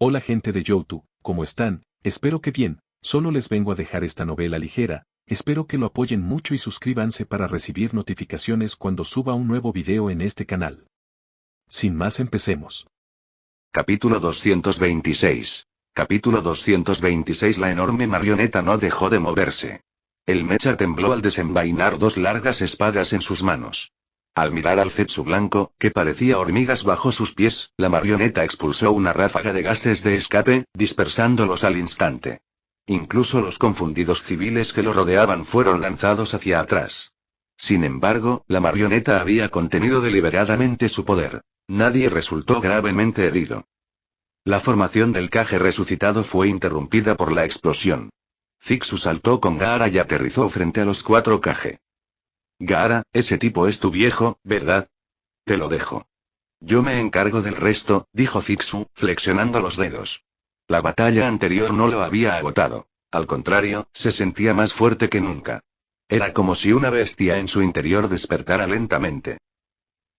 Hola gente de Youtu, ¿cómo están? Espero que bien, solo les vengo a dejar esta novela ligera, espero que lo apoyen mucho y suscríbanse para recibir notificaciones cuando suba un nuevo video en este canal. Sin más, empecemos. Capítulo 226. Capítulo 226. La enorme marioneta no dejó de moverse. El mecha tembló al desenvainar dos largas espadas en sus manos. Al mirar al Zetsu blanco, que parecía hormigas bajo sus pies, la marioneta expulsó una ráfaga de gases de escape, dispersándolos al instante. Incluso los confundidos civiles que lo rodeaban fueron lanzados hacia atrás. Sin embargo, la marioneta había contenido deliberadamente su poder. Nadie resultó gravemente herido. La formación del Kage resucitado fue interrumpida por la explosión. Zixu saltó con Gaara y aterrizó frente a los cuatro Kage. Gaara, ese tipo es tu viejo, ¿verdad? Te lo dejo. Yo me encargo del resto, dijo Zixu, flexionando los dedos. La batalla anterior no lo había agotado. Al contrario, se sentía más fuerte que nunca. Era como si una bestia en su interior despertara lentamente.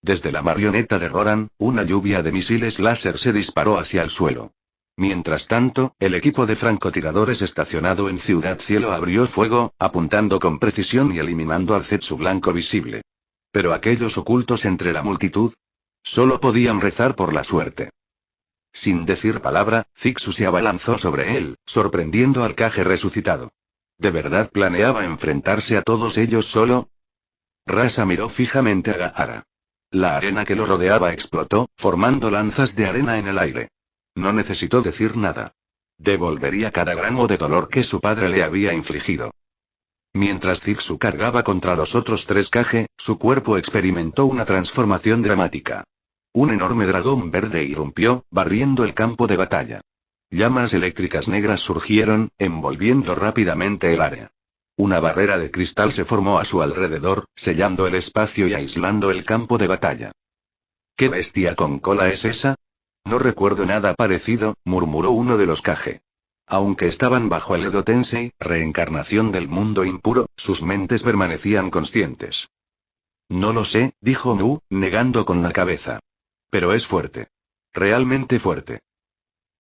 Desde la marioneta de Roran, una lluvia de misiles láser se disparó hacia el suelo. Mientras tanto, el equipo de francotiradores estacionado en Ciudad Cielo abrió fuego, apuntando con precisión y eliminando al Zetsu blanco visible. Pero aquellos ocultos entre la multitud, solo podían rezar por la suerte. Sin decir palabra, Zixu se abalanzó sobre él, sorprendiendo al Kage resucitado. ¿De verdad planeaba enfrentarse a todos ellos solo? Rasa miró fijamente a Gaara. La arena que lo rodeaba explotó, formando lanzas de arena en el aire. No necesitó decir nada. Devolvería cada gramo de dolor que su padre le había infligido. Mientras Zixu cargaba contra los otros tres Kage, su cuerpo experimentó una transformación dramática. Un enorme dragón verde irrumpió, barriendo el campo de batalla. Llamas eléctricas negras surgieron, envolviendo rápidamente el área. Una barrera de cristal se formó a su alrededor, sellando el espacio y aislando el campo de batalla. ¿Qué bestia con cola es esa? No recuerdo nada parecido, murmuró uno de los Kage. Aunque estaban bajo el Edo Tensei, reencarnación del mundo impuro, sus mentes permanecían conscientes. No lo sé, dijo Mu, negando con la cabeza. Pero es fuerte. Realmente fuerte.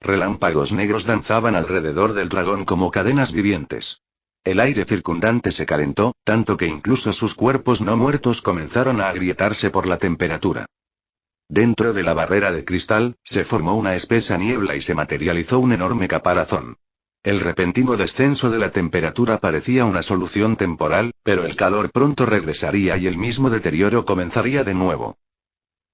Relámpagos negros danzaban alrededor del dragón como cadenas vivientes. El aire circundante se calentó, tanto que incluso sus cuerpos no muertos comenzaron a agrietarse por la temperatura. Dentro de la barrera de cristal, se formó una espesa niebla y se materializó un enorme caparazón. El repentino descenso de la temperatura parecía una solución temporal, pero el calor pronto regresaría y el mismo deterioro comenzaría de nuevo.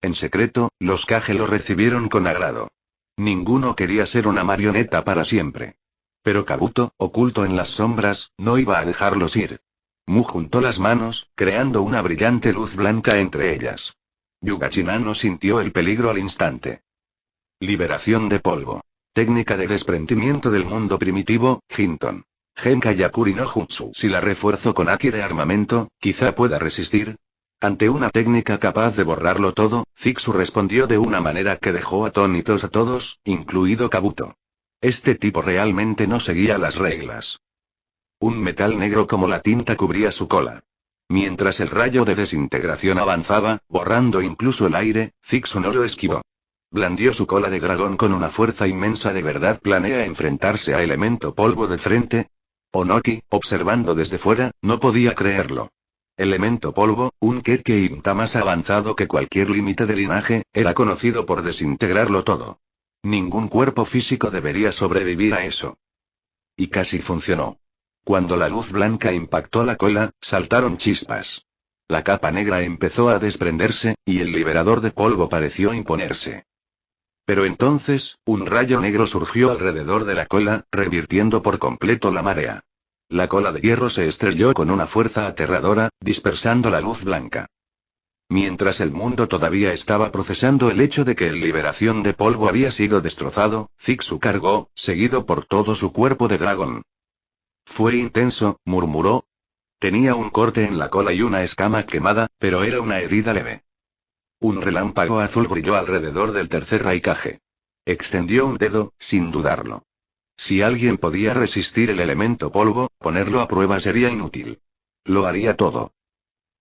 En secreto, los Kage lo recibieron con agrado. Ninguno quería ser una marioneta para siempre. Pero Kabuto, oculto en las sombras, no iba a dejarlos ir. Mu juntó las manos, creando una brillante luz blanca entre ellas. Yugachina no sintió el peligro al instante. Liberación de polvo. Técnica de desprendimiento del mundo primitivo, Hinton. Genka Yakuri no Jutsu. Si la refuerzo con Aki de armamento, quizá pueda resistir. Ante una técnica capaz de borrarlo todo, Zixu respondió de una manera que dejó atónitos a todos, incluido Kabuto. Este tipo realmente no seguía las reglas. Un metal negro como la tinta cubría su cola. Mientras el rayo de desintegración avanzaba, borrando incluso el aire, Zixu no lo esquivó. Blandió su cola de dragón con una fuerza inmensa. ¿De verdad planea enfrentarse a Elemento Polvo de frente? Onoki, observando desde fuera, no podía creerlo. Elemento Polvo, un Kekkei-Inta más avanzado que cualquier límite de linaje, era conocido por desintegrarlo todo. Ningún cuerpo físico debería sobrevivir a eso. Y casi funcionó. Cuando la luz blanca impactó la cola, saltaron chispas. La capa negra empezó a desprenderse, y el liberador de polvo pareció imponerse. Pero entonces, un rayo negro surgió alrededor de la cola, revirtiendo por completo la marea. La cola de hierro se estrelló con una fuerza aterradora, dispersando la luz blanca. Mientras el mundo todavía estaba procesando el hecho de que el liberación de polvo había sido destrozado, Zixu cargó, seguido por todo su cuerpo de dragón. Fue intenso, murmuró. Tenía un corte en la cola y una escama quemada, pero era una herida leve. Un relámpago azul brilló alrededor del tercer Raikage. Extendió un dedo, sin dudarlo. Si alguien podía resistir el elemento polvo, ponerlo a prueba sería inútil. Lo haría todo.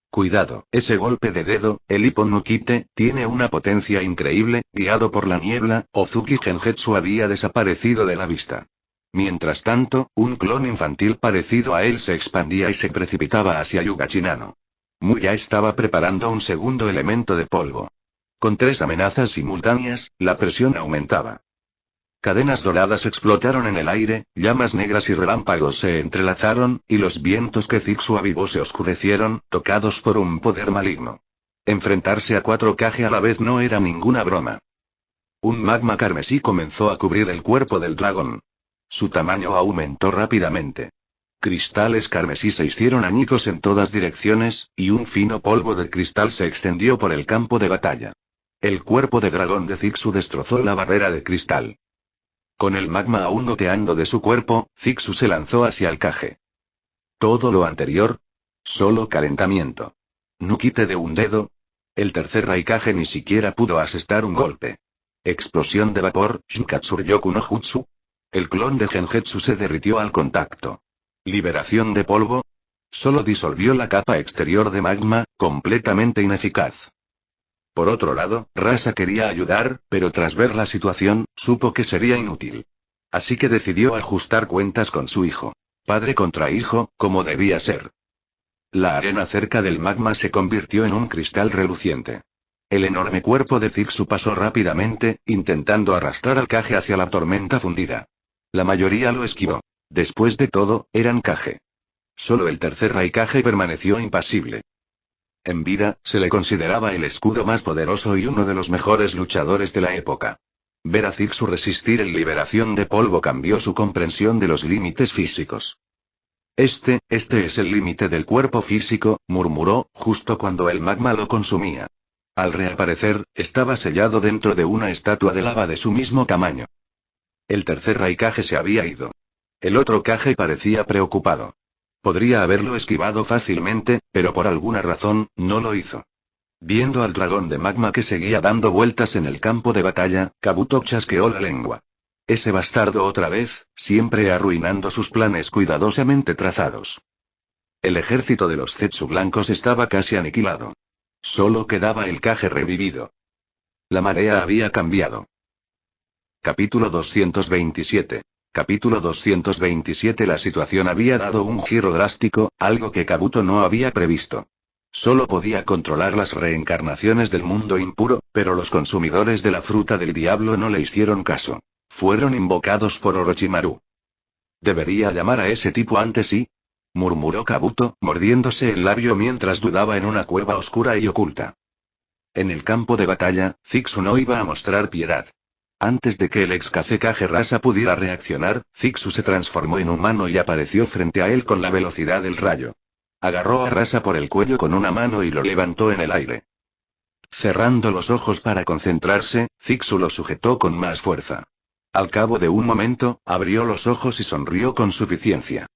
Cuidado, ese golpe de dedo, el Ippon no Kite, tiene una potencia increíble, guiado por la niebla, Ozuki Genjutsu había desaparecido de la vista. Mientras tanto, un clon infantil parecido a él se expandía y se precipitaba hacia Yuga Chinano. Mu ya estaba preparando un segundo elemento de polvo. Con 3 amenazas simultáneas, la presión aumentaba. Cadenas doradas explotaron en el aire, llamas negras y relámpagos se entrelazaron, y los vientos que Zixu avivó se oscurecieron, tocados por un poder maligno. Enfrentarse a 4 Kage a la vez no era ninguna broma. Un magma carmesí comenzó a cubrir el cuerpo del dragón. Su tamaño aumentó rápidamente. Cristales carmesí se hicieron añicos en todas direcciones, y un fino polvo de cristal se extendió por el campo de batalla. El cuerpo de dragón de Zixu destrozó la barrera de cristal. Con el magma aún goteando de su cuerpo, Zixu se lanzó hacia el Kage. Todo lo anterior, solo calentamiento. Nukite de un dedo. El tercer Raikage ni siquiera pudo asestar un golpe. Explosión de vapor, Shinkatsuryoku no Jutsu. El clon de Genjutsu se derritió al contacto. Liberación de polvo. Solo disolvió la capa exterior de magma, completamente ineficaz. Por otro lado, Rasa quería ayudar, pero tras ver la situación, supo que sería inútil. Así que decidió ajustar cuentas con su hijo. Padre contra hijo, como debía ser. La arena cerca del magma se convirtió en un cristal reluciente. El enorme cuerpo de Zixu pasó rápidamente, intentando arrastrar al Kage hacia la tormenta fundida. La mayoría lo esquivó. Después de todo, eran Kage. Solo el tercer Raikage permaneció impasible. En vida, se le consideraba el escudo más poderoso y uno de los mejores luchadores de la época. Ver a Zixu resistir en liberación de polvo cambió su comprensión de los límites físicos. Este es el límite del cuerpo físico, murmuró, justo cuando el magma lo consumía. Al reaparecer, estaba sellado dentro de una estatua de lava de su mismo tamaño. El tercer Raikage se había ido. El otro Kage parecía preocupado. Podría haberlo esquivado fácilmente, pero por alguna razón, no lo hizo. Viendo al dragón de magma que seguía dando vueltas en el campo de batalla, Kabuto chasqueó la lengua. Ese bastardo otra vez, siempre arruinando sus planes cuidadosamente trazados. El ejército de los Zetsu blancos estaba casi aniquilado. Solo quedaba el Kage revivido. La marea había cambiado. Capítulo 227. Capítulo 227. La situación había dado un giro drástico, algo que Kabuto no había previsto. Solo podía controlar las reencarnaciones del mundo impuro, pero los consumidores de la fruta del diablo no le hicieron caso. Fueron invocados por Orochimaru. ¿Debería llamar a ese tipo antes y? Murmuró Kabuto, mordiéndose el labio mientras dudaba en una cueva oscura y oculta. En el campo de batalla, Zixu no iba a mostrar piedad. Antes de que el ex Kage Rasa pudiera reaccionar, Zixu se transformó en humano y apareció frente a él con la velocidad del rayo. Agarró a Rasa por el cuello con una mano y lo levantó en el aire. Cerrando los ojos para concentrarse, Zixu lo sujetó con más fuerza. Al cabo de un momento, abrió los ojos y sonrió con suficiencia.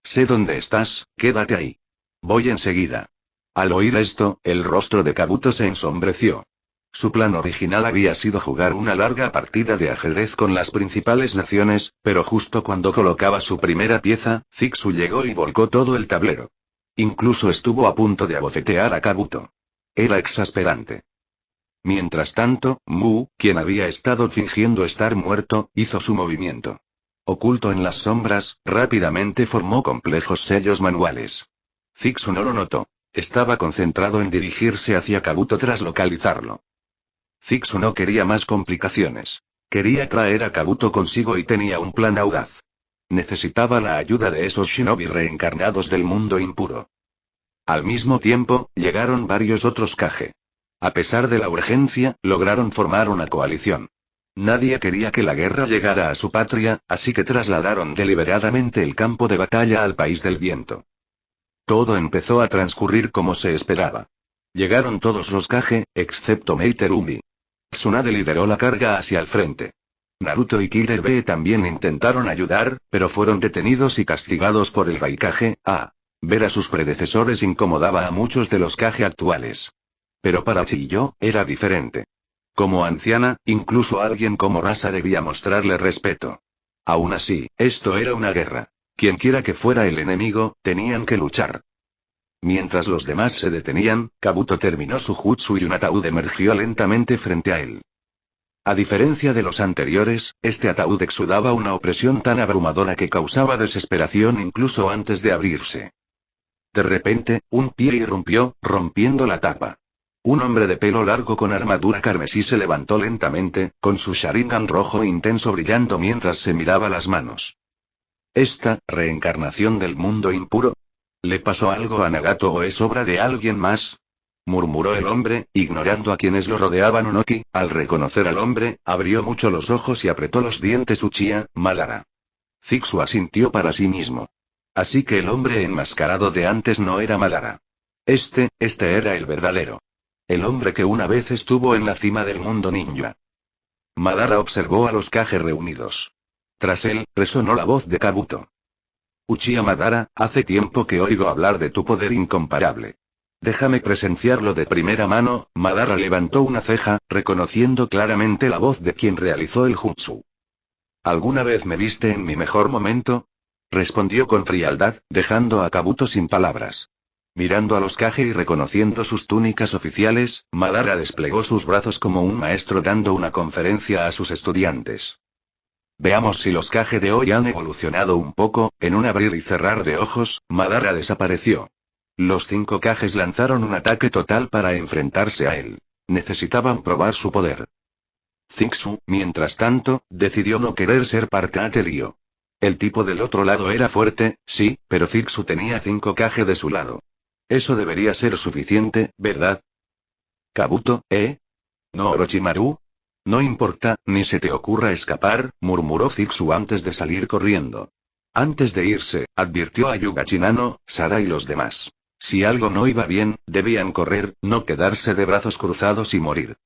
Sé dónde estás, quédate ahí. Voy enseguida. Al oír esto, el rostro de Kabuto se ensombreció. Su plan original había sido jugar una larga partida de ajedrez con las principales naciones, pero justo cuando colocaba su primera pieza, Zixu llegó y volcó todo el tablero. Incluso estuvo a punto de abofetear a Kabuto. Era exasperante. Mientras tanto, Mu, quien había estado fingiendo estar muerto, hizo su movimiento. Oculto en las sombras, rápidamente formó complejos sellos manuales. Zixu no lo notó. Estaba concentrado en dirigirse hacia Kabuto tras localizarlo. Zixu no quería más complicaciones. Quería traer a Kabuto consigo y tenía un plan audaz. Necesitaba la ayuda de esos shinobi reencarnados del mundo impuro. Al mismo tiempo, llegaron varios otros Kage. A pesar de la urgencia, lograron formar una coalición. Nadie quería que la guerra llegara a su patria, así que trasladaron deliberadamente el campo de batalla al país del viento. Todo empezó a transcurrir como se esperaba. Llegaron todos los Kage, excepto Meiterumi. Tsunade lideró la carga hacia el frente. Naruto y Killer Bee también intentaron ayudar, pero fueron detenidos y castigados por el Raikage. Ver a sus predecesores incomodaba a muchos de los Kage actuales. Pero para Chiyo, era diferente. Como anciana, incluso alguien como Rasa debía mostrarle respeto. Aún así, esto era una guerra. Quienquiera que fuera el enemigo, tenían que luchar. Mientras los demás se detenían, Kabuto terminó su jutsu y un ataúd emergió lentamente frente a él. A diferencia de los anteriores, este ataúd exudaba una opresión tan abrumadora que causaba desesperación incluso antes de abrirse. De repente, un pie irrumpió, rompiendo la tapa. Un hombre de pelo largo con armadura carmesí se levantó lentamente, con su Sharingan rojo intenso brillando mientras se miraba las manos. ¿Esta, reencarnación del mundo impuro? ¿Le pasó algo a Nagato o es obra de alguien más? Murmuró el hombre, ignorando a quienes lo rodeaban. Unoki, al reconocer al hombre, abrió mucho los ojos y apretó los dientes. Uchiha Madara. Zixu asintió para sí mismo. Así que el hombre enmascarado de antes no era Madara. Este era el verdadero. El hombre que una vez estuvo en la cima del mundo ninja. Madara observó a los Kage reunidos. Tras él, resonó la voz de Kabuto. Uchiha Madara, hace tiempo que oigo hablar de tu poder incomparable. Déjame presenciarlo de primera mano. Madara levantó una ceja, reconociendo claramente la voz de quien realizó el jutsu. ¿Alguna vez me viste en mi mejor momento? Respondió con frialdad, dejando a Kabuto sin palabras. Mirando a los Kage y reconociendo sus túnicas oficiales, Madara desplegó sus brazos como un maestro dando una conferencia a sus estudiantes. Veamos si los Kage de hoy han evolucionado un poco. En un abrir y cerrar de ojos, Madara desapareció. Los 5 Kages lanzaron un ataque total para enfrentarse a él. Necesitaban probar su poder. Zixu, mientras tanto, decidió no querer ser parte del lío. El tipo del otro lado era fuerte, sí, pero Zixu tenía 5 Kage de su lado. Eso debería ser suficiente, ¿verdad? Kabuto, ¿No Orochimaru? No importa, ni se te ocurra escapar, murmuró Zixu antes de salir corriendo. Antes de irse, advirtió a Hyuga Shinano, Sara y los demás. Si algo no iba bien, debían correr, no quedarse de brazos cruzados y morir.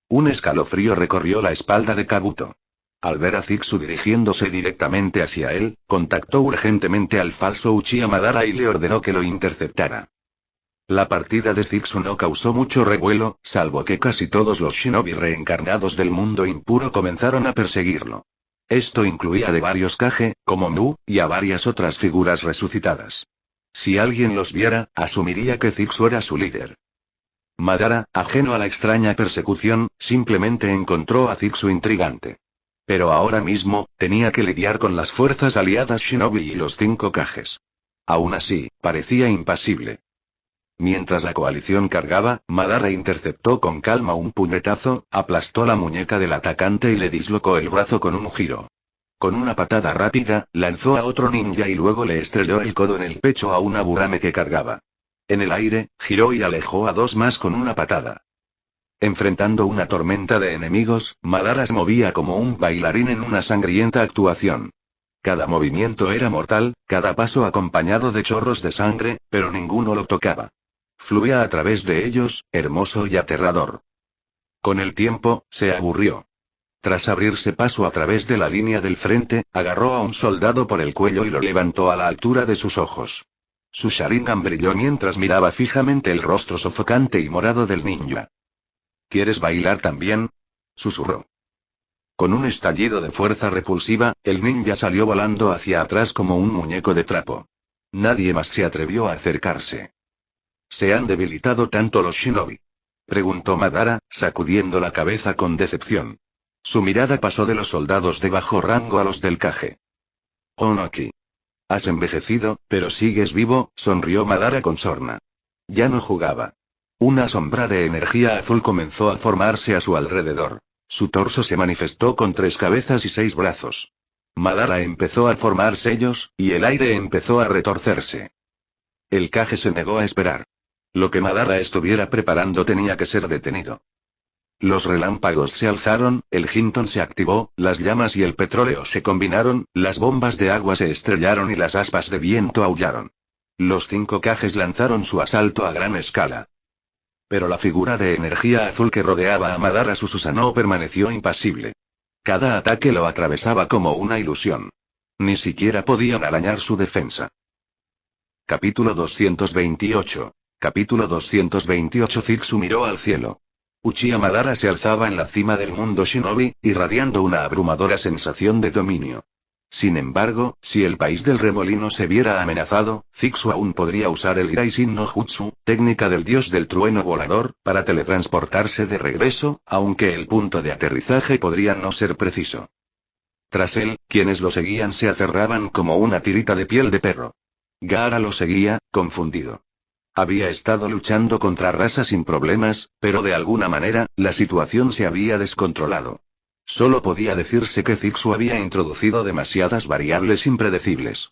Un escalofrío recorrió la espalda de Kabuto. Al ver a Zixu dirigiéndose directamente hacia él, contactó urgentemente al falso Uchiha Madara y le ordenó que lo interceptara. La partida de Zixu no causó mucho revuelo, salvo que casi todos los shinobi reencarnados del mundo impuro comenzaron a perseguirlo. Esto incluía de varios Kage, como Mu, y a varias otras figuras resucitadas. Si alguien los viera, asumiría que Zixu era su líder. Madara, ajeno a la extraña persecución, simplemente encontró a Zixu intrigante. Pero ahora mismo, tenía que lidiar con las fuerzas aliadas shinobi y los 5 Kages. Aún así, parecía impasible. Mientras la coalición cargaba, Madara interceptó con calma un puñetazo, aplastó la muñeca del atacante y le dislocó el brazo con un giro. Con una patada rápida, lanzó a otro ninja y luego le estrelló el codo en el pecho a un Aburame que cargaba. En el aire, giró y alejó a 2 más con una patada. Enfrentando una tormenta de enemigos, Madara se movía como un bailarín en una sangrienta actuación. Cada movimiento era mortal, cada paso acompañado de chorros de sangre, pero ninguno lo tocaba. Fluía a través de ellos, hermoso y aterrador. Con el tiempo, se aburrió. Tras abrirse paso a través de la línea del frente, agarró a un soldado por el cuello y lo levantó a la altura de sus ojos. Su Sharingan brilló mientras miraba fijamente el rostro sofocante y morado del ninja. ¿Quieres bailar también? Susurró. Con un estallido de fuerza repulsiva, el ninja salió volando hacia atrás como un muñeco de trapo. Nadie más se atrevió a acercarse. ¿Se han debilitado tanto los shinobi?, preguntó Madara, sacudiendo la cabeza con decepción. Su mirada pasó de los soldados de bajo rango a los del Kage. Onoki. Has envejecido, pero sigues vivo, sonrió Madara con sorna. Ya no jugaba. Una sombra de energía azul comenzó a formarse a su alrededor. Su torso se manifestó con 3 cabezas y 6 brazos. Madara empezó a formar sellos, y el aire empezó a retorcerse. El Kage se negó a esperar. Lo que Madara estuviera preparando tenía que ser detenido. Los relámpagos se alzaron, el Hinton se activó, las llamas y el petróleo se combinaron, las bombas de agua se estrellaron y las aspas de viento aullaron. Los 5 Kages lanzaron su asalto a gran escala. Pero la figura de energía azul que rodeaba a Madara Susanoo permaneció impasible. Cada ataque lo atravesaba como una ilusión. Ni siquiera podían arañar su defensa. Capítulo 228. Capítulo 228. Zixu miró al cielo. Uchiha Madara se alzaba en la cima del mundo shinobi, irradiando una abrumadora sensación de dominio. Sin embargo, si el país del remolino se viera amenazado, Zixu aún podría usar el Iraisin no Jutsu, técnica del dios del trueno volador, para teletransportarse de regreso, aunque el punto de aterrizaje podría no ser preciso. Tras él, quienes lo seguían se aferraban como una tirita de piel de perro. Gaara lo seguía, confundido. Había estado luchando contra Rasa sin problemas, pero de alguna manera, la situación se había descontrolado. Solo podía decirse que Zixu había introducido demasiadas variables impredecibles.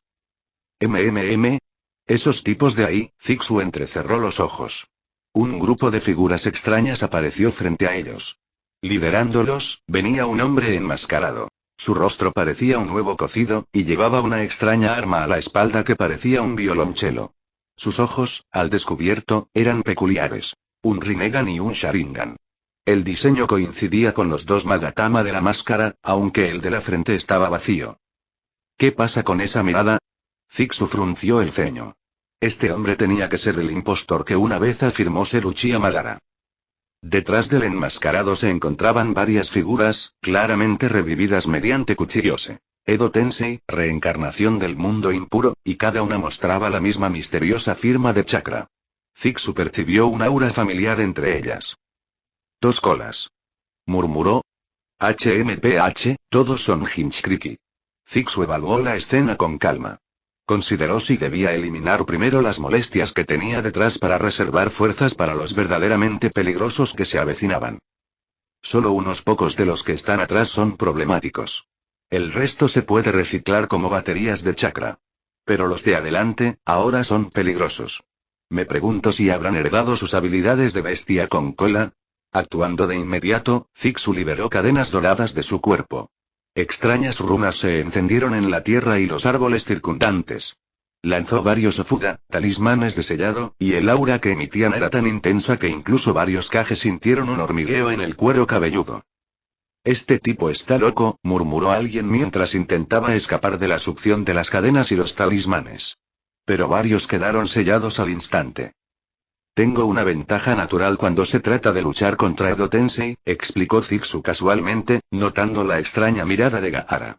Esos tipos de ahí, Zixu entrecerró los ojos. Un grupo de figuras extrañas apareció frente a ellos. Liderándolos, venía un hombre enmascarado. Su rostro parecía un huevo cocido, y llevaba una extraña arma a la espalda que parecía un violonchelo. Sus ojos, al descubierto, eran peculiares. Un Rinnegan y un Sharingan. El diseño coincidía con los dos Magatama de la máscara, aunque el de la frente estaba vacío. ¿Qué pasa con esa mirada? Zixu frunció el ceño. Este hombre tenía que ser el impostor que una vez afirmó ser Uchiha Madara. Detrás del enmascarado se encontraban varias figuras, claramente revividas mediante Kuchiyose. Edo Tensei, reencarnación del mundo impuro, y cada una mostraba la misma misteriosa firma de chakra. Zixu percibió un aura familiar entre ellas. Dos colas. Murmuró. HMPH, todos son Hinchkriki. Zixu evaluó la escena con calma. Consideró si debía eliminar primero las molestias que tenía detrás para reservar fuerzas para los verdaderamente peligrosos que se avecinaban. Solo unos pocos de los que están atrás son problemáticos. El resto se puede reciclar como baterías de chakra. Pero los de adelante, ahora son peligrosos. Me pregunto si habrán heredado sus habilidades de bestia con cola. Actuando de inmediato, Zixu liberó cadenas doradas de su cuerpo. Extrañas runas se encendieron en la tierra y los árboles circundantes. Lanzó varios Ofuda, talismanes de sellado, y el aura que emitían era tan intensa que incluso varios Kage sintieron un hormigueo en el cuero cabelludo. Este tipo está loco, murmuró alguien mientras intentaba escapar de la succión de las cadenas y los talismanes. Pero varios quedaron sellados al instante. Tengo una ventaja natural cuando se trata de luchar contra Edo Tensei, explicó Zixu casualmente, notando la extraña mirada de Gaara.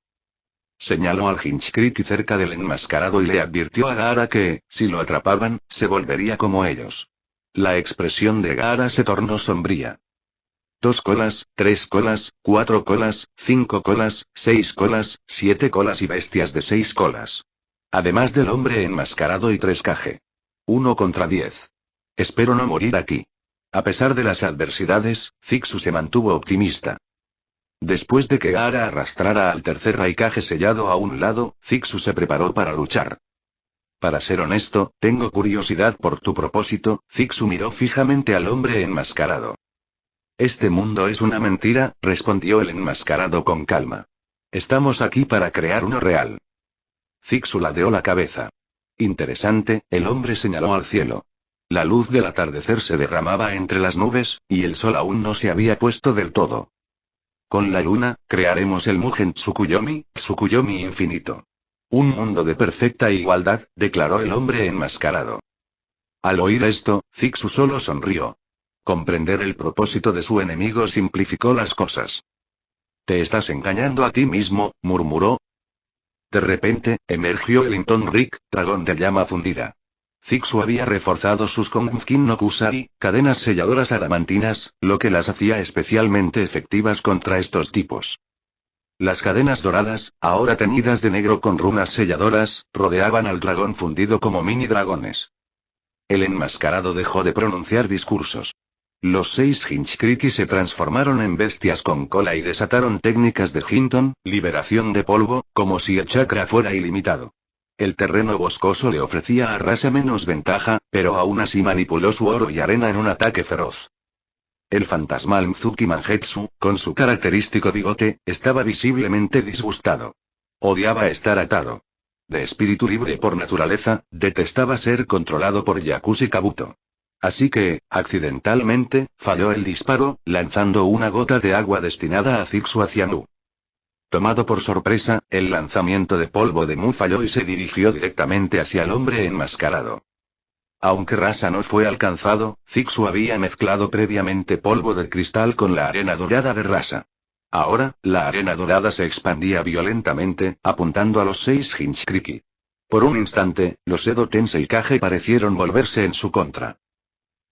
Señaló al Hinchkriki cerca del enmascarado y le advirtió a Gaara que, si lo atrapaban, se volvería como ellos. La expresión de Gaara se tornó sombría. 2 colas, 3 colas, 4 colas, 5 colas, 6 colas, 7 colas y bestias de 6 colas. Además del hombre enmascarado y 3 Kage. 1 contra 10. Espero no morir aquí. A pesar de las adversidades, Zixu se mantuvo optimista. Después de que Gaara arrastrara al tercer Raikage sellado a un lado, Zixu se preparó para luchar. Para ser honesto, tengo curiosidad por tu propósito. Zixu miró fijamente al hombre enmascarado. Este mundo es una mentira, respondió el enmascarado con calma. Estamos aquí para crear uno real. Zixu ladeó la cabeza. Interesante, el hombre señaló al cielo. La luz del atardecer se derramaba entre las nubes, y el sol aún no se había puesto del todo. Con la luna, crearemos el Mugen Tsukuyomi, Tsukuyomi infinito. Un mundo de perfecta igualdad, declaró el hombre enmascarado. Al oír esto, Zixu solo sonrió. Comprender el propósito de su enemigo simplificó las cosas. Te estás engañando a ti mismo, murmuró. De repente, emergió el Inton Rick, dragón de llama fundida. Zixu había reforzado sus Konfukin no Kusari, cadenas selladoras adamantinas, lo que las hacía especialmente efectivas contra estos tipos. Las cadenas doradas, ahora teñidas de negro con runas selladoras, rodeaban al dragón fundido como mini dragones. El enmascarado dejó de pronunciar discursos. Los 6 Hinchkriki se transformaron en bestias con cola y desataron técnicas de Hinton, liberación de polvo, como si el chakra fuera ilimitado. El terreno boscoso le ofrecía a Rasa menos ventaja, pero aún así manipuló su oro y arena en un ataque feroz. El fantasmal Mzuki Mangetsu, con su característico bigote, estaba visiblemente disgustado. Odiaba estar atado. De espíritu libre por naturaleza, detestaba ser controlado por Yakushi Kabuto. Así que, accidentalmente, falló el disparo, lanzando una gota de agua destinada a Zixu hacia Nu. Tomado por sorpresa, el lanzamiento de polvo de Mu falló y se dirigió directamente hacia el hombre enmascarado. Aunque Rasa no fue alcanzado, Zixu había mezclado previamente polvo de cristal con la arena dorada de Rasa. Ahora, la arena dorada se expandía violentamente, apuntando a los 6 Hinchkriki. Por un instante, los Edo Tensei Kage parecieron volverse en su contra.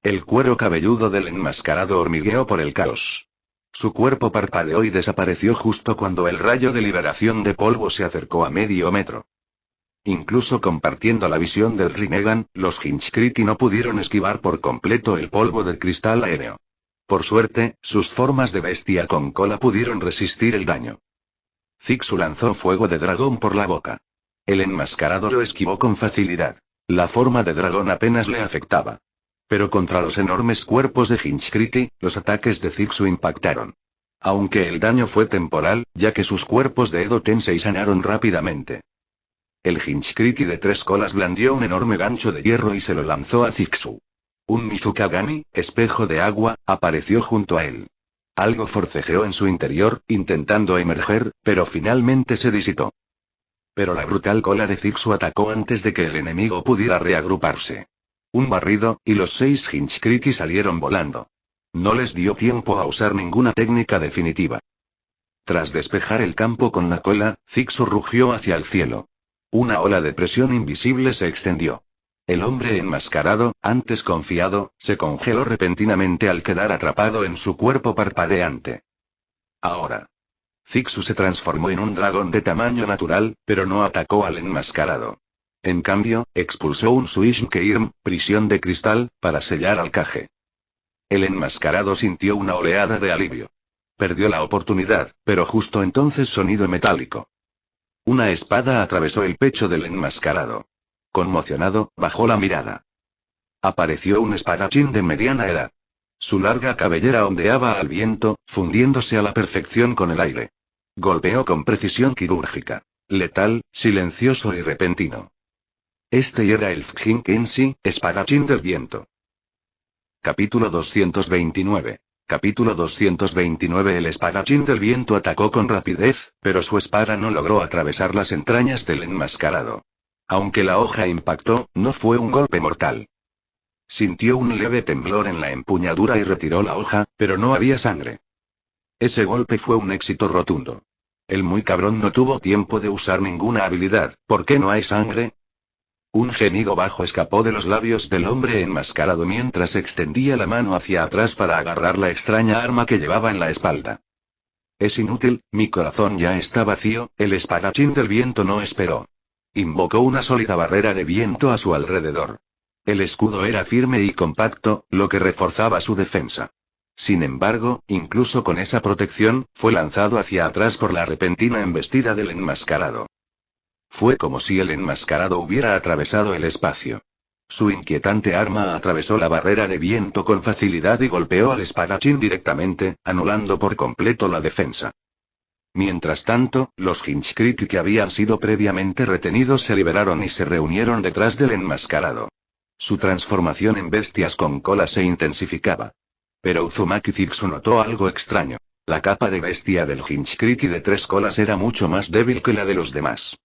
El cuero cabelludo del enmascarado hormigueó por el caos. Su cuerpo parpadeó y desapareció justo cuando el rayo de liberación de polvo se acercó a medio metro. Incluso compartiendo la visión del Rinnegan, los Hinchkriki no pudieron esquivar por completo el polvo del cristal aéreo. Por suerte, sus formas de bestia con cola pudieron resistir el daño. Zixu lanzó fuego de dragón por la boca. El enmascarado lo esquivó con facilidad. La forma de dragón apenas le afectaba. Pero contra los enormes cuerpos de Hinchkriki, los ataques de Zixu impactaron. Aunque el daño fue temporal, ya que sus cuerpos de Edo Tensei sanaron rápidamente. El Hinchkriki de 3 colas blandió un enorme gancho de hierro y se lo lanzó a Zixu. Un Mizukagami, espejo de agua, apareció junto a él. Algo forcejeó en su interior, intentando emerger, pero finalmente se disipó. Pero la brutal cola de Zixu atacó antes de que el enemigo pudiera reagruparse. Un barrido, y los 6 Hinchkriki salieron volando. No les dio tiempo a usar ninguna técnica definitiva. Tras despejar el campo con la cola, Zixu rugió hacia el cielo. Una ola de presión invisible se extendió. El hombre enmascarado, antes confiado, se congeló repentinamente al quedar atrapado en su cuerpo parpadeante. Ahora. Zixu se transformó en un dragón de tamaño natural, pero no atacó al enmascarado. En cambio, expulsó un Suishkeirm, prisión de cristal, para sellar al Kage. El enmascarado sintió una oleada de alivio. Perdió la oportunidad, pero justo entonces sonido metálico. Una espada atravesó el pecho del enmascarado. Conmocionado, bajó la mirada. Apareció un espadachín de mediana edad. Su larga cabellera ondeaba al viento, fundiéndose a la perfección con el aire. Golpeó con precisión quirúrgica. Letal, silencioso y repentino. Este era el Fjin Kenshi, espadachín del viento. Capítulo 229. Capítulo 229. El espadachín del viento atacó con rapidez, pero su espada no logró atravesar las entrañas del enmascarado. Aunque la hoja impactó, no fue un golpe mortal. Sintió un leve temblor en la empuñadura y retiró la hoja, pero no había sangre. Ese golpe fue un éxito rotundo. El muy cabrón no tuvo tiempo de usar ninguna habilidad. ¿Por qué no hay sangre? Un gemido bajo escapó de los labios del hombre enmascarado mientras extendía la mano hacia atrás para agarrar la extraña arma que llevaba en la espalda. Es inútil, mi corazón ya está vacío. El espadachín del viento no esperó. Invocó una sólida barrera de viento a su alrededor. El escudo era firme y compacto, lo que reforzaba su defensa. Sin embargo, incluso con esa protección, fue lanzado hacia atrás por la repentina embestida del enmascarado. Fue como si el enmascarado hubiera atravesado el espacio. Su inquietante arma atravesó la barrera de viento con facilidad y golpeó al espadachín directamente, anulando por completo la defensa. Mientras tanto, los Hinchkriki que habían sido previamente retenidos se liberaron y se reunieron detrás del enmascarado. Su transformación en bestias con cola se intensificaba. Pero Uzumaki Zixu notó algo extraño. La capa de bestia del Hinchkriki de 3 colas era mucho más débil que la de los demás.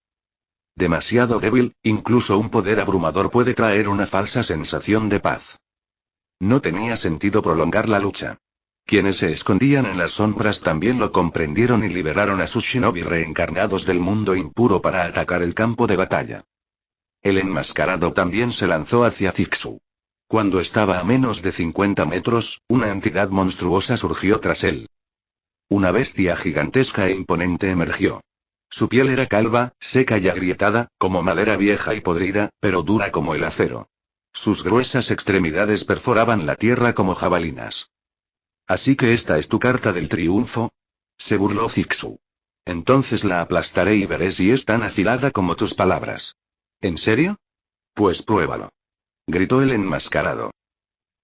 Demasiado débil, incluso un poder abrumador puede traer una falsa sensación de paz. No tenía sentido prolongar la lucha. Quienes se escondían en las sombras también lo comprendieron y liberaron a sus shinobi reencarnados del mundo impuro para atacar el campo de batalla. El enmascarado también se lanzó hacia Zixu. Cuando estaba a menos de 50 metros, una entidad monstruosa surgió tras él. Una bestia gigantesca e imponente emergió. Su piel era calva, seca y agrietada, como madera vieja y podrida, pero dura como el acero. Sus gruesas extremidades perforaban la tierra como jabalinas. ¿Así que esta es tu carta del triunfo? Se burló Zixu. Entonces la aplastaré y veré si es tan afilada como tus palabras. ¿En serio? Pues pruébalo. Gritó el enmascarado.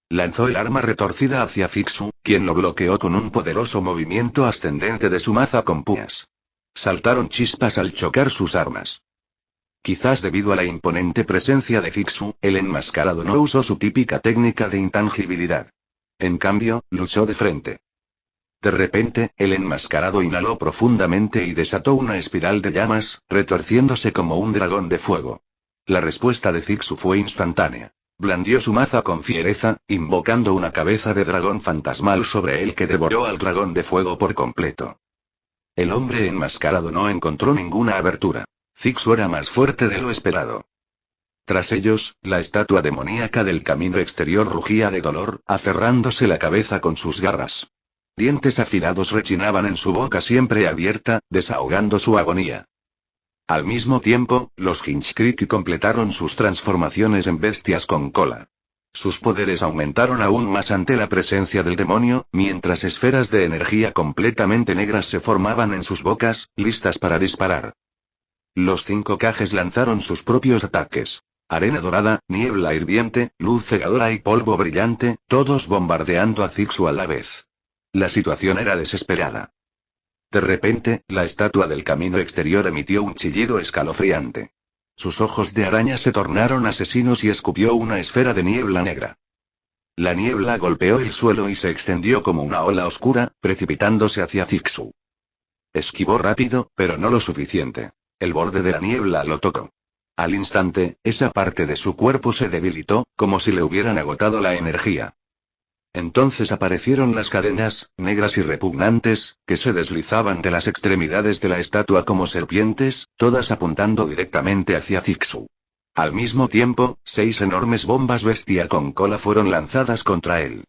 Lanzó el arma retorcida hacia Zixu, quien lo bloqueó con un poderoso movimiento ascendente de su maza con púas. Saltaron chispas al chocar sus armas. Quizás debido a la imponente presencia de Zixu, el enmascarado no usó su típica técnica de intangibilidad. En cambio, luchó de frente. De repente, el enmascarado inhaló profundamente y desató una espiral de llamas, retorciéndose como un dragón de fuego. La respuesta de Zixu fue instantánea. Blandió su maza con fiereza, invocando una cabeza de dragón fantasmal sobre él que devoró al dragón de fuego por completo. El hombre enmascarado no encontró ninguna abertura. Zixu era más fuerte de lo esperado. Tras ellos, la estatua demoníaca del camino exterior rugía de dolor, aferrándose la cabeza con sus garras. Dientes afilados rechinaban en su boca siempre abierta, desahogando su agonía. Al mismo tiempo, los Hinchkriki completaron sus transformaciones en bestias con cola. Sus poderes aumentaron aún más ante la presencia del demonio, mientras esferas de energía completamente negras se formaban en sus bocas, listas para disparar. Los 5 Kages lanzaron sus propios ataques. Arena dorada, niebla hirviente, luz cegadora y polvo brillante, todos bombardeando a Zixu a la vez. La situación era desesperada. De repente, la estatua del camino exterior emitió un chillido escalofriante. Sus ojos de araña se tornaron asesinos y escupió una esfera de niebla negra. La niebla golpeó el suelo y se extendió como una ola oscura, precipitándose hacia Zixu. Esquivó rápido, pero no lo suficiente. El borde de la niebla lo tocó. Al instante, esa parte de su cuerpo se debilitó, como si le hubieran agotado la energía. Entonces aparecieron las cadenas, negras y repugnantes, que se deslizaban de las extremidades de la estatua como serpientes, todas apuntando directamente hacia Zixu. Al mismo tiempo, 6 enormes bombas bestia con cola fueron lanzadas contra él.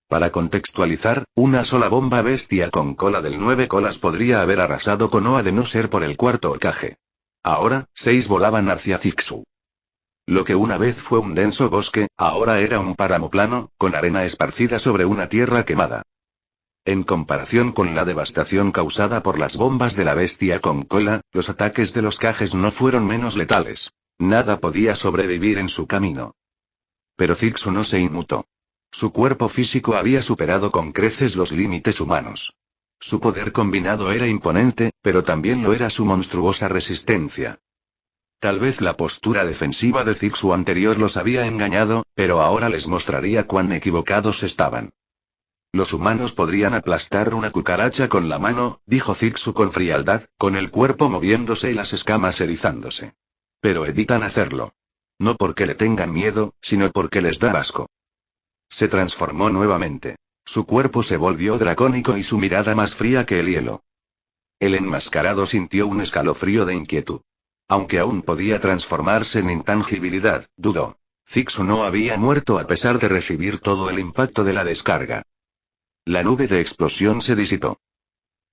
Para contextualizar, una sola bomba bestia con cola del 9 colas podría haber arrasado con Konoha de no ser por el cuarto Hokage. Ahora, 6 volaban hacia Zixu. Lo que una vez fue un denso bosque, ahora era un páramo plano, con arena esparcida sobre una tierra quemada. En comparación con la devastación causada por las bombas de la bestia con cola, los ataques de los Kages no fueron menos letales. Nada podía sobrevivir en su camino. Pero Zixu no se inmutó. Su cuerpo físico había superado con creces los límites humanos. Su poder combinado era imponente, pero también lo era su monstruosa resistencia. Tal vez la postura defensiva de Zixu anterior los había engañado, pero ahora les mostraría cuán equivocados estaban. Los humanos podrían aplastar una cucaracha con la mano, dijo Zixu con frialdad, con el cuerpo moviéndose y las escamas erizándose. Pero evitan hacerlo. No porque le tengan miedo, sino porque les da asco. Se transformó nuevamente. Su cuerpo se volvió dracónico y su mirada más fría que el hielo. El enmascarado sintió un escalofrío de inquietud. Aunque aún podía transformarse en intangibilidad, dudó. Zixu no había muerto a pesar de recibir todo el impacto de la descarga. La nube de explosión se disipó.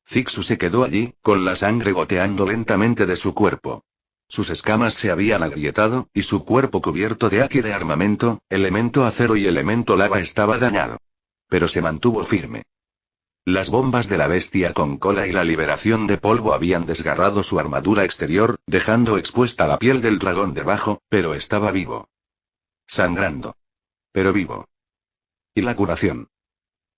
Zixu se quedó allí, con la sangre goteando lentamente de su cuerpo. Sus escamas se habían agrietado, y su cuerpo cubierto de haki de armamento, elemento acero y elemento lava estaba dañado. Pero se mantuvo firme. Las bombas de la bestia con cola y la liberación de polvo habían desgarrado su armadura exterior, dejando expuesta la piel del dragón debajo, pero estaba vivo. Sangrando. Pero vivo. Y la curación.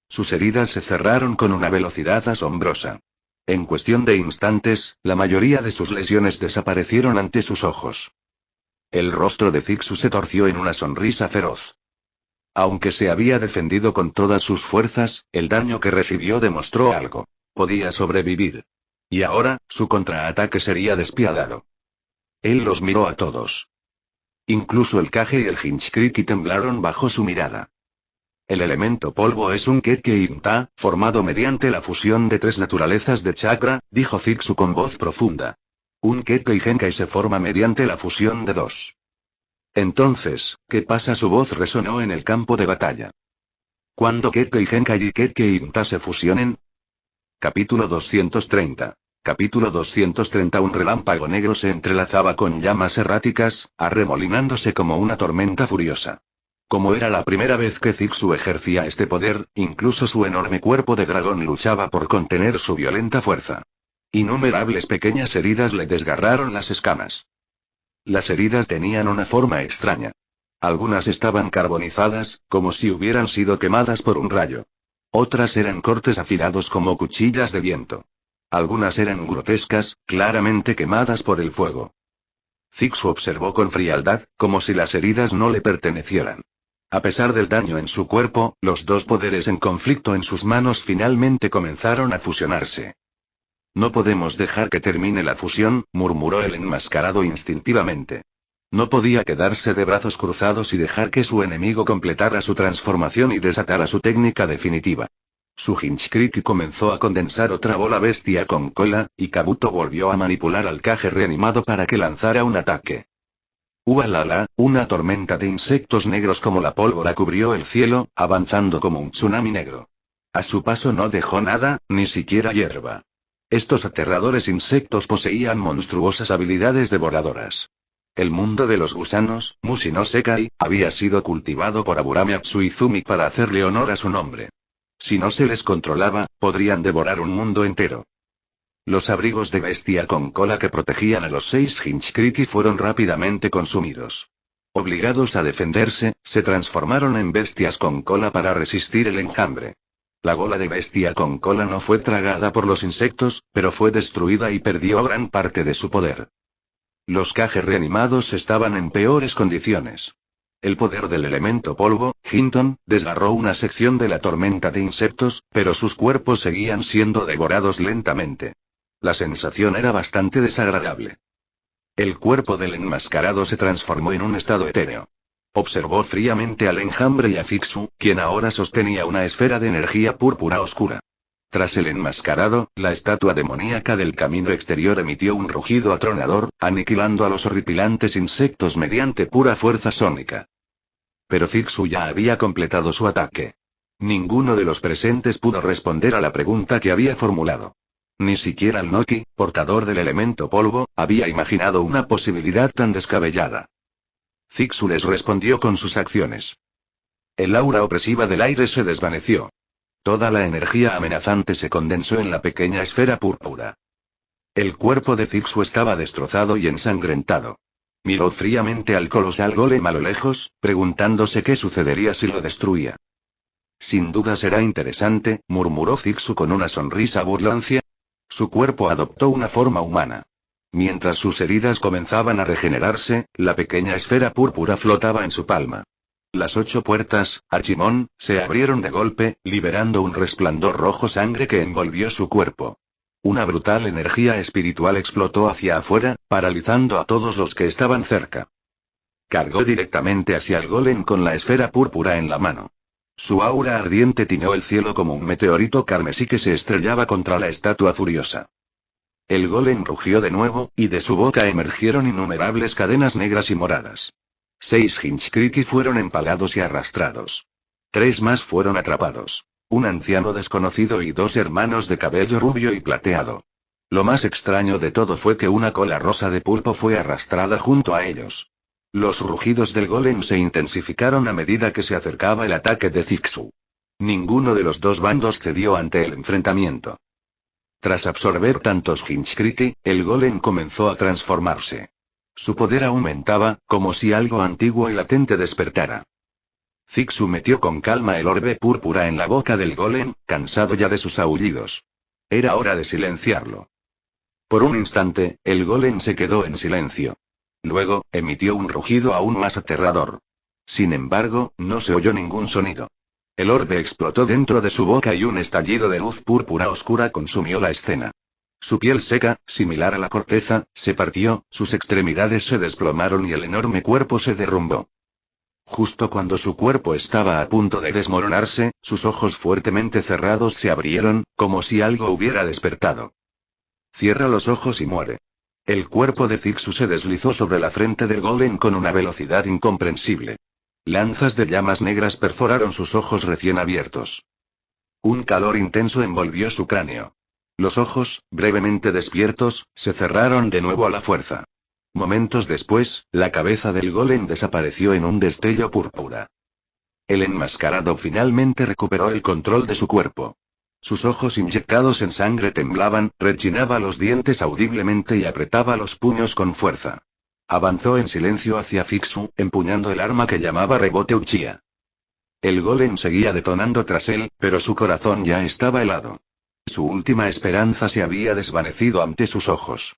Sus heridas se cerraron con una velocidad asombrosa. En cuestión de instantes, la mayoría de sus lesiones desaparecieron ante sus ojos. El rostro de Zixu se torció en una sonrisa feroz. Aunque se había defendido con todas sus fuerzas, el daño que recibió demostró algo. Podía sobrevivir. Y ahora, su contraataque sería despiadado. Él los miró a todos. Incluso el Kage y el Hinchkriki temblaron bajo su mirada. El elemento polvo es un Kekkei-ta, formado mediante la fusión de 3 naturalezas de chakra, dijo Zixu con voz profunda. Un Kekkei Genkai se forma mediante la fusión de 2. Entonces, ¿qué pasa? Su voz resonó en el campo de batalla. ¿Cuándo Kekkei Genkai y Kekkei-ta se fusionen? Capítulo 230. Capítulo 230. Un relámpago negro se entrelazaba con llamas erráticas, arremolinándose como una tormenta furiosa. Como era la primera vez que Zixu ejercía este poder, incluso su enorme cuerpo de dragón luchaba por contener su violenta fuerza. Innumerables pequeñas heridas le desgarraron las escamas. Las heridas tenían una forma extraña. Algunas estaban carbonizadas, como si hubieran sido quemadas por un rayo. Otras eran cortes afilados como cuchillas de viento. Algunas eran grotescas, claramente quemadas por el fuego. Zixu observó con frialdad, como si las heridas no le pertenecieran. A pesar del daño en su cuerpo, los 2 poderes en conflicto en sus manos finalmente comenzaron a fusionarse. No podemos dejar que termine la fusión, murmuró el enmascarado instintivamente. No podía quedarse de brazos cruzados y dejar que su enemigo completara su transformación y desatara su técnica definitiva. Su Hinchkriki comenzó a condensar otra bola bestia con cola, y Kabuto volvió a manipular al Kage reanimado para que lanzara un ataque. ¡Ualala! Una tormenta de insectos negros como la pólvora cubrió el cielo, avanzando como un tsunami negro. A su paso no dejó nada, ni siquiera hierba. Estos aterradores insectos poseían monstruosas habilidades devoradoras. El mundo de los gusanos, Mushi no Sekai, había sido cultivado por Aburame Atsuizumi para hacerle honor a su nombre. Si no se les controlaba, podrían devorar un mundo entero. Los abrigos de bestia con cola que protegían a los 6 Hinchkriki fueron rápidamente consumidos. Obligados a defenderse, se transformaron en bestias con cola para resistir el enjambre. La bola de bestia con cola no fue tragada por los insectos, pero fue destruida y perdió gran parte de su poder. Los Kage reanimados estaban en peores condiciones. El poder del elemento polvo, Hinton, desgarró una sección de la tormenta de insectos, pero sus cuerpos seguían siendo devorados lentamente. La sensación era bastante desagradable. El cuerpo del enmascarado se transformó en un estado etéreo. Observó fríamente al enjambre y a Fixu, quien ahora sostenía una esfera de energía púrpura oscura. Tras el enmascarado, la estatua demoníaca del camino exterior emitió un rugido atronador, aniquilando a los horripilantes insectos mediante pura fuerza sónica. Pero Fixu ya había completado su ataque. Ninguno de los presentes pudo responder a la pregunta que había formulado. Ni siquiera el Noki, portador del elemento polvo, había imaginado una posibilidad tan descabellada. Fixu les respondió con sus acciones. El aura opresiva del aire se desvaneció. Toda la energía amenazante se condensó en la pequeña esfera púrpura. El cuerpo de Fixu estaba destrozado y ensangrentado. Miró fríamente al colosal golem a lo lejos, preguntándose qué sucedería si lo destruía. Sin duda será interesante, murmuró Fixu con una sonrisa burlancia. Su cuerpo adoptó una forma humana. Mientras sus heridas comenzaban a regenerarse, la pequeña esfera púrpura flotaba en su palma. Las 8 puertas, Archimon, se abrieron de golpe, liberando un resplandor rojo sangre que envolvió su cuerpo. Una brutal energía espiritual explotó hacia afuera, paralizando a todos los que estaban cerca. Cargó directamente hacia el golem con la esfera púrpura en la mano. Su aura ardiente tiñó el cielo como un meteorito carmesí que se estrellaba contra la estatua furiosa. El golem rugió de nuevo, y de su boca emergieron innumerables cadenas negras y moradas. 6 Hinchkriki fueron empalados y arrastrados. 3 más fueron atrapados. Un anciano desconocido y 2 hermanos de cabello rubio y plateado. Lo más extraño de todo fue que una cola rosa de pulpo fue arrastrada junto a ellos. Los rugidos del golem se intensificaron a medida que se acercaba el ataque de Fixu. Ninguno de los 2 bandos cedió ante el enfrentamiento. Tras absorber tantos Hinchkriki, el golem comenzó a transformarse. Su poder aumentaba, como si algo antiguo y latente despertara. Fixu metió con calma el orbe púrpura en la boca del golem, cansado ya de sus aullidos. Era hora de silenciarlo. Por un instante, el golem se quedó en silencio. Luego, emitió un rugido aún más aterrador. Sin embargo, no se oyó ningún sonido. El orbe explotó dentro de su boca y un estallido de luz púrpura oscura consumió la escena. Su piel seca, similar a la corteza, se partió, sus extremidades se desplomaron y el enorme cuerpo se derrumbó. Justo cuando su cuerpo estaba a punto de desmoronarse, sus ojos fuertemente cerrados se abrieron, como si algo hubiera despertado. Cierra los ojos y muere. El cuerpo de Fixu se deslizó sobre la frente del golem con una velocidad incomprensible. Lanzas de llamas negras perforaron sus ojos recién abiertos. Un calor intenso envolvió su cráneo. Los ojos, brevemente despiertos, se cerraron de nuevo a la fuerza. Momentos después, la cabeza del golem desapareció en un destello púrpura. El enmascarado finalmente recuperó el control de su cuerpo. Sus ojos inyectados en sangre temblaban, rechinaba los dientes audiblemente y apretaba los puños con fuerza. Avanzó en silencio hacia Fixu, empuñando el arma que llamaba rebote Uchiha. El golem seguía detonando tras él, pero su corazón ya estaba helado. Su última esperanza se había desvanecido ante sus ojos.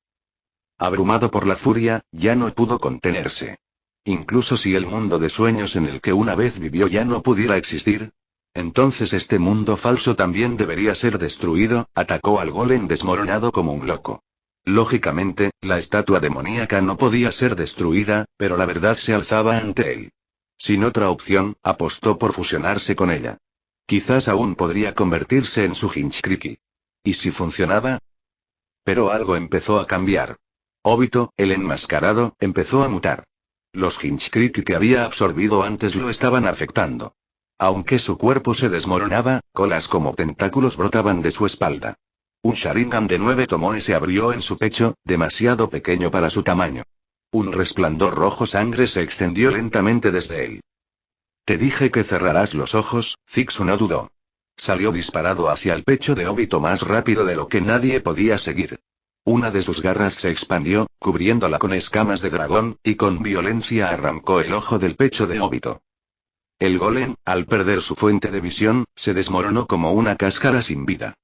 Abrumado por la furia, ya no pudo contenerse. Incluso si el mundo de sueños en el que una vez vivió ya no pudiera existir, entonces este mundo falso también debería ser destruido. Atacó al golem desmoronado como un loco. Lógicamente, la estatua demoníaca no podía ser destruida, pero la verdad se alzaba ante él. Sin otra opción, apostó por fusionarse con ella. Quizás aún podría convertirse en su Hinchkriki. ¿Y si funcionaba? Pero algo empezó a cambiar. Obito, el enmascarado, empezó a mutar. Los Hinchkriki que había absorbido antes lo estaban afectando. Aunque su cuerpo se desmoronaba, colas como tentáculos brotaban de su espalda. Un Sharingan de 9 tomones se abrió en su pecho, demasiado pequeño para su tamaño. Un resplandor rojo sangre se extendió lentamente desde él. Te dije que cerrarás los ojos, Zixu no dudó. Salió disparado hacia el pecho de Obito más rápido de lo que nadie podía seguir. Una de sus garras se expandió, cubriéndola con escamas de dragón, y con violencia arrancó el ojo del pecho de Obito. El golem, al perder su fuente de visión, se desmoronó como una cáscara sin vida.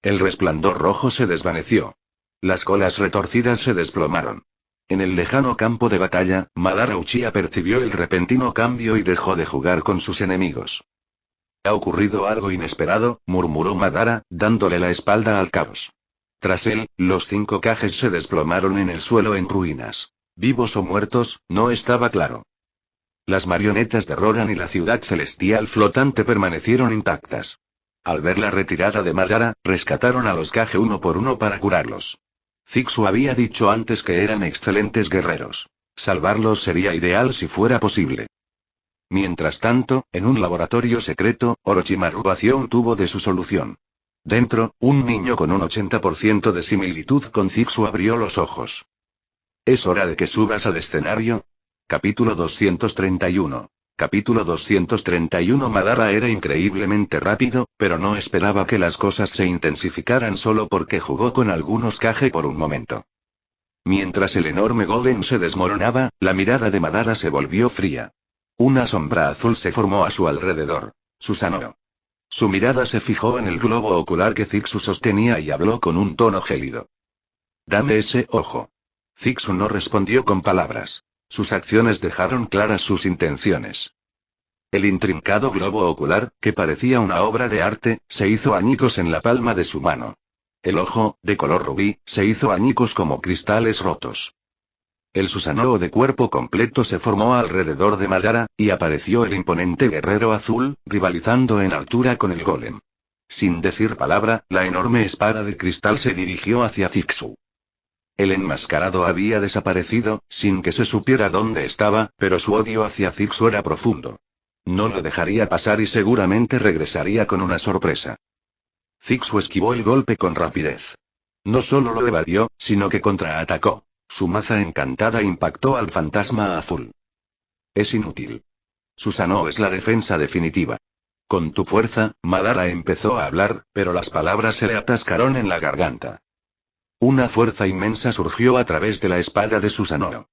El resplandor rojo se desvaneció. Las colas retorcidas se desplomaron. En el lejano campo de batalla, Madara Uchiha percibió el repentino cambio y dejó de jugar con sus enemigos. Ha ocurrido algo inesperado, murmuró Madara, dándole la espalda al caos. Tras él, los 5 Kages se desplomaron en el suelo en ruinas. Vivos o muertos, no estaba claro. Las marionetas de Roran y la ciudad celestial flotante permanecieron intactas. Al ver la retirada de Madara, rescataron a los Kage uno por uno para curarlos. Zixu había dicho antes que eran excelentes guerreros. Salvarlos sería ideal si fuera posible. Mientras tanto, en un laboratorio secreto, Orochimaru vació un tubo de su solución. Dentro, un niño con un 80% de similitud con Zixu abrió los ojos. ¿Es hora de que subas al escenario? Capítulo 231. Capítulo 231. Madara era increíblemente rápido, pero no esperaba que las cosas se intensificaran solo porque jugó con algunos Kage por un momento. Mientras el enorme golem se desmoronaba, la mirada de Madara se volvió fría. Una sombra azul se formó a su alrededor. Susanoo. Su mirada se fijó en el globo ocular que Zixu sostenía y habló con un tono gélido. Dame ese ojo. Zixu no respondió con palabras. Sus acciones dejaron claras sus intenciones. El intrincado globo ocular, que parecía una obra de arte, se hizo añicos en la palma de su mano. El ojo, de color rubí, se hizo añicos como cristales rotos. El Susanoo de cuerpo completo se formó alrededor de Madara, y apareció el imponente guerrero azul, rivalizando en altura con el golem. Sin decir palabra, la enorme espada de cristal se dirigió hacia Zixu. El enmascarado había desaparecido, sin que se supiera dónde estaba, pero su odio hacia Zixu era profundo. No lo dejaría pasar y seguramente regresaría con una sorpresa. Zixu esquivó el golpe con rapidez. No solo lo evadió, sino que contraatacó. Su maza encantada impactó al fantasma azul. Es inútil. Susanoo es la defensa definitiva. Con tu fuerza, Madara empezó a hablar, pero las palabras se le atascaron en la garganta. Una fuerza inmensa surgió a través de la espada de Susanoo.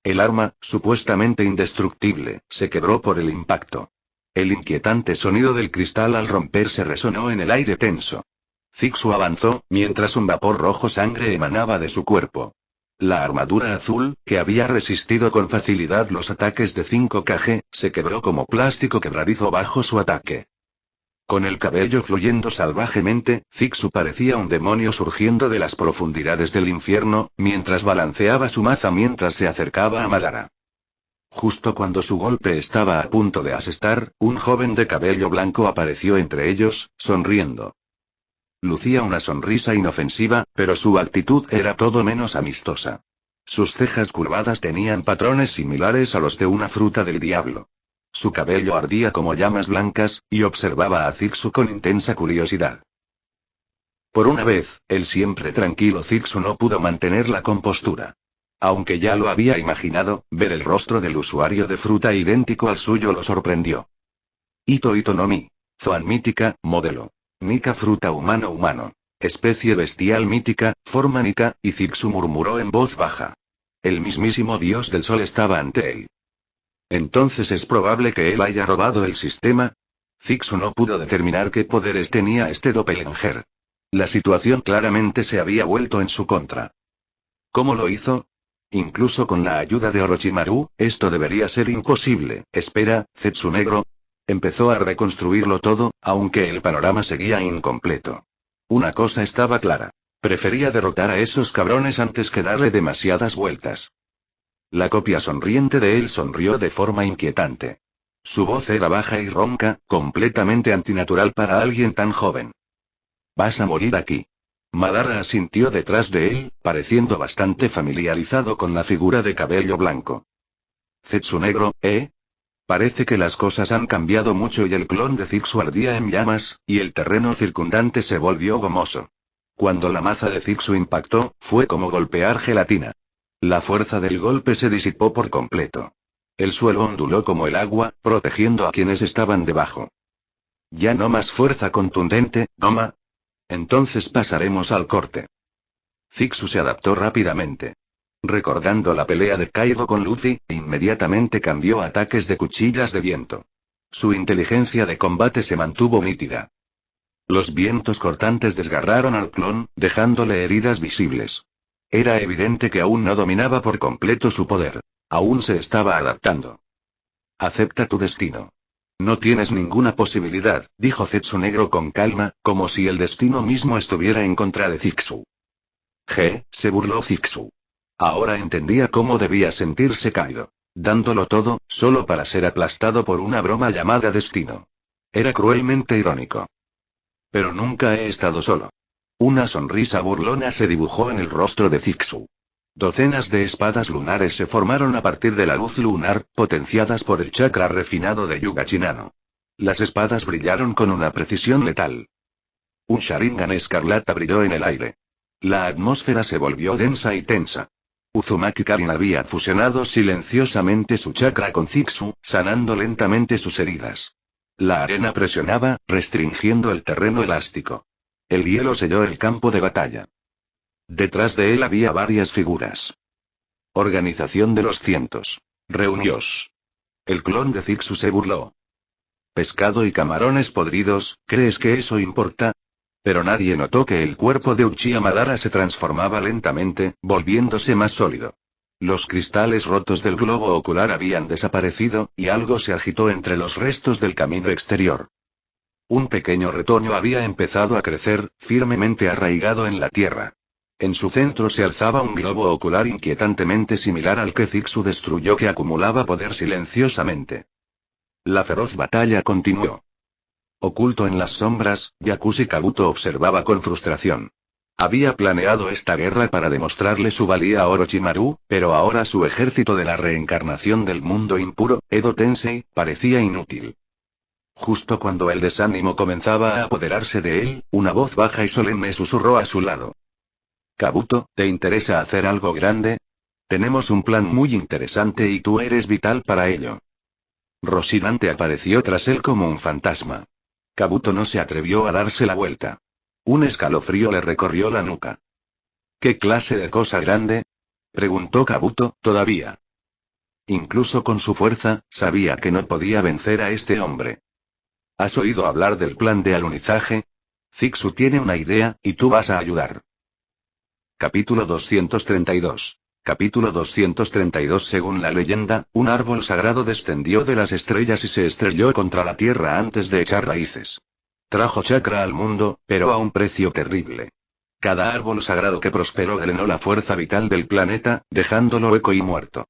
El arma, supuestamente indestructible, se quebró por el impacto. El inquietante sonido del cristal al romperse resonó en el aire tenso. Zixu avanzó, mientras un vapor rojo sangre emanaba de su cuerpo. La armadura azul, que había resistido con facilidad los ataques de 5 Kage, se quebró como plástico quebradizo bajo su ataque. Con el cabello fluyendo salvajemente, Zixu parecía un demonio surgiendo de las profundidades del infierno, mientras balanceaba su maza mientras se acercaba a Madara. Justo cuando su golpe estaba a punto de asestar, un joven de cabello blanco apareció entre ellos, sonriendo. Lucía una sonrisa inofensiva, pero su actitud era todo menos amistosa. Sus cejas curvadas tenían patrones similares a los de una fruta del diablo. Su cabello ardía como llamas blancas, y observaba a Zixu con intensa curiosidad. Por una vez, el siempre tranquilo Zixu no pudo mantener la compostura. Aunque ya lo había imaginado, ver el rostro del usuario de fruta idéntico al suyo lo sorprendió. Ito no Mi. Zoan mítica, modelo. Nika fruta humano. Especie bestial mítica, forma Nika, y Zixu murmuró en voz baja. El mismísimo dios del sol estaba ante él. ¿Entonces es probable que él haya robado el sistema? Zixu no pudo determinar qué poderes tenía este doppelganger. La situación claramente se había vuelto en su contra. ¿Cómo lo hizo? Incluso con la ayuda de Orochimaru, esto debería ser imposible. Espera, Zetsu negro. Empezó a reconstruirlo todo, aunque el panorama seguía incompleto. Una cosa estaba clara. Prefería derrotar a esos cabrones antes que darle demasiadas vueltas. La copia sonriente de él sonrió de forma inquietante. Su voz era baja y ronca, completamente antinatural para alguien tan joven. Vas a morir aquí. Madara asintió detrás de él, pareciendo bastante familiarizado con la figura de cabello blanco. Zetsu negro, ¿eh? Parece que las cosas han cambiado mucho y el clon de Zixu ardía en llamas, y el terreno circundante se volvió gomoso. Cuando la maza de Zixu impactó, fue como golpear gelatina. La fuerza del golpe se disipó por completo. El suelo onduló como el agua, protegiendo a quienes estaban debajo. Ya no más fuerza contundente, Noma. Entonces pasaremos al corte. Zixu se adaptó rápidamente. Recordando la pelea de Kaido con Luffy, inmediatamente cambió a ataques de cuchillas de viento. Su inteligencia de combate se mantuvo nítida. Los vientos cortantes desgarraron al clon, dejándole heridas visibles. Era evidente que aún no dominaba por completo su poder. Aún se estaba adaptando. Acepta tu destino. No tienes ninguna posibilidad, dijo Zetsu negro con calma, como si el destino mismo estuviera en contra de Zixu. Se burló Zixu. Ahora entendía cómo debía sentirse Kaido. Dándolo todo, solo para ser aplastado por una broma llamada destino. Era cruelmente irónico. Pero nunca he estado solo. Una sonrisa burlona se dibujó en el rostro de Zixu. Docenas de espadas lunares se formaron a partir de la luz lunar, potenciadas por el chakra refinado de Yuga Chinano. Las espadas brillaron con una precisión letal. Un Sharingan escarlata brilló en el aire. La atmósfera se volvió densa y tensa. Uzumaki Karin había fusionado silenciosamente su chakra con Zixu, sanando lentamente sus heridas. La arena presionaba, restringiendo el terreno elástico. El hielo selló el campo de batalla. Detrás de él había varias figuras. Organización de los Cientos. Reuniós. El clon de Zixu se burló. Pescado y camarones podridos, ¿crees que eso importa? Pero nadie notó que el cuerpo de Uchiha Madara se transformaba lentamente, volviéndose más sólido. Los cristales rotos del globo ocular habían desaparecido, y algo se agitó entre los restos del camino exterior. Un pequeño retoño había empezado a crecer, firmemente arraigado en la tierra. En su centro se alzaba un globo ocular inquietantemente similar al que Zixu destruyó, que acumulaba poder silenciosamente. La feroz batalla continuó. Oculto en las sombras, Yakushi Kabuto observaba con frustración. Había planeado esta guerra para demostrarle su valía a Orochimaru, pero ahora su ejército de la reencarnación del mundo impuro, Edo Tensei, parecía inútil. Justo cuando el desánimo comenzaba a apoderarse de él, una voz baja y solemne susurró a su lado. Kabuto, ¿te interesa hacer algo grande? Tenemos un plan muy interesante y tú eres vital para ello. Rocinante apareció tras él como un fantasma. Kabuto no se atrevió a darse la vuelta. Un escalofrío le recorrió la nuca. ¿Qué clase de cosa grande? Preguntó Kabuto, todavía. Incluso con su fuerza, sabía que no podía vencer a este hombre. ¿Has oído hablar del plan de alunizaje? Zixu tiene una idea, y tú vas a ayudar. Capítulo 232. Capítulo 232. Según la leyenda, un árbol sagrado descendió de las estrellas y se estrelló contra la tierra antes de echar raíces. Trajo chakra al mundo, pero a un precio terrible. Cada árbol sagrado que prosperó drenó la fuerza vital del planeta, dejándolo hueco y muerto.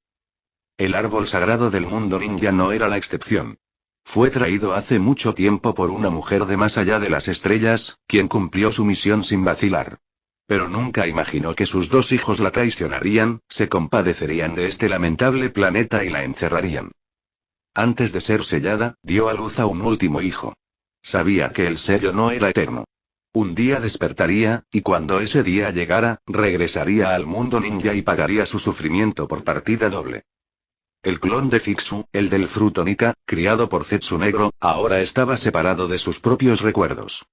El árbol sagrado del mundo ninja no era la excepción. Fue traído hace mucho tiempo por una mujer de más allá de las estrellas, quien cumplió su misión sin vacilar. Pero nunca imaginó que sus dos hijos la traicionarían, se compadecerían de este lamentable planeta y la encerrarían. Antes de ser sellada, dio a luz a un último hijo. Sabía que el sello no era eterno. Un día despertaría, y cuando ese día llegara, regresaría al mundo ninja y pagaría su sufrimiento por partida doble. El clon de Zixu, el del fruto Nika, criado por Zetsu negro, ahora estaba separado de sus propios recuerdos.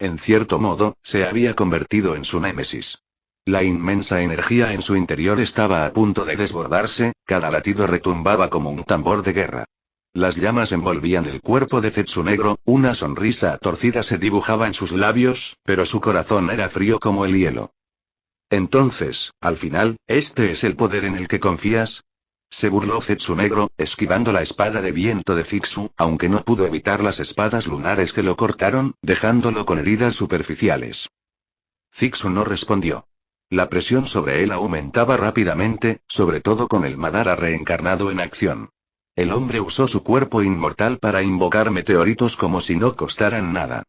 En cierto modo, se había convertido en su némesis. La inmensa energía en su interior estaba a punto de desbordarse, cada latido retumbaba como un tambor de guerra. Las llamas envolvían el cuerpo de Zetsu negro, una sonrisa torcida se dibujaba en sus labios, pero su corazón era frío como el hielo. Entonces, al final, ¿este es el poder en el que confías? Se burló Zetsu negro, esquivando la espada de viento de Zixu, aunque no pudo evitar las espadas lunares que lo cortaron, dejándolo con heridas superficiales. Zixu no respondió. La presión sobre él aumentaba rápidamente, sobre todo con el Madara reencarnado en acción. El hombre usó su cuerpo inmortal para invocar meteoritos como si no costaran nada.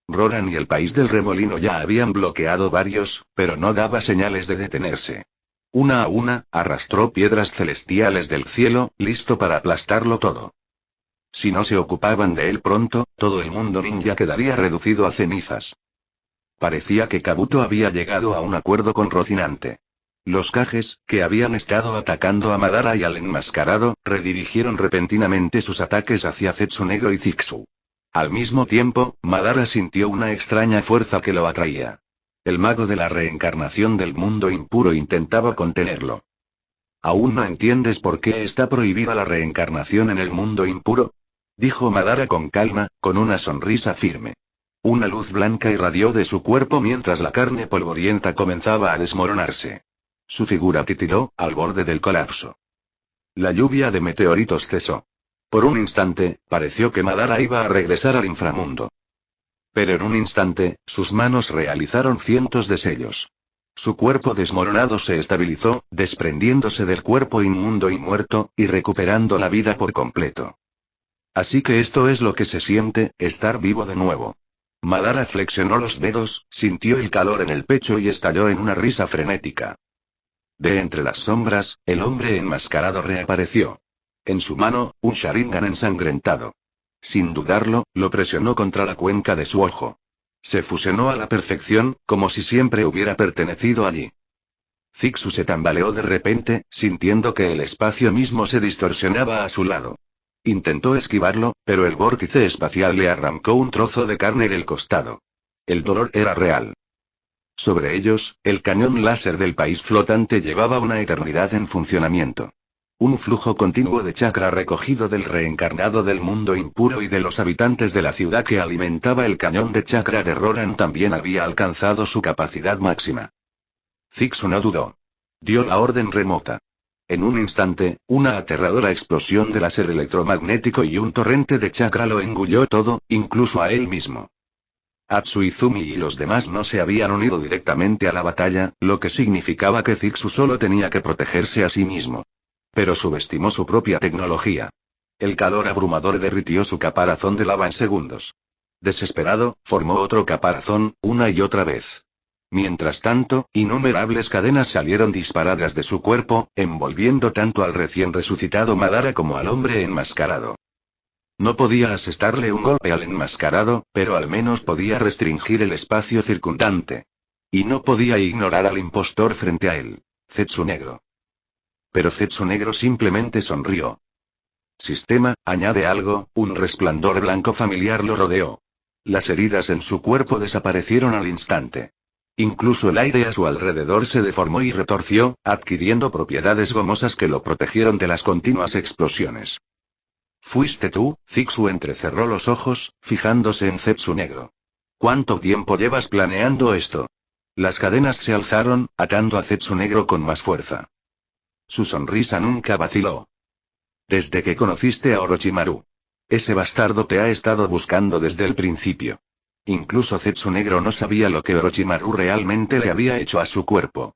Roran y el país del remolino ya habían bloqueado varios, pero no daba señales de detenerse. Una a una, arrastró piedras celestiales del cielo, listo para aplastarlo todo. Si no se ocupaban de él pronto, todo el mundo ninja quedaría reducido a cenizas. Parecía que Kabuto había llegado a un acuerdo con Rocinante. Los Kages, que habían estado atacando a Madara y al enmascarado, redirigieron repentinamente sus ataques hacia Zetsunegro y Zixu. Al mismo tiempo, Madara sintió una extraña fuerza que lo atraía. El mago de la reencarnación del mundo impuro intentaba contenerlo. ¿Aún no entiendes por qué está prohibida la reencarnación en el mundo impuro? Dijo Madara con calma, con una sonrisa firme. Una luz blanca irradió de su cuerpo mientras la carne polvorienta comenzaba a desmoronarse. Su figura titiló, al borde del colapso. La lluvia de meteoritos cesó. Por un instante, pareció que Madara iba a regresar al inframundo. Pero en un instante, sus manos realizaron cientos de sellos. Su cuerpo desmoronado se estabilizó, desprendiéndose del cuerpo inmundo y muerto, y recuperando la vida por completo. Así que esto es lo que se siente, estar vivo de nuevo. Madara flexionó los dedos, sintió el calor en el pecho y estalló en una risa frenética. De entre las sombras, el hombre enmascarado reapareció. En su mano, un Sharingan ensangrentado. Sin dudarlo, lo presionó contra la cuenca de su ojo. Se fusionó a la perfección, como si siempre hubiera pertenecido allí. Zixu se tambaleó de repente, sintiendo que el espacio mismo se distorsionaba a su lado. Intentó esquivarlo, pero el vórtice espacial le arrancó un trozo de carne del costado. El dolor era real. Sobre ellos, el cañón láser del país flotante llevaba una eternidad en funcionamiento. Un flujo continuo de chakra recogido del reencarnado del mundo impuro y de los habitantes de la ciudad que alimentaba el cañón de chakra de Roran también había alcanzado su capacidad máxima. Zixu no dudó. Dio la orden remota. En un instante, una aterradora explosión de láser electromagnético y un torrente de chakra lo engulló todo, incluso a él mismo. Atsui-Izumi y los demás no se habían unido directamente a la batalla, lo que significaba que Zixu solo tenía que protegerse a sí mismo. Pero subestimó su propia tecnología. El calor abrumador derritió su caparazón de lava en segundos. Desesperado, formó otro caparazón, una y otra vez. Mientras tanto, innumerables cadenas salieron disparadas de su cuerpo, envolviendo tanto al recién resucitado Madara como al hombre enmascarado. No podía asestarle un golpe al enmascarado, pero al menos podía restringir el espacio circundante. Y no podía ignorar al impostor frente a él, Zetsunegro. Pero Zetsunegro simplemente sonrió. Sistema, añade algo, un resplandor blanco familiar lo rodeó. Las heridas en su cuerpo desaparecieron al instante. Incluso el aire a su alrededor se deformó y retorció, adquiriendo propiedades gomosas que lo protegieron de las continuas explosiones. ¿Fuiste tú? Zixu entrecerró los ojos, fijándose en Zetsunegro. ¿Cuánto tiempo llevas planeando esto? Las cadenas se alzaron, atando a Zetsunegro con más fuerza. Su sonrisa nunca vaciló. Desde que conociste a Orochimaru. Ese bastardo te ha estado buscando desde el principio. Incluso Zetsunegro no sabía lo que Orochimaru realmente le había hecho a su cuerpo.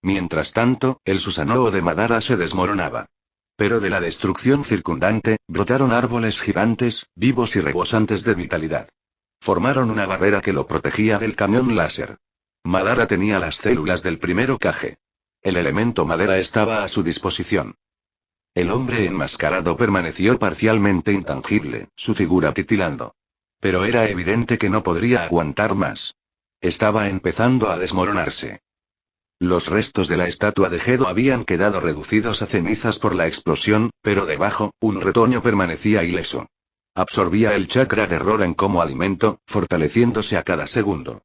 Mientras tanto, el Susanoo de Madara se desmoronaba. Pero de la destrucción circundante, brotaron árboles gigantes, vivos y rebosantes de vitalidad. Formaron una barrera que lo protegía del cañón láser. Madara tenía las células del primer Hokage. El elemento madera estaba a su disposición. El hombre enmascarado permaneció parcialmente intangible, su figura titilando. Pero era evidente que no podría aguantar más. Estaba empezando a desmoronarse. Los restos de la estatua de Gedo habían quedado reducidos a cenizas por la explosión, pero debajo, un retoño permanecía ileso. Absorbía el chakra de Roran como alimento, fortaleciéndose a cada segundo.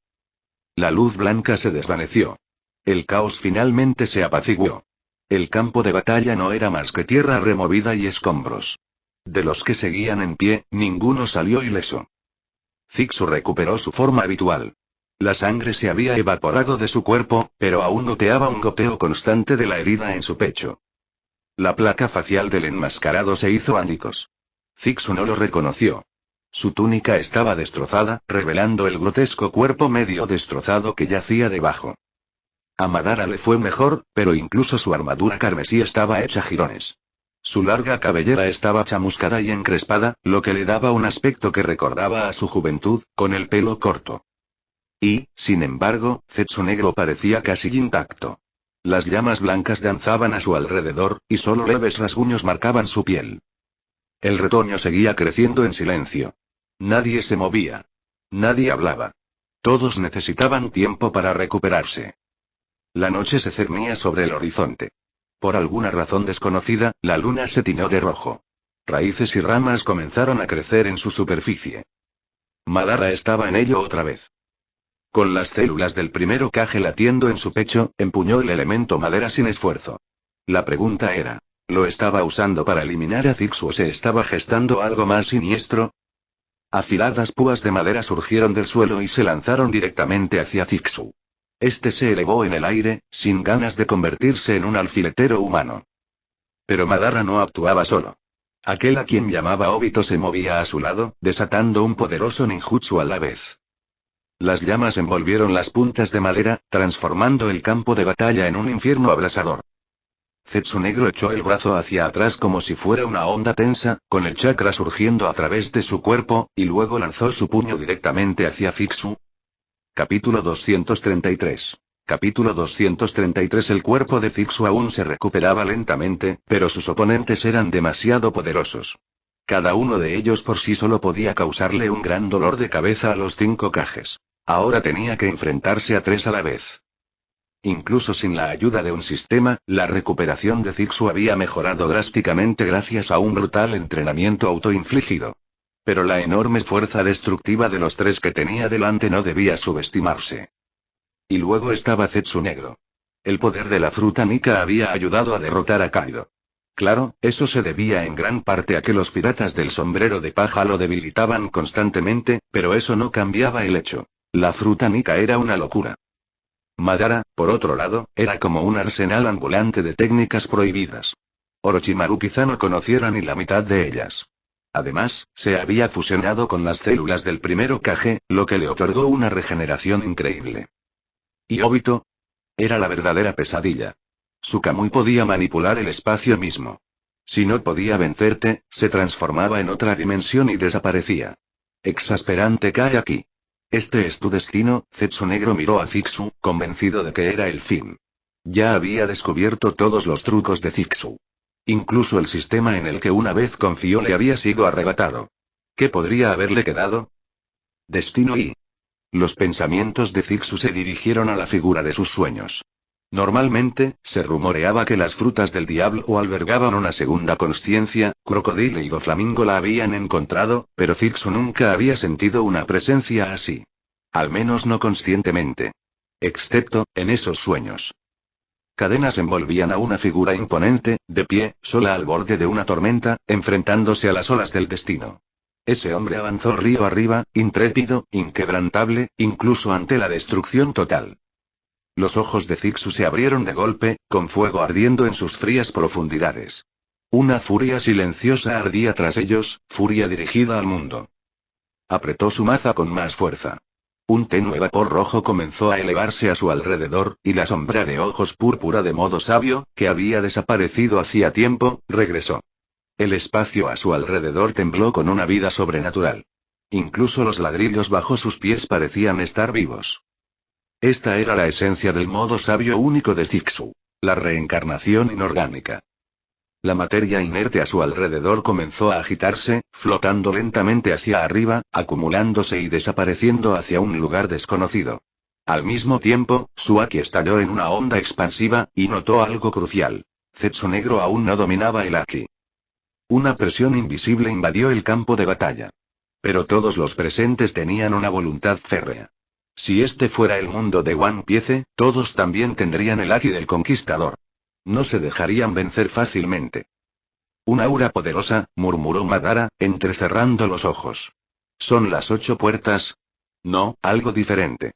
La luz blanca se desvaneció. El caos finalmente se apaciguó. El campo de batalla no era más que tierra removida y escombros. De los que seguían en pie, ninguno salió ileso. Zixu recuperó su forma habitual. La sangre se había evaporado de su cuerpo, pero aún goteaba un goteo constante de la herida en su pecho. La placa facial del enmascarado se hizo añicos. Zixu no lo reconoció. Su túnica estaba destrozada, revelando el grotesco cuerpo medio destrozado que yacía debajo. A Madara le fue mejor, pero incluso su armadura carmesí estaba hecha jirones. Su larga cabellera estaba chamuscada y encrespada, lo que le daba un aspecto que recordaba a su juventud, con el pelo corto. Y, sin embargo, Zetsu Negro parecía casi intacto. Las llamas blancas danzaban a su alrededor, y solo leves rasguños marcaban su piel. El retoño seguía creciendo en silencio. Nadie se movía. Nadie hablaba. Todos necesitaban tiempo para recuperarse. La noche se cernía sobre el horizonte. Por alguna razón desconocida, la luna se tiñó de rojo. Raíces y ramas comenzaron a crecer en su superficie. Madara estaba en ello otra vez. Con las células del primer Hokage latiendo en su pecho, empuñó el elemento madera sin esfuerzo. La pregunta era, ¿lo estaba usando para eliminar a Zixu o se estaba gestando algo más siniestro? Afiladas púas de madera surgieron del suelo y se lanzaron directamente hacia Zixu. Este se elevó en el aire, sin ganas de convertirse en un alfiletero humano. Pero Madara no actuaba solo. Aquel a quien llamaba Obito se movía a su lado, desatando un poderoso ninjutsu a la vez. Las llamas envolvieron las puntas de madera, transformando el campo de batalla en un infierno abrasador. Zetsu Negro echó el brazo hacia atrás como si fuera una onda tensa, con el chakra surgiendo a través de su cuerpo, y luego lanzó su puño directamente hacia Zixu. Capítulo 233. Capítulo 233. El cuerpo de Zixu aún se recuperaba lentamente, pero sus oponentes eran demasiado poderosos. Cada uno de ellos por sí solo podía causarle un gran dolor de cabeza a los 5 Hokages. Ahora tenía que enfrentarse a 3 a la vez. Incluso sin la ayuda de un sistema, la recuperación de Zixu había mejorado drásticamente gracias a un brutal entrenamiento autoinfligido. Pero la enorme fuerza destructiva de los 3 que tenía delante no debía subestimarse. Y luego estaba Zetsu Negro. El poder de la fruta Nika había ayudado a derrotar a Kaido. Claro, eso se debía en gran parte a que los piratas del sombrero de paja lo debilitaban constantemente, pero eso no cambiaba el hecho. La fruta Nika era una locura. Madara, por otro lado, era como un arsenal ambulante de técnicas prohibidas. Orochimaru quizá no conociera ni la mitad de ellas. Además, se había fusionado con las células del primer Hokage, lo que le otorgó una regeneración increíble. ¿Y Obito? Era la verdadera pesadilla. Su Kamui podía manipular el espacio mismo. Si no podía vencerte, se transformaba en otra dimensión y desaparecía. Exasperante cae aquí. Este es tu destino. Zetsu Negro miró a Zixu, convencido de que era el fin. Ya había descubierto todos los trucos de Zixu. Incluso el sistema en el que una vez confió le había sido arrebatado. ¿Qué podría haberle quedado? Destino y... Los pensamientos de Zixu se dirigieron a la figura de sus sueños. Normalmente, se rumoreaba que las frutas del diablo albergaban una segunda consciencia, Crocodile y Doflamingo la habían encontrado, pero Zixu nunca había sentido una presencia así. Al menos no conscientemente. Excepto, en esos sueños. Cadenas envolvían a una figura imponente, de pie, sola al borde de una tormenta, enfrentándose a las olas del destino. Ese hombre avanzó río arriba, intrépido, inquebrantable, incluso ante la destrucción total. Los ojos de Zixu se abrieron de golpe, con fuego ardiendo en sus frías profundidades. Una furia silenciosa ardía tras ellos, furia dirigida al mundo. Apretó su maza con más fuerza. Un tenue vapor rojo comenzó a elevarse a su alrededor, y la sombra de ojos púrpura de modo sabio, que había desaparecido hacía tiempo, regresó. El espacio a su alrededor tembló con una vida sobrenatural. Incluso los ladrillos bajo sus pies parecían estar vivos. Esta era la esencia del modo sabio único de Zixu. La reencarnación inorgánica. La materia inerte a su alrededor comenzó a agitarse, flotando lentamente hacia arriba, acumulándose y desapareciendo hacia un lugar desconocido. Al mismo tiempo, su Haki estalló en una onda expansiva, y notó algo crucial. Zetsu Negro aún no dominaba el Haki. Una presión invisible invadió el campo de batalla. Pero todos los presentes tenían una voluntad férrea. Si este fuera el mundo de One Piece, todos también tendrían el Haki del Conquistador. No se dejarían vencer fácilmente. Un aura poderosa, murmuró Madara, entrecerrando los ojos. ¿Son las 8 puertas? No, algo diferente.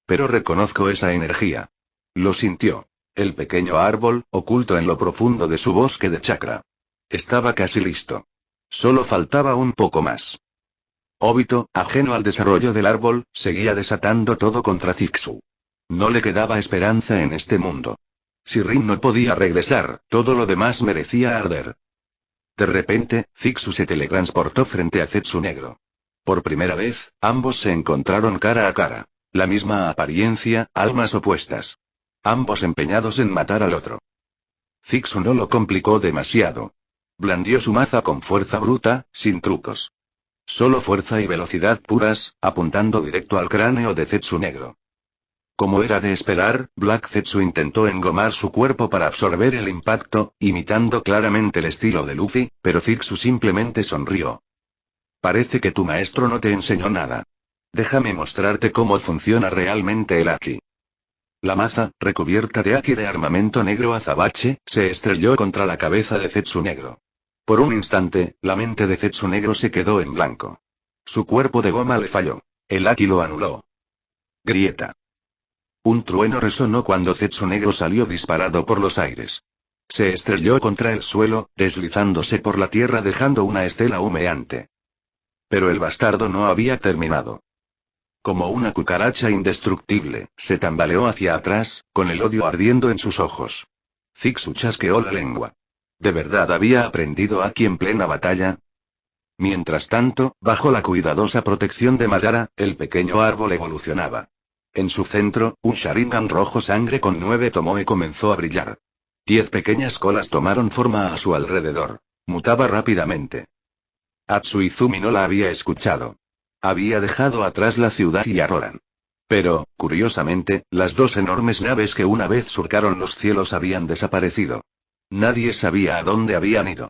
Pero reconozco esa energía. Lo sintió. El pequeño árbol, oculto en lo profundo de su bosque de chakra. Estaba casi listo. Solo faltaba un poco más. Obito, ajeno al desarrollo del árbol, seguía desatando todo contra Zixu. No le quedaba esperanza en este mundo. Si Rin no podía regresar, todo lo demás merecía arder. De repente, Zixu se teletransportó frente a Zetsu Negro. Por primera vez, ambos se encontraron cara a cara. La misma apariencia, almas opuestas. Ambos empeñados en matar al otro. Zixu no lo complicó demasiado. Blandió su maza con fuerza bruta, sin trucos. Solo fuerza y velocidad puras, apuntando directo al cráneo de Zetsu Negro. Como era de esperar, Black Zetsu intentó engomar su cuerpo para absorber el impacto, imitando claramente el estilo de Luffy, pero Zixu simplemente sonrió. Parece que tu maestro no te enseñó nada. Déjame mostrarte cómo funciona realmente el Haki. La maza, recubierta de Haki de armamento negro azabache, se estrelló contra la cabeza de Zetsu Negro. Por un instante, la mente de Zetsu Negro se quedó en blanco. Su cuerpo de goma le falló. El Haki lo anuló. Grieta. Un trueno resonó cuando Zetsu Negro salió disparado por los aires. Se estrelló contra el suelo, deslizándose por la tierra dejando una estela humeante. Pero el bastardo no había terminado. Como una cucaracha indestructible, se tambaleó hacia atrás, con el odio ardiendo en sus ojos. Zixu chasqueó la lengua. ¿De verdad había aprendido Haki en plena batalla? Mientras tanto, bajo la cuidadosa protección de Madara, el pequeño árbol evolucionaba. En su centro, un Sharingan rojo sangre con 9 tomoe comenzó a brillar. 10 pequeñas colas tomaron forma a su alrededor. Mutaba rápidamente. Atsuizumi no la había escuchado. Había dejado atrás la ciudad y a Roran. Pero, curiosamente, las 2 enormes naves que una vez surcaron los cielos habían desaparecido. Nadie sabía a dónde habían ido.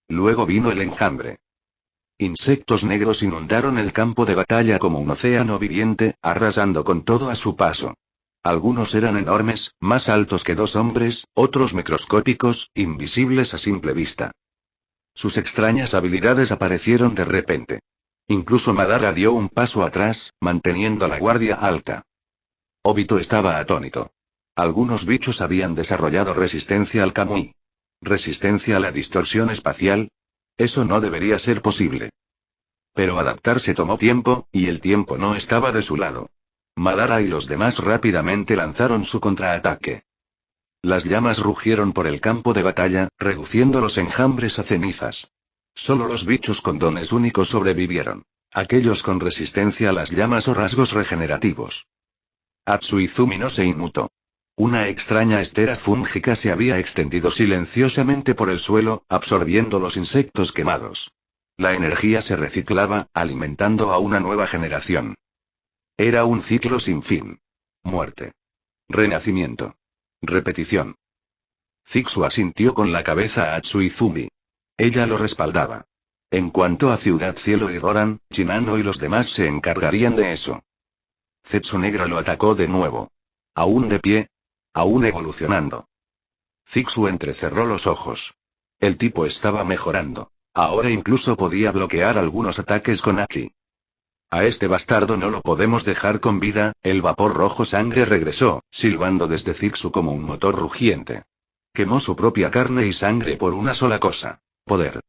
Luego vino el enjambre. Insectos negros inundaron el campo de batalla como un océano viviente, arrasando con todo a su paso. Algunos eran enormes, más altos que 2 hombres, otros microscópicos, invisibles a simple vista. Sus extrañas habilidades aparecieron de repente. Incluso Madara dio un paso atrás, manteniendo la guardia alta. Obito estaba atónito. Algunos bichos habían desarrollado resistencia al Kamui. ¿Resistencia a la distorsión espacial? Eso no debería ser posible. Pero adaptarse tomó tiempo, y el tiempo no estaba de su lado. Madara y los demás rápidamente lanzaron su contraataque. Las llamas rugieron por el campo de batalla, reduciendo los enjambres a cenizas. Solo los bichos con dones únicos sobrevivieron. Aquellos con resistencia a las llamas o rasgos regenerativos. Atsuizumi no se inmutó. Una extraña estera fúngica se había extendido silenciosamente por el suelo, absorbiendo los insectos quemados. La energía se reciclaba, alimentando a una nueva generación. Era un ciclo sin fin. Muerte. Renacimiento. Repetición. Zixu asintió con la cabeza a Atsuizumi. Ella lo respaldaba. En cuanto a Ciudad Cielo y Roran, Shinano y los demás se encargarían de eso. Zetsu Negro lo atacó de nuevo. Aún de pie. Aún evolucionando. Zixu entrecerró los ojos. El tipo estaba mejorando. Ahora incluso podía bloquear algunos ataques con Haki. A este bastardo no lo podemos dejar con vida. El vapor rojo sangre regresó, silbando desde Zixu como un motor rugiente. Quemó su propia carne y sangre por una sola cosa: poder.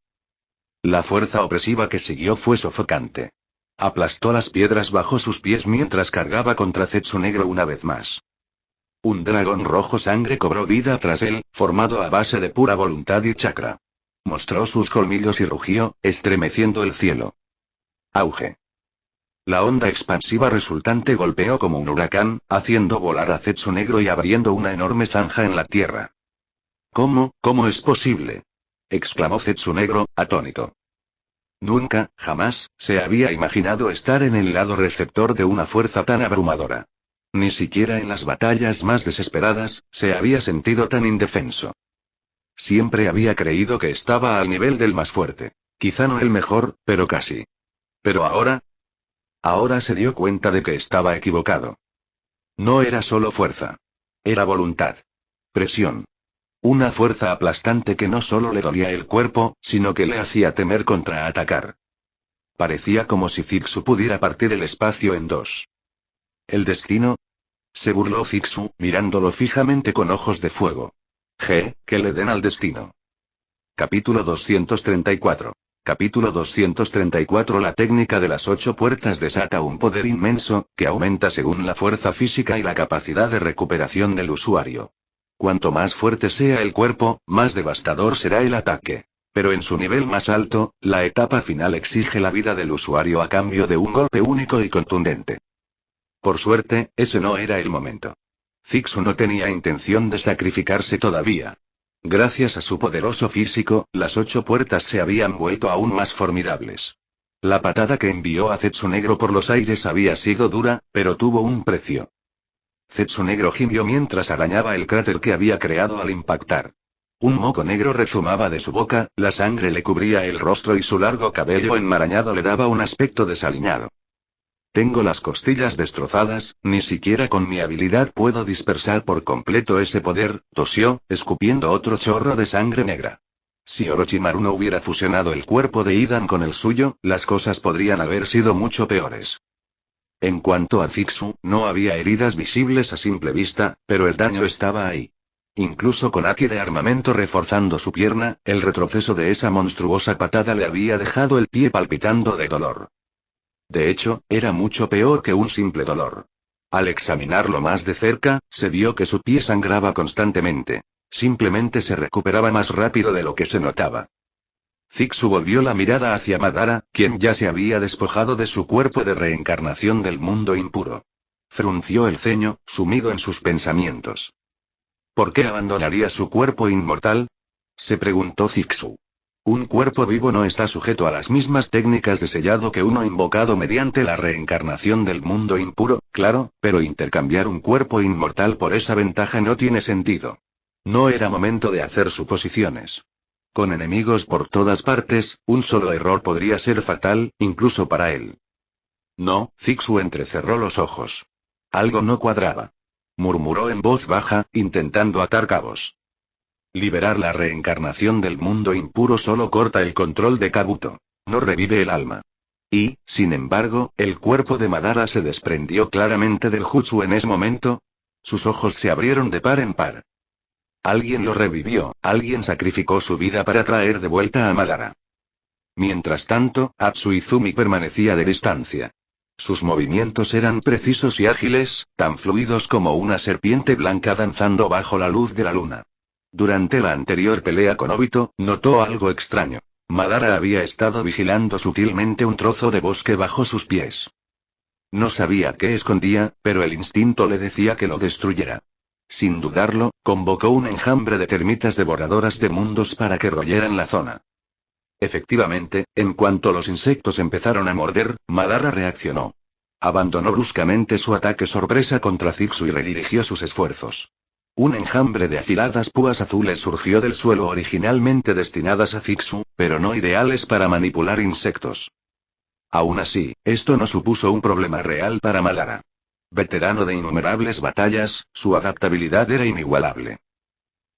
La fuerza opresiva que siguió fue sofocante. Aplastó las piedras bajo sus pies mientras cargaba contra Zetsu Negro una vez más. Un dragón rojo sangre cobró vida tras él, formado a base de pura voluntad y chakra. Mostró sus colmillos y rugió, estremeciendo el cielo. Auge. La onda expansiva resultante golpeó como un huracán, haciendo volar a Zetsu Negro y abriendo una enorme zanja en la tierra. ¿Cómo es posible?, exclamó Zetsu Negro, atónito. Nunca, jamás, se había imaginado estar en el lado receptor de una fuerza tan abrumadora. Ni siquiera en las batallas más desesperadas, se había sentido tan indefenso. Siempre había creído que estaba al nivel del más fuerte. Quizá no el mejor, pero casi. Pero ahora... Ahora se dio cuenta de que estaba equivocado. No era solo fuerza. Era voluntad. Presión. Una fuerza aplastante que no solo le dolía el cuerpo, sino que le hacía temer contraatacar. Parecía como si Zixu pudiera partir el espacio en 2. ¿El destino? Se burló Zixu, mirándolo fijamente con ojos de fuego. Que le den al destino. Capítulo 234. Capítulo 234. La técnica de las 8 puertas desata un poder inmenso, que aumenta según la fuerza física y la capacidad de recuperación del usuario. Cuanto más fuerte sea el cuerpo, más devastador será el ataque. Pero en su nivel más alto, la etapa final exige la vida del usuario a cambio de un golpe único y contundente. Por suerte, ese no era el momento. Zixu no tenía intención de sacrificarse todavía. Gracias a su poderoso físico, las 8 puertas se habían vuelto aún más formidables. La patada que envió a Zetsu Negro por los aires había sido dura, pero tuvo un precio. Zetsu Negro gimió mientras arañaba el cráter que había creado al impactar. Un moco negro rezumaba de su boca, la sangre le cubría el rostro y su largo cabello enmarañado le daba un aspecto desaliñado. Tengo las costillas destrozadas, ni siquiera con mi habilidad puedo dispersar por completo ese poder, tosió, escupiendo otro chorro de sangre negra. Si Orochimaru no hubiera fusionado el cuerpo de Idan con el suyo, las cosas podrían haber sido mucho peores. En cuanto a Zixu, no había heridas visibles a simple vista, pero el daño estaba ahí. Incluso con haki de armamento reforzando su pierna, el retroceso de esa monstruosa patada le había dejado el pie palpitando de dolor. De hecho, era mucho peor que un simple dolor. Al examinarlo más de cerca, se vio que su pie sangraba constantemente. Simplemente se recuperaba más rápido de lo que se notaba. Zixu volvió la mirada hacia Madara, quien ya se había despojado de su cuerpo de reencarnación del mundo impuro. Frunció el ceño, sumido en sus pensamientos. ¿Por qué abandonaría su cuerpo inmortal? Se preguntó Zixu. Un cuerpo vivo no está sujeto a las mismas técnicas de sellado que uno invocado mediante la reencarnación del mundo impuro, claro, pero intercambiar un cuerpo inmortal por esa ventaja no tiene sentido. No era momento de hacer suposiciones. Con enemigos por todas partes, un solo error podría ser fatal, incluso para él. No, Zixu entrecerró los ojos. Algo no cuadraba. Murmuró en voz baja, intentando atar cabos. Liberar la reencarnación del mundo impuro solo corta el control de Kabuto. No revive el alma. Y, sin embargo, el cuerpo de Madara se desprendió claramente del jutsu en ese momento. Sus ojos se abrieron de par en par. Alguien lo revivió, alguien sacrificó su vida para traer de vuelta a Madara. Mientras tanto, Atsui-Izumi permanecía de distancia. Sus movimientos eran precisos y ágiles, tan fluidos como una serpiente blanca danzando bajo la luz de la luna. Durante la anterior pelea con Obito, notó algo extraño. Madara había estado vigilando sutilmente un trozo de bosque bajo sus pies. No sabía qué escondía, pero el instinto le decía que lo destruyera. Sin dudarlo, convocó un enjambre de termitas devoradoras de mundos para que royeran la zona. Efectivamente, en cuanto los insectos empezaron a morder, Madara reaccionó. Abandonó bruscamente su ataque sorpresa contra Zixu y redirigió sus esfuerzos. Un enjambre de afiladas púas azules surgió del suelo originalmente destinadas a Zixu, pero no ideales para manipular insectos. Aún así, esto no supuso un problema real para Madara. Veterano de innumerables batallas, su adaptabilidad era inigualable.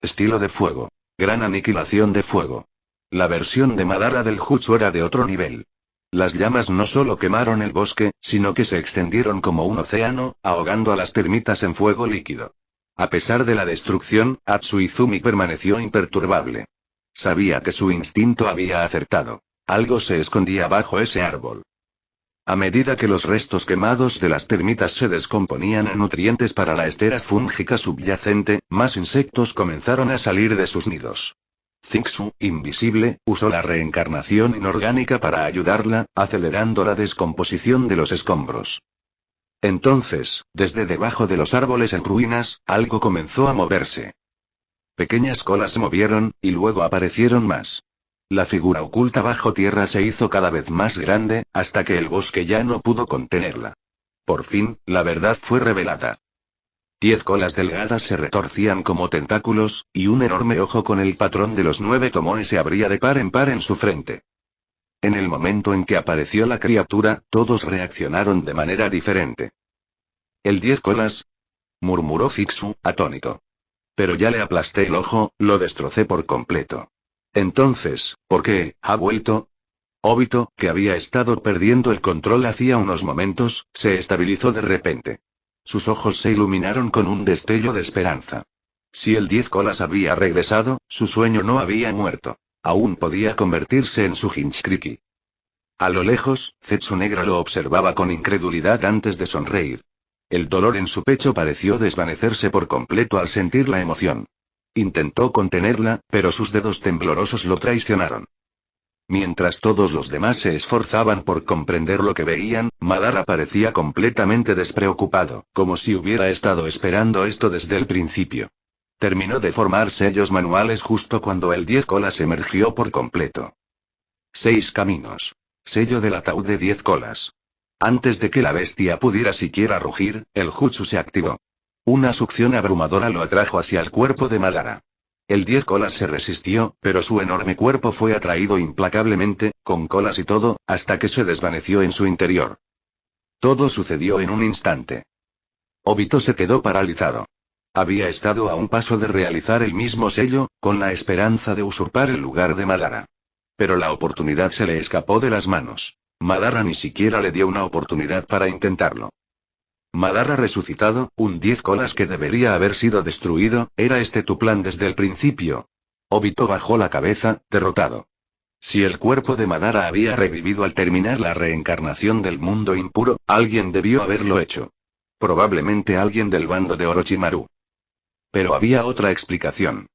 Estilo de fuego. Gran aniquilación de fuego. La versión de Madara del jutsu era de otro nivel. Las llamas no solo quemaron el bosque, sino que se extendieron como un océano, ahogando a las termitas en fuego líquido. A pesar de la destrucción, Atsui-Izumi permaneció imperturbable. Sabía que su instinto había acertado. Algo se escondía bajo ese árbol. A medida que los restos quemados de las termitas se descomponían en nutrientes para la estera fúngica subyacente, más insectos comenzaron a salir de sus nidos. Zixu, invisible, usó la reencarnación inorgánica para ayudarla, acelerando la descomposición de los escombros. Entonces, desde debajo de los árboles en ruinas, algo comenzó a moverse. Pequeñas colas se movieron, y luego aparecieron más. La figura oculta bajo tierra se hizo cada vez más grande, hasta que el bosque ya no pudo contenerla. Por fin, la verdad fue revelada. 10 colas delgadas se retorcían como tentáculos, y un enorme ojo con el patrón de los 9 tomones se abría de par en par en su frente. En el momento en que apareció la criatura, todos reaccionaron de manera diferente. ¿El 10 colas? Murmuró Zixu, atónito. Pero ya le aplasté el ojo, lo destrocé por completo. Entonces, ¿por qué ha vuelto? Obito, que había estado perdiendo el control hacía unos momentos, se estabilizó de repente. Sus ojos se iluminaron con un destello de esperanza. Si el 10 colas había regresado, su sueño no había muerto. Aún podía convertirse en su Jinchuriki. A lo lejos, Zetsu Negro lo observaba con incredulidad antes de sonreír. El dolor en su pecho pareció desvanecerse por completo al sentir la emoción. Intentó contenerla, pero sus dedos temblorosos lo traicionaron. Mientras todos los demás se esforzaban por comprender lo que veían, Madara parecía completamente despreocupado, como si hubiera estado esperando esto desde el principio. Terminó de formar sellos manuales justo cuando el 10 colas emergió por completo. 6 caminos. Sello del ataúd de 10 colas. Antes de que la bestia pudiera siquiera rugir, el jutsu se activó. Una succión abrumadora lo atrajo hacia el cuerpo de Madara. El 10 colas se resistió, pero su enorme cuerpo fue atraído implacablemente, con colas y todo, hasta que se desvaneció en su interior. Todo sucedió en un instante. Obito se quedó paralizado. Había estado a un paso de realizar el mismo sello, con la esperanza de usurpar el lugar de Madara. Pero la oportunidad se le escapó de las manos. Madara ni siquiera le dio una oportunidad para intentarlo. Madara resucitado, un 10 colas que debería haber sido destruido, ¿era este tu plan desde el principio? Obito bajó la cabeza, derrotado. Si el cuerpo de Madara había revivido al terminar la reencarnación del mundo impuro, alguien debió haberlo hecho. Probablemente alguien del bando de Orochimaru. Pero había otra explicación.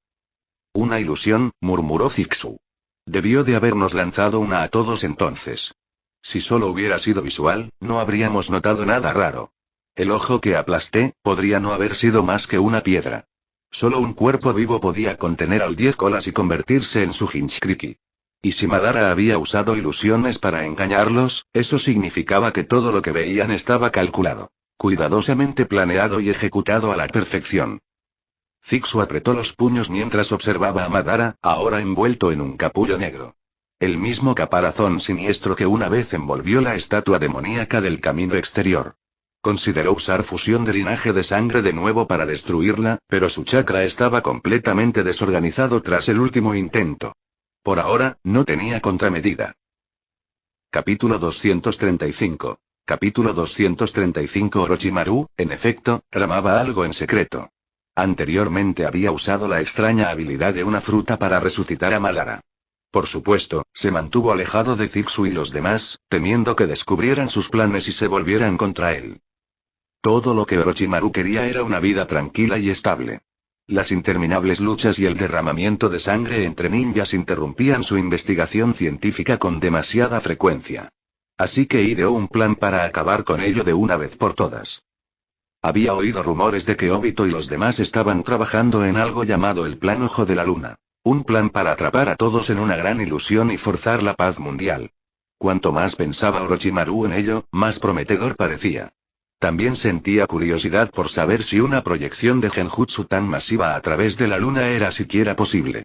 Una ilusión, murmuró Zixu. Debió de habernos lanzado una a todos entonces. Si solo hubiera sido visual, no habríamos notado nada raro. El ojo que aplasté, podría no haber sido más que una piedra. Solo un cuerpo vivo podía contener al 10 colas y convertirse en su Hinchkriki. Y si Madara había usado ilusiones para engañarlos, eso significaba que todo lo que veían estaba calculado, cuidadosamente planeado y ejecutado a la perfección. Zixu apretó los puños mientras observaba a Madara, ahora envuelto en un capullo negro. El mismo caparazón siniestro que una vez envolvió la estatua demoníaca del camino exterior. Consideró usar fusión de linaje de sangre de nuevo para destruirla, pero su chakra estaba completamente desorganizado tras el último intento. Por ahora, no tenía contramedida. Capítulo 235. Capítulo 235. Orochimaru, en efecto, tramaba algo en secreto. Anteriormente había usado la extraña habilidad de una fruta para resucitar a Madara. Por supuesto, se mantuvo alejado de Zixu y los demás, temiendo que descubrieran sus planes y se volvieran contra él. Todo lo que Orochimaru quería era una vida tranquila y estable. Las interminables luchas y el derramamiento de sangre entre ninjas interrumpían su investigación científica con demasiada frecuencia. Así que ideó un plan para acabar con ello de una vez por todas. Había oído rumores de que Obito y los demás estaban trabajando en algo llamado el Plan Ojo de la Luna. Un plan para atrapar a todos en una gran ilusión y forzar la paz mundial. Cuanto más pensaba Orochimaru en ello, más prometedor parecía. También sentía curiosidad por saber si una proyección de genjutsu tan masiva a través de la luna era siquiera posible.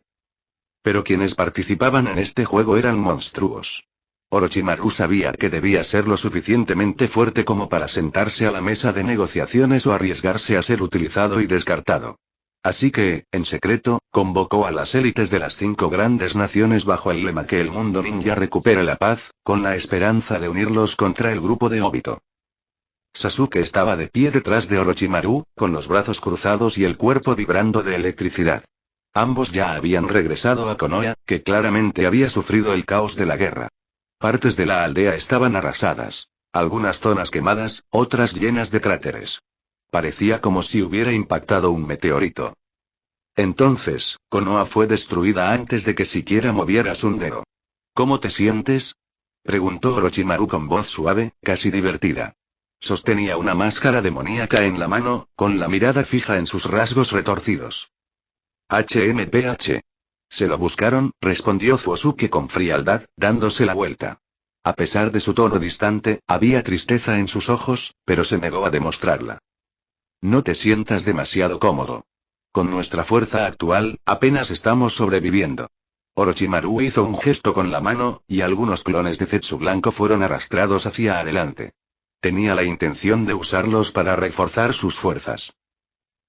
Pero quienes participaban en este juego eran monstruos. Orochimaru sabía que debía ser lo suficientemente fuerte como para sentarse a la mesa de negociaciones o arriesgarse a ser utilizado y descartado. Así que, en secreto, convocó a las élites de las 5 grandes naciones bajo el lema que el mundo ninja recupere la paz, con la esperanza de unirlos contra el grupo de Obito. Sasuke estaba de pie detrás de Orochimaru, con los brazos cruzados y el cuerpo vibrando de electricidad. Ambos ya habían regresado a Konoha, que claramente había sufrido el caos de la guerra. Partes de la aldea estaban arrasadas, algunas zonas quemadas, otras llenas de cráteres. Parecía como si hubiera impactado un meteorito. Entonces, Konoha fue destruida antes de que siquiera movieras un dedo. ¿Cómo te sientes?, preguntó Orochimaru con voz suave, casi divertida. Sostenía una máscara demoníaca en la mano, con la mirada fija en sus rasgos retorcidos. HMPH. Se lo buscaron, respondió Zuosuke con frialdad, dándose la vuelta. A pesar de su tono distante, había tristeza en sus ojos, pero se negó a demostrarla. No te sientas demasiado cómodo. Con nuestra fuerza actual, apenas estamos sobreviviendo. Orochimaru hizo un gesto con la mano, y algunos clones de Zetsu blanco fueron arrastrados hacia adelante. Tenía la intención de usarlos para reforzar sus fuerzas.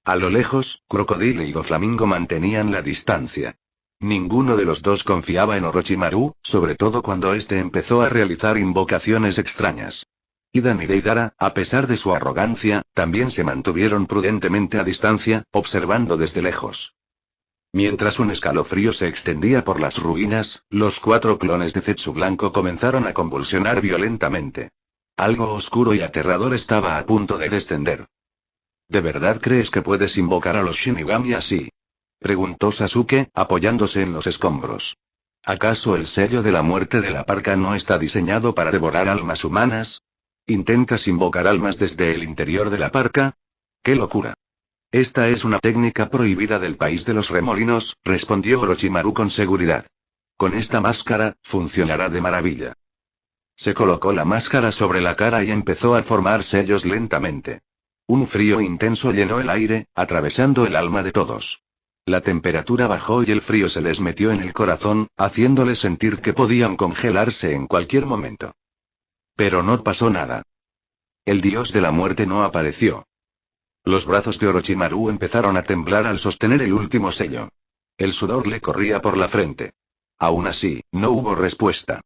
A lo lejos, Crocodile y Doflamingo mantenían la distancia. Ninguno de los dos confiaba en Orochimaru, sobre todo cuando éste empezó a realizar invocaciones extrañas. Hidan y Deidara, a pesar de su arrogancia, también se mantuvieron prudentemente a distancia, observando desde lejos. Mientras un escalofrío se extendía por las ruinas, los 4 clones de Zetsu blanco comenzaron a convulsionar violentamente. Algo oscuro y aterrador estaba a punto de descender. ¿De verdad crees que puedes invocar a los Shinigami así?, preguntó Sasuke, apoyándose en los escombros. ¿Acaso el sello de la muerte de la parca no está diseñado para devorar almas humanas? ¿Intentas invocar almas desde el interior de la parca? ¡Qué locura! Esta es una técnica prohibida del país de los remolinos, respondió Orochimaru con seguridad. Con esta máscara, funcionará de maravilla. Se colocó la máscara sobre la cara y empezó a formar sellos lentamente. Un frío intenso llenó el aire, atravesando el alma de todos. La temperatura bajó y el frío se les metió en el corazón, haciéndoles sentir que podían congelarse en cualquier momento. Pero no pasó nada. El dios de la muerte no apareció. Los brazos de Orochimaru empezaron a temblar al sostener el último sello. El sudor le corría por la frente. Aún así, no hubo respuesta.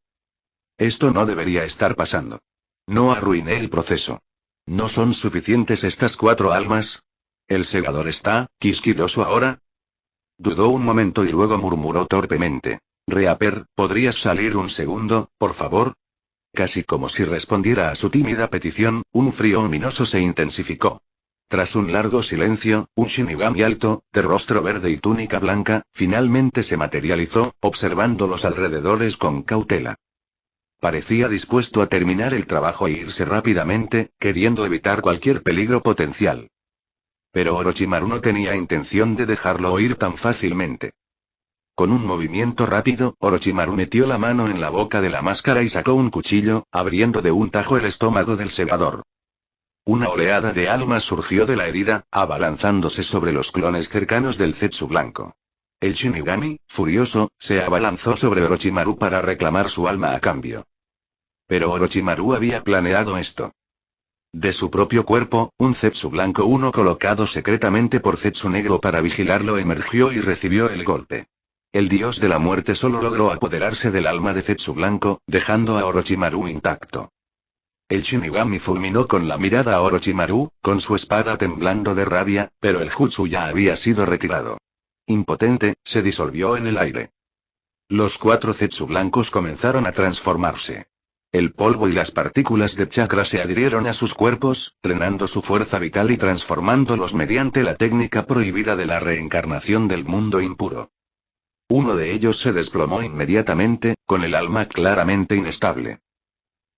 Esto no debería estar pasando. No arruiné el proceso. ¿No son suficientes estas 4 almas? ¿El segador está quisquilloso ahora? Dudó un momento y luego murmuró torpemente. Reaper, ¿podrías salir un segundo, por favor? Casi como si respondiera a su tímida petición, un frío ominoso se intensificó. Tras un largo silencio, un Shinigami alto, de rostro verde y túnica blanca, finalmente se materializó, observando los alrededores con cautela. Parecía dispuesto a terminar el trabajo e irse rápidamente, queriendo evitar cualquier peligro potencial. Pero Orochimaru no tenía intención de dejarlo ir tan fácilmente. Con un movimiento rápido, Orochimaru metió la mano en la boca de la máscara y sacó un cuchillo, abriendo de un tajo el estómago del segador. Una oleada de almas surgió de la herida, abalanzándose sobre los clones cercanos del Zetsu blanco. El Shinigami, furioso, se abalanzó sobre Orochimaru para reclamar su alma a cambio. Pero Orochimaru había planeado esto. De su propio cuerpo, un Zetsu blanco uno colocado secretamente por Zetsu negro para vigilarlo emergió y recibió el golpe. El dios de la muerte solo logró apoderarse del alma de Zetsu blanco, dejando a Orochimaru intacto. El Shinigami fulminó con la mirada a Orochimaru, con su espada temblando de rabia, pero el jutsu ya había sido retirado. Impotente, se disolvió en el aire. Los 4 Zetsu blancos comenzaron a transformarse. El polvo y las partículas de chakra se adhirieron a sus cuerpos, drenando su fuerza vital y transformándolos mediante la técnica prohibida de la reencarnación del mundo impuro. Uno de ellos se desplomó inmediatamente, con el alma claramente inestable.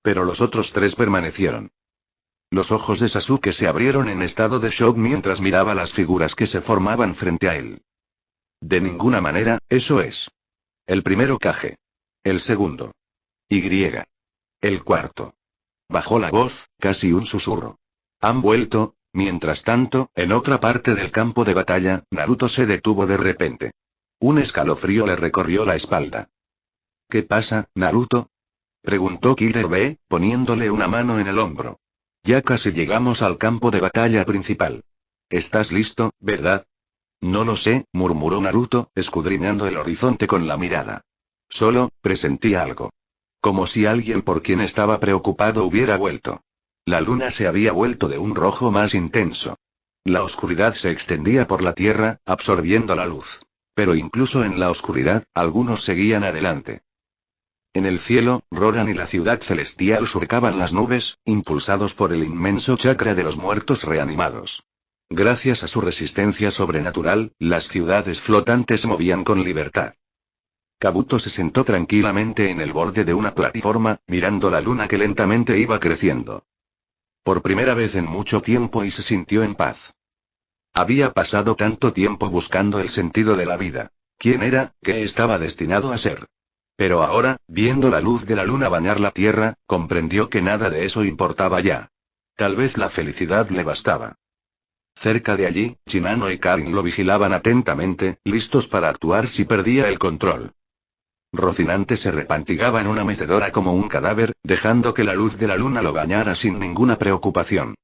Pero los otros 3 permanecieron. Los ojos de Sasuke se abrieron en estado de shock mientras miraba las figuras que se formaban frente a él. De ninguna manera, eso es. El primero Kage. El segundo. Y. El cuarto. Bajó la voz, casi un susurro. Han vuelto. Mientras tanto, en otra parte del campo de batalla, Naruto se detuvo de repente. Un escalofrío le recorrió la espalda. ¿Qué pasa, Naruto? Preguntó Killer Bee, poniéndole una mano en el hombro. Ya casi llegamos al campo de batalla principal. ¿Estás listo, verdad? No lo sé, murmuró Naruto, escudriñando el horizonte con la mirada. Solo, presentí algo. Como si alguien por quien estaba preocupado hubiera vuelto. La luna se había vuelto de un rojo más intenso. La oscuridad se extendía por la tierra, absorbiendo la luz. Pero incluso en la oscuridad, algunos seguían adelante. En el cielo, Roran y la ciudad celestial surcaban las nubes, impulsados por el inmenso chakra de los muertos reanimados. Gracias a su resistencia sobrenatural, las ciudades flotantes se movían con libertad. Kabuto se sentó tranquilamente en el borde de una plataforma, mirando la luna que lentamente iba creciendo. Por primera vez en mucho tiempo y se sintió en paz. Había pasado tanto tiempo buscando el sentido de la vida. ¿Quién era, qué estaba destinado a ser? Pero ahora, viendo la luz de la luna bañar la tierra, comprendió que nada de eso importaba ya. Tal vez la felicidad le bastaba. Cerca de allí, Shinano y Karin lo vigilaban atentamente, listos para actuar si perdía el control. Rocinante se repantigaba en una mecedora como un cadáver, dejando que la luz de la luna lo bañara sin ninguna preocupación.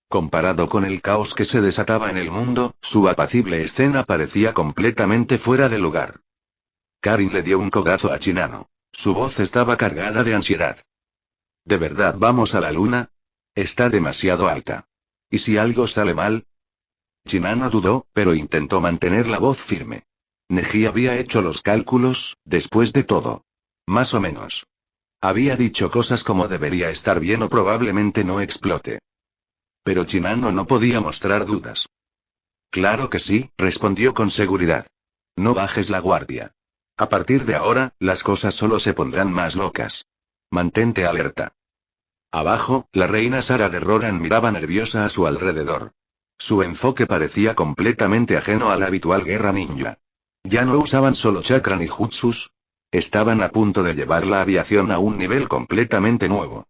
Comparado con el caos que se desataba en el mundo, su apacible escena parecía completamente fuera de lugar. Karin le dio un codazo a Shinano. Su voz estaba cargada de ansiedad. ¿De verdad vamos a la luna? Está demasiado alta. ¿Y si algo sale mal? Shinano dudó, pero intentó mantener la voz firme. Neji había hecho los cálculos, después de todo. Más o menos. Había dicho cosas como debería estar bien o probablemente no explote. Pero Shinano no podía mostrar dudas. Claro que sí, respondió con seguridad. No bajes la guardia. A partir de ahora, las cosas solo se pondrán más locas. Mantente alerta. Abajo, la reina Sara de Roran miraba nerviosa a su alrededor. Su enfoque parecía completamente ajeno a la habitual guerra ninja. Ya no usaban solo chakra ni jutsus. Estaban a punto de llevar la aviación a un nivel completamente nuevo.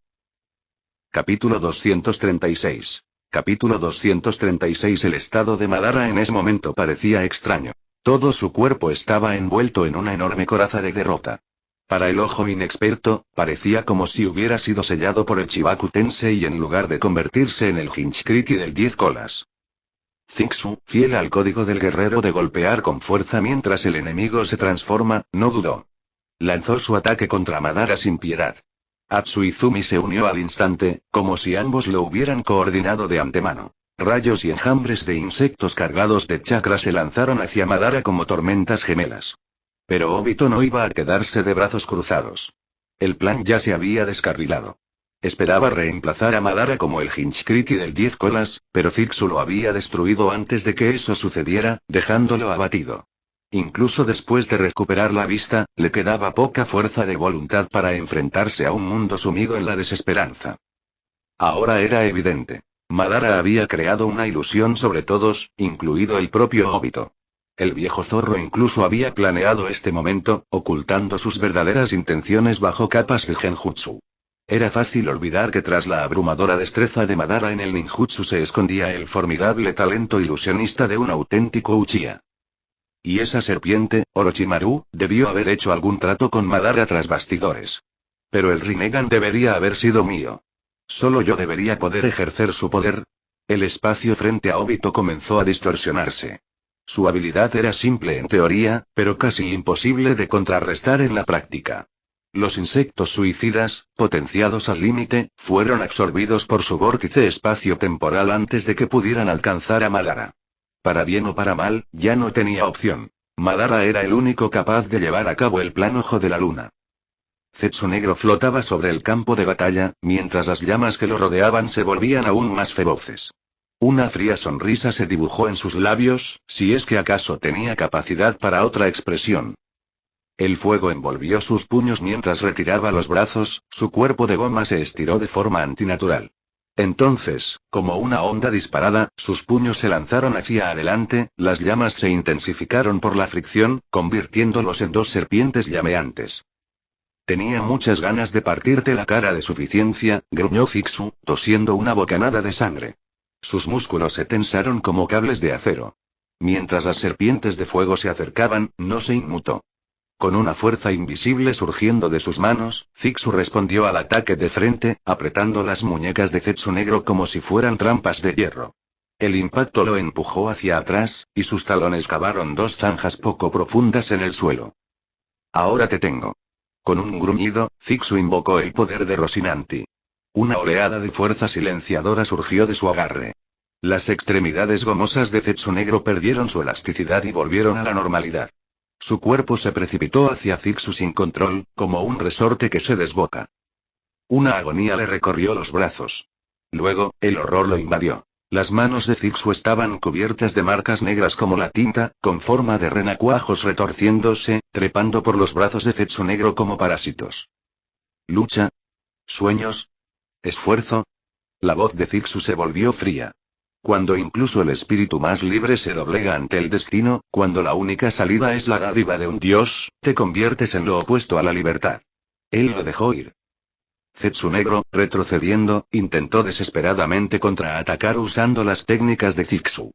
Capítulo 236. Capítulo 236. El estado de Madara en ese momento parecía extraño. Todo su cuerpo estaba envuelto en una enorme coraza de derrota. Para el ojo inexperto, parecía como si hubiera sido sellado por el Chibaku Tensei en lugar de convertirse en el Hinchkriki del 10 colas. Zixu, fiel al código del guerrero de golpear con fuerza mientras el enemigo se transforma, no dudó. Lanzó su ataque contra Madara sin piedad. Atsuizumi se unió al instante, como si ambos lo hubieran coordinado de antemano. Rayos y enjambres de insectos cargados de chakra se lanzaron hacia Madara como tormentas gemelas. Pero Obito no iba a quedarse de brazos cruzados. El plan ya se había descarrilado. Esperaba reemplazar a Madara como el Hinchkriki del 10 colas, pero Zixu lo había destruido antes de que eso sucediera, dejándolo abatido. Incluso después de recuperar la vista, le quedaba poca fuerza de voluntad para enfrentarse a un mundo sumido en la desesperanza. Ahora era evidente. Madara había creado una ilusión sobre todos, incluido el propio Obito. El viejo zorro incluso había planeado este momento, ocultando sus verdaderas intenciones bajo capas de genjutsu. Era fácil olvidar que tras la abrumadora destreza de Madara en el ninjutsu se escondía el formidable talento ilusionista de un auténtico Uchiha. Y esa serpiente, Orochimaru, debió haber hecho algún trato con Madara tras bastidores. Pero el Rinnegan debería haber sido mío. Solo yo debería poder ejercer su poder. El espacio frente a Obito comenzó a distorsionarse. Su habilidad era simple en teoría, pero casi imposible de contrarrestar en la práctica. Los insectos suicidas, potenciados al límite, fueron absorbidos por su vórtice espacio-temporal antes de que pudieran alcanzar a Madara. Para bien o para mal, ya no tenía opción. Madara era el único capaz de llevar a cabo el plan Ojo de la Luna. Zetsu Negro flotaba sobre el campo de batalla, mientras las llamas que lo rodeaban se volvían aún más feroces. Una fría sonrisa se dibujó en sus labios, si es que acaso tenía capacidad para otra expresión. El fuego envolvió sus puños mientras retiraba los brazos, su cuerpo de goma se estiró de forma antinatural. Entonces, como una onda disparada, sus puños se lanzaron hacia adelante, las llamas se intensificaron por la fricción, convirtiéndolos en dos serpientes llameantes. Tenía muchas ganas de partirte la cara de suficiencia, gruñó Zixu, tosiendo una bocanada de sangre. Sus músculos se tensaron como cables de acero. Mientras las serpientes de fuego se acercaban, no se inmutó. Con una fuerza invisible surgiendo de sus manos, Zixu respondió al ataque de frente, apretando las muñecas de Zetsu Negro como si fueran trampas de hierro. El impacto lo empujó hacia atrás, y sus talones cavaron dos zanjas poco profundas en el suelo. Ahora te tengo. Con un gruñido, Zixu invocó el poder de Rosinanti. Una oleada de fuerza silenciadora surgió de su agarre. Las extremidades gomosas de Zetsu Negro perdieron su elasticidad y volvieron a la normalidad. Su cuerpo se precipitó hacia Zixu sin control, como un resorte que se desboca. Una agonía le recorrió los brazos. Luego, el horror lo invadió. Las manos de Zixu estaban cubiertas de marcas negras como la tinta, con forma de renacuajos retorciéndose, trepando por los brazos de Zetsu Negro como parásitos. ¿Lucha? ¿Sueños? ¿Esfuerzo? La voz de Zixu se volvió fría. Cuando incluso el espíritu más libre se doblega ante el destino, cuando la única salida es la dádiva de un dios, te conviertes en lo opuesto a la libertad. Él lo dejó ir. Zetsu Negro, retrocediendo, intentó desesperadamente contraatacar usando las técnicas de Zixu.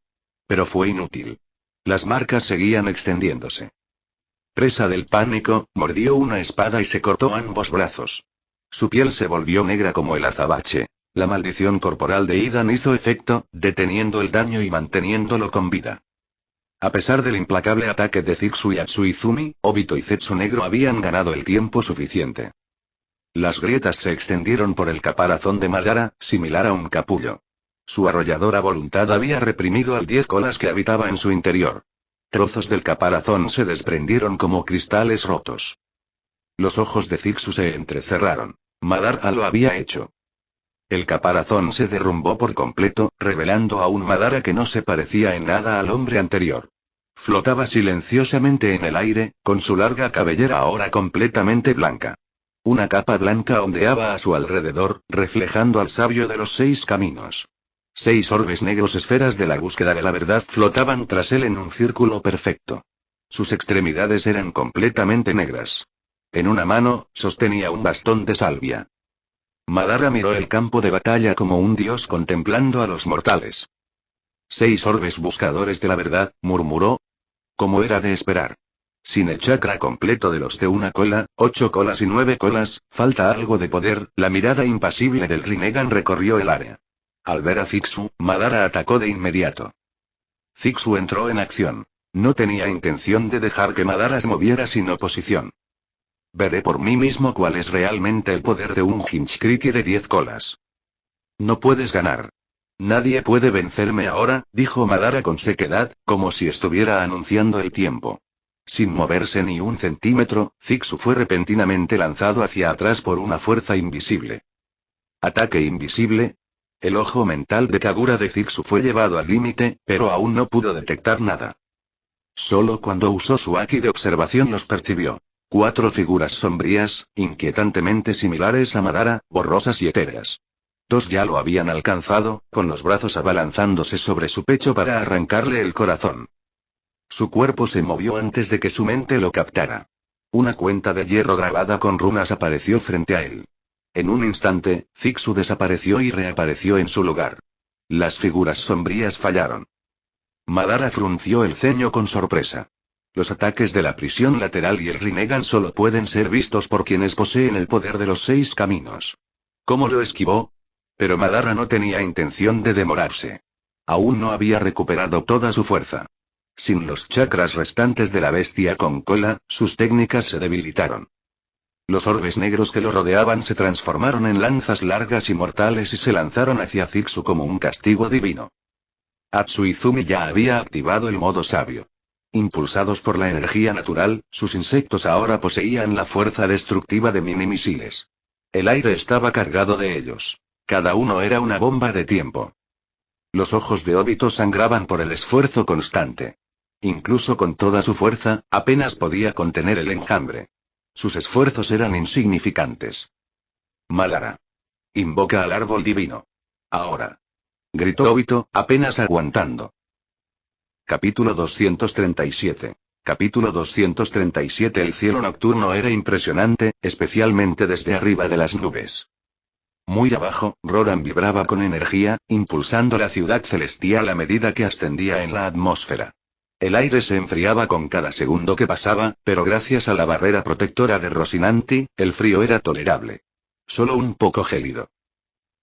Pero fue inútil. Las marcas seguían extendiéndose. Presa del pánico, mordió una espada y se cortó ambos brazos. Su piel se volvió negra como el azabache. La maldición corporal de Idan hizo efecto, deteniendo el daño y manteniéndolo con vida. A pesar del implacable ataque de Zixu y Atsuizumi, Obito y Zetsu Negro habían ganado el tiempo suficiente. Las grietas se extendieron por el caparazón de Madara, similar a un capullo. Su arrolladora voluntad había reprimido al 10 colas que habitaba en su interior. Trozos del caparazón se desprendieron como cristales rotos. Los ojos de Zixu se entrecerraron. Madara lo había hecho. El caparazón se derrumbó por completo, revelando a un Madara que no se parecía en nada al hombre anterior. Flotaba silenciosamente en el aire, con su larga cabellera ahora completamente blanca. Una capa blanca ondeaba a su alrededor, reflejando al sabio de los 6 caminos. 6 orbes negros, esferas de la búsqueda de la verdad, flotaban tras él en un círculo perfecto. Sus extremidades eran completamente negras. En una mano, sostenía un bastón de salvia. Madara miró el campo de batalla como un dios contemplando a los mortales. 6 orbes buscadores de la verdad, murmuró. Como era de esperar. Sin el chakra completo de los de una cola, 8 colas y 9 colas, falta algo de poder. La mirada impasible del Rinnegan recorrió el área. Al ver a Zixu, Madara atacó de inmediato. Zixu entró en acción. No tenía intención de dejar que Madara se moviera sin oposición. Veré por mí mismo cuál es realmente el poder de un Hinchkriki de 10 colas. No puedes ganar. Nadie puede vencerme ahora, dijo Madara con sequedad, como si estuviera anunciando el tiempo. Sin moverse ni un centímetro, Zixu fue repentinamente lanzado hacia atrás por una fuerza invisible. ¿Ataque invisible? El ojo mental de Kagura de Zixu fue llevado al límite, pero aún no pudo detectar nada. Solo cuando usó su haki de observación los percibió. 4 figuras sombrías, inquietantemente similares a Madara, borrosas y etéreas. 2 ya lo habían alcanzado, con los brazos abalanzándose sobre su pecho para arrancarle el corazón. Su cuerpo se movió antes de que su mente lo captara. Una cuenta de hierro grabada con runas apareció frente a él. En un instante, Zixu desapareció y reapareció en su lugar. Las figuras sombrías fallaron. Madara frunció el ceño con sorpresa. Los ataques de la prisión lateral y el Rinnegan solo pueden ser vistos por quienes poseen el poder de los 6 caminos. ¿Cómo lo esquivó? Pero Madara no tenía intención de demorarse. Aún no había recuperado toda su fuerza. Sin los chakras restantes de la bestia con cola, sus técnicas se debilitaron. Los orbes negros que lo rodeaban se transformaron en lanzas largas y mortales y se lanzaron hacia Zixu como un castigo divino. Atsuizumi ya había activado el modo sabio. Impulsados por la energía natural, sus insectos ahora poseían la fuerza destructiva de mini misiles. El aire estaba cargado de ellos. Cada uno era una bomba de tiempo. Los ojos de Obito sangraban por el esfuerzo constante. Incluso con toda su fuerza, apenas podía contener el enjambre. Sus esfuerzos eran insignificantes. Madara. Invoca al árbol divino. Ahora. Gritó Obito, apenas aguantando. Capítulo 237. Capítulo 237. El cielo nocturno era impresionante, especialmente desde arriba de las nubes. Muy abajo, Roran vibraba con energía, impulsando la ciudad celestial a medida que ascendía en la atmósfera. El aire se enfriaba con cada segundo que pasaba, pero gracias a la barrera protectora de Rocinante, el frío era tolerable. Solo un poco gélido.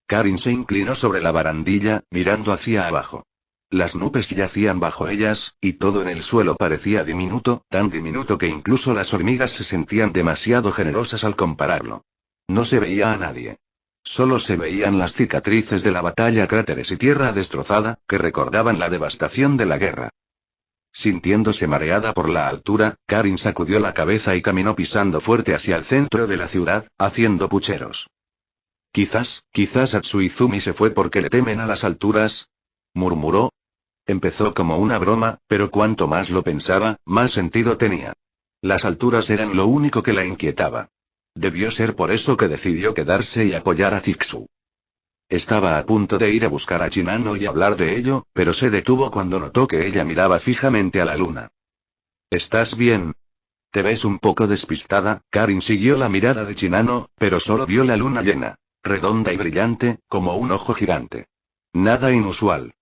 Karin se inclinó sobre la barandilla, mirando hacia abajo. Las nubes yacían bajo ellas, y todo en el suelo parecía diminuto, tan diminuto que incluso las hormigas se sentían demasiado generosas al compararlo. No se veía a nadie. Solo se veían las cicatrices de la batalla, cráteres y tierra destrozada, que recordaban la devastación de la guerra. Sintiéndose mareada por la altura, Karin sacudió la cabeza y caminó pisando fuerte hacia el centro de la ciudad, haciendo pucheros. Quizás Atsuizumi se fue porque le temen a las alturas, murmuró. Empezó como una broma, pero cuanto más lo pensaba, más sentido tenía. Las alturas eran lo único que la inquietaba. Debió ser por eso que decidió quedarse y apoyar a Zixu. Estaba a punto de ir a buscar a Shinano y hablar de ello, pero se detuvo cuando notó que ella miraba fijamente a la luna. ¿Estás bien? ¿Te ves un poco despistada? Karin siguió la mirada de Shinano, pero solo vio la luna llena, redonda y brillante, como un ojo gigante. Nada inusual.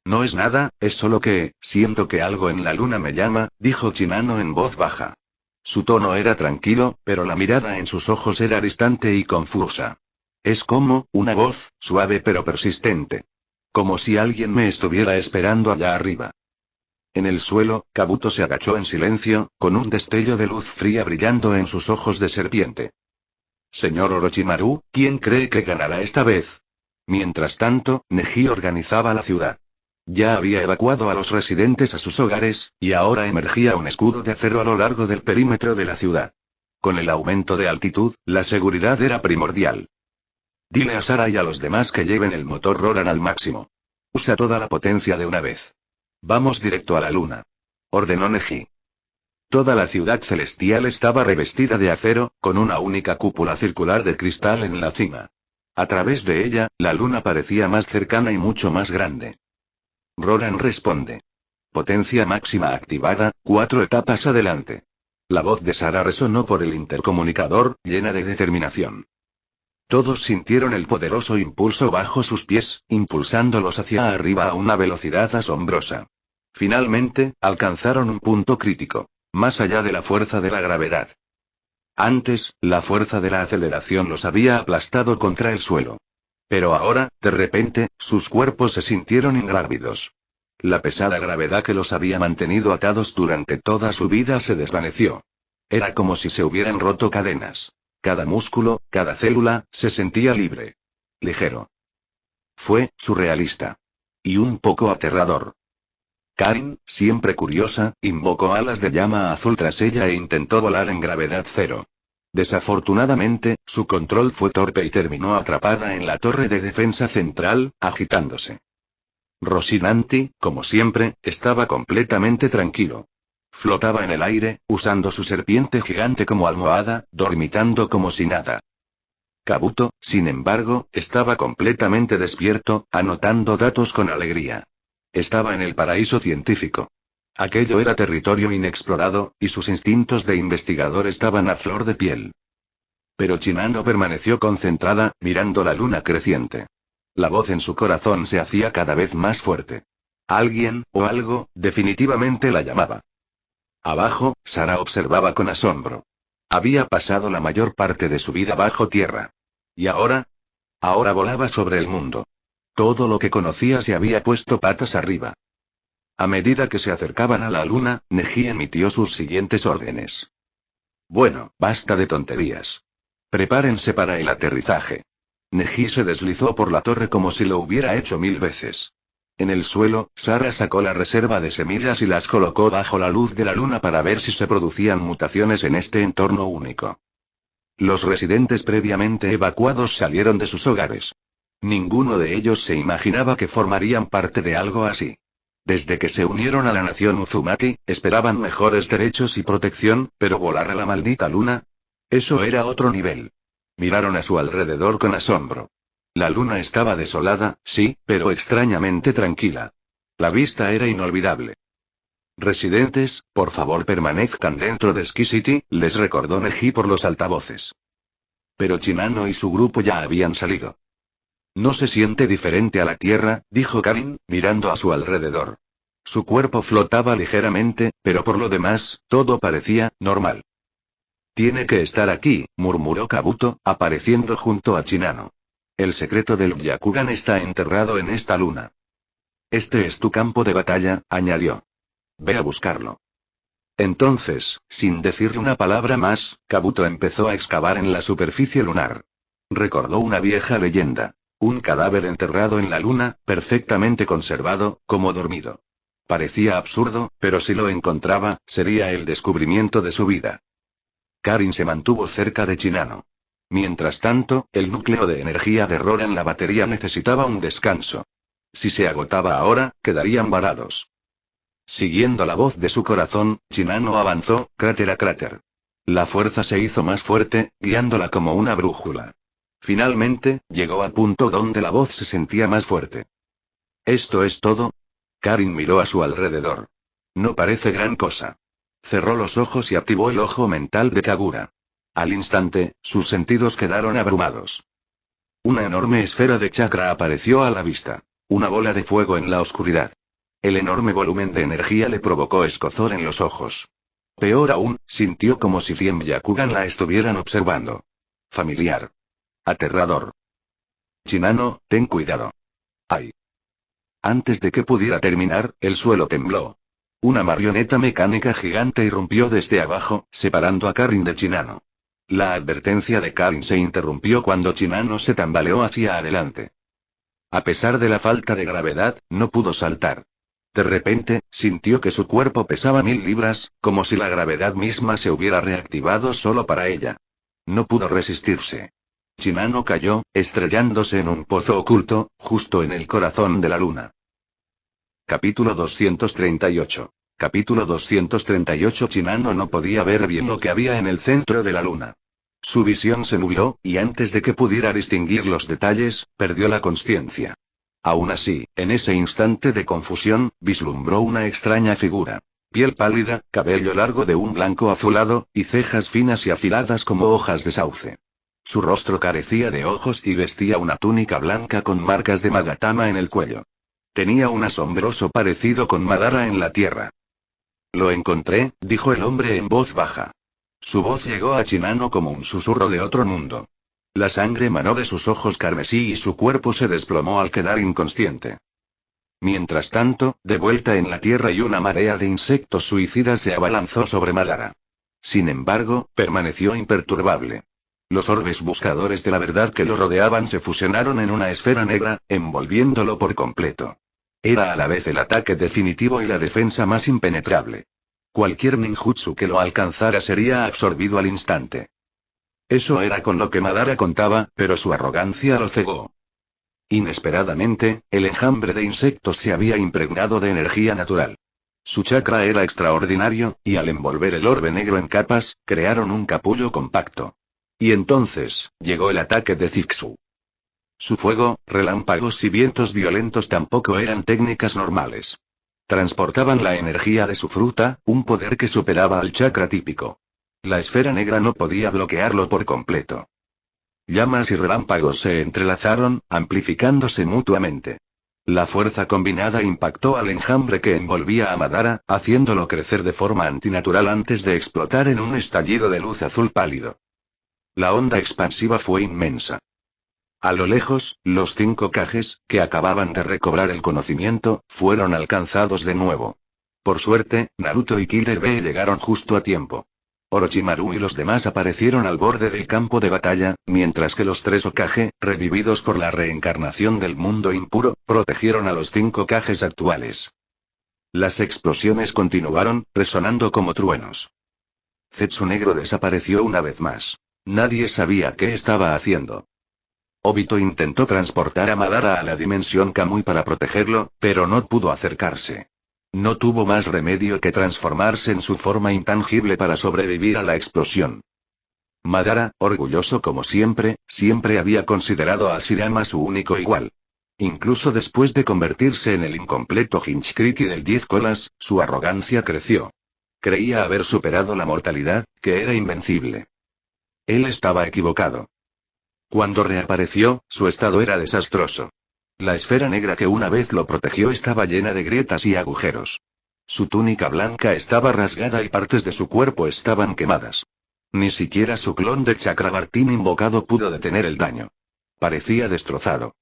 No es nada, es solo que, siento que algo en la luna me llama, dijo Shinano en voz baja. Su tono era tranquilo, pero la mirada en sus ojos era distante y confusa. Es como, una voz, suave pero persistente. Como si alguien me estuviera esperando allá arriba. En el suelo, Kabuto se agachó en silencio, con un destello de luz fría brillando en sus ojos de serpiente. Señor Orochimaru, ¿quién cree que ganará esta vez? Mientras tanto, Neji organizaba la ciudad. Ya había evacuado a los residentes a sus hogares, y ahora emergía un escudo de acero a lo largo del perímetro de la ciudad. Con el aumento de altitud, la seguridad era primordial. Dile a Sara y a los demás que lleven el motor Roran al máximo. Usa toda la potencia de una vez. Vamos directo a la luna. ordenó Neji. Toda la ciudad celestial estaba revestida de acero, con una única cúpula circular de cristal en la cima. A través de ella, la luna parecía más cercana y mucho más grande. Roran responde. Potencia máxima activada, 4 etapas adelante. La voz de Sara resonó por el intercomunicador, llena de determinación. Todos sintieron el poderoso impulso bajo sus pies, impulsándolos hacia arriba a una velocidad asombrosa. Finalmente, alcanzaron un punto crítico, más allá de la fuerza de la gravedad. Antes, la fuerza de la aceleración los había aplastado contra el suelo. Pero ahora, de repente, sus cuerpos se sintieron ingrávidos. La pesada gravedad que los había mantenido atados durante toda su vida se desvaneció. Era como si se hubieran roto cadenas. Cada músculo, cada célula, se sentía libre. Ligero. Fue surrealista. Y un poco aterrador. Karin, siempre curiosa, invocó alas de llama azul tras ella e intentó volar en gravedad cero. Desafortunadamente, su control fue torpe y terminó atrapada en la torre de defensa central, agitándose. Rocinante, como siempre, estaba completamente tranquilo. Flotaba en el aire, usando su serpiente gigante como almohada, dormitando como si nada. Kabuto, sin embargo, estaba completamente despierto, anotando datos con alegría. Estaba en el paraíso científico. Aquello era territorio inexplorado, y sus instintos de investigador estaban a flor de piel. Pero Chinano permaneció concentrada, mirando la luna creciente. La voz en su corazón se hacía cada vez más fuerte. Alguien, o algo, definitivamente la llamaba. Abajo, Sara observaba con asombro. Había pasado la mayor parte de su vida bajo tierra. ¿Y ahora? Ahora volaba sobre el mundo. Todo lo que conocía se había puesto patas arriba. A medida que se acercaban a la luna, Neji emitió sus siguientes órdenes. Bueno, basta de tonterías. Prepárense para el aterrizaje. Neji se deslizó por la torre como si lo hubiera hecho 1000 veces. En el suelo, Sara sacó la reserva de semillas y las colocó bajo la luz de la luna para ver si se producían mutaciones en este entorno único. Los residentes previamente evacuados salieron de sus hogares. Ninguno de ellos se imaginaba que formarían parte de algo así. Desde que se unieron a la nación Uzumaki, esperaban mejores derechos y protección, pero volar a la maldita luna. Eso era otro nivel. Miraron a su alrededor con asombro. La luna estaba desolada, sí, pero extrañamente tranquila. La vista era inolvidable. Residentes, por favor permanezcan dentro de Ski City, les recordó Neji por los altavoces. Pero Chinano y su grupo ya habían salido. No se siente diferente a la Tierra, dijo Karin, mirando a su alrededor. Su cuerpo flotaba ligeramente, pero por lo demás, todo parecía normal. Tiene que estar aquí, murmuró Kabuto, apareciendo junto a Chinano. El secreto del Byakugan está enterrado en esta luna. Este es tu campo de batalla, añadió. Ve a buscarlo. Entonces, sin decirle una palabra más, Kabuto empezó a excavar en la superficie lunar. Recordó una vieja leyenda. Un cadáver enterrado en la luna, perfectamente conservado, como dormido. Parecía absurdo, pero si lo encontraba, sería el descubrimiento de su vida. Karin se mantuvo cerca de Chinano. Mientras tanto, el núcleo de energía de Roran, la batería, necesitaba un descanso. Si se agotaba ahora, quedarían varados. Siguiendo la voz de su corazón, Chinano avanzó, cráter a cráter. La fuerza se hizo más fuerte, guiándola como una brújula. Finalmente, llegó al punto donde la voz se sentía más fuerte. ¿Esto es todo? Karin miró a su alrededor. No parece gran cosa. Cerró los ojos y activó el ojo mental de Kagura. Al instante, sus sentidos quedaron abrumados. Una enorme esfera de chakra apareció a la vista. Una bola de fuego en la oscuridad. El enorme volumen de energía le provocó escozor en los ojos. Peor aún, sintió como si 100 Byakugan la estuvieran observando. Familiar. Aterrador. Chinano, ten cuidado. ¡Ay! Antes de que pudiera terminar, el suelo tembló. Una marioneta mecánica gigante irrumpió desde abajo, separando a Karin de Chinano. La advertencia de Karin se interrumpió cuando Chinano se tambaleó hacia adelante. A pesar de la falta de gravedad, no pudo saltar. De repente, sintió que su cuerpo pesaba 1000 libras, como si la gravedad misma se hubiera reactivado solo para ella. No pudo resistirse. Chinano cayó, estrellándose en un pozo oculto, justo en el corazón de la luna. Capítulo 238. Capítulo 238. Chinano no podía ver bien lo que había en el centro de la luna. Su visión se nubló, y antes de que pudiera distinguir los detalles, perdió la consciencia. Aún así, en ese instante de confusión, vislumbró una extraña figura. Piel pálida, cabello largo de un blanco azulado, y cejas finas y afiladas como hojas de sauce. Su rostro carecía de ojos y vestía una túnica blanca con marcas de Magatama en el cuello. Tenía un asombroso parecido con Madara en la tierra. Lo encontré, dijo el hombre en voz baja. Su voz llegó a Chinano como un susurro de otro mundo. La sangre manó de sus ojos carmesí y su cuerpo se desplomó al quedar inconsciente. Mientras tanto, de vuelta en la tierra y una marea de insectos suicidas se abalanzó sobre Madara. Sin embargo, permaneció imperturbable. Los orbes buscadores de la verdad que lo rodeaban se fusionaron en una esfera negra, envolviéndolo por completo. Era a la vez el ataque definitivo y la defensa más impenetrable. Cualquier ninjutsu que lo alcanzara sería absorbido al instante. Eso era con lo que Madara contaba, pero su arrogancia lo cegó. Inesperadamente, el enjambre de insectos se había impregnado de energía natural. Su chakra era extraordinario, y al envolver el orbe negro en capas, crearon un capullo compacto. Y entonces, llegó el ataque de Zixu. Su fuego, relámpagos y vientos violentos tampoco eran técnicas normales. Transportaban la energía de su fruta, un poder que superaba al chakra típico. La esfera negra no podía bloquearlo por completo. Llamas y relámpagos se entrelazaron, amplificándose mutuamente. La fuerza combinada impactó al enjambre que envolvía a Madara, haciéndolo crecer de forma antinatural antes de explotar en un estallido de luz azul pálido. La onda expansiva fue inmensa. A lo lejos, los 5 Kages, que acababan de recobrar el conocimiento, fueron alcanzados de nuevo. Por suerte, Naruto y Killer Bee llegaron justo a tiempo. Orochimaru y los demás aparecieron al borde del campo de batalla, mientras que los 3 Hokage, revividos por la reencarnación del mundo impuro, protegieron a los 5 Kages actuales. Las explosiones continuaron, resonando como truenos. Zetsu Negro desapareció una vez más. Nadie sabía qué estaba haciendo. Obito intentó transportar a Madara a la dimensión Kamui para protegerlo, pero no pudo acercarse. No tuvo más remedio que transformarse en su forma intangible para sobrevivir a la explosión. Madara, orgulloso como siempre había considerado a Shirama su único igual. Incluso después de convertirse en el incompleto Hinchkriki del 10 colas, su arrogancia creció. Creía haber superado la mortalidad, que era invencible. Él estaba equivocado. Cuando reapareció, su estado era desastroso. La esfera negra que una vez lo protegió estaba llena de grietas y agujeros. Su túnica blanca estaba rasgada y partes de su cuerpo estaban quemadas. Ni siquiera su clon de Chakrabartin invocado pudo detener el daño. Parecía destrozado.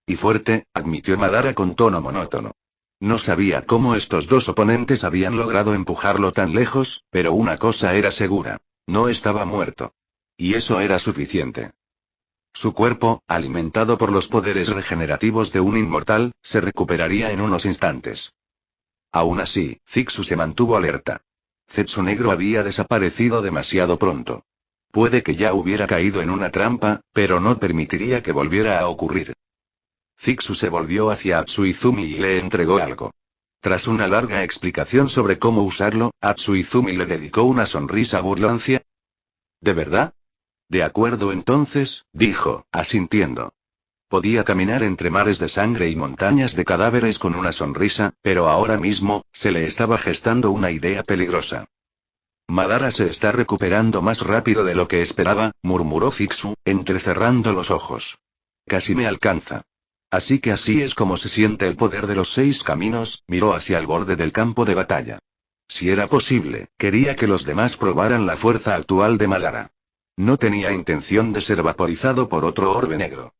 Y fuerte, admitió Madara con tono monótono. No sabía cómo estos 2 oponentes habían logrado empujarlo tan lejos, pero una cosa era segura. No estaba muerto. Y eso era suficiente. Su cuerpo, alimentado por los poderes regenerativos de un inmortal, se recuperaría en unos instantes. Aún así, Zixu se mantuvo alerta. Zetsu Negro había desaparecido demasiado pronto. Puede que ya hubiera caído en una trampa, pero no permitiría que volviera a ocurrir. Zixu se volvió hacia Atsuizumi y le entregó algo. Tras una larga explicación sobre cómo usarlo, Atsuizumi le dedicó una sonrisa burlancia. ¿De verdad? De acuerdo entonces, dijo, asintiendo. Podía caminar entre mares de sangre y montañas de cadáveres con una sonrisa, pero ahora mismo, se le estaba gestando una idea peligrosa. Madara se está recuperando más rápido de lo que esperaba, murmuró Zixu, entrecerrando los ojos. Casi me alcanza. Así que así es como se siente el poder de los 6 caminos, miró hacia el borde del campo de batalla. Si era posible, quería que los demás probaran la fuerza actual de Madara. No tenía intención de ser vaporizado por otro orbe negro.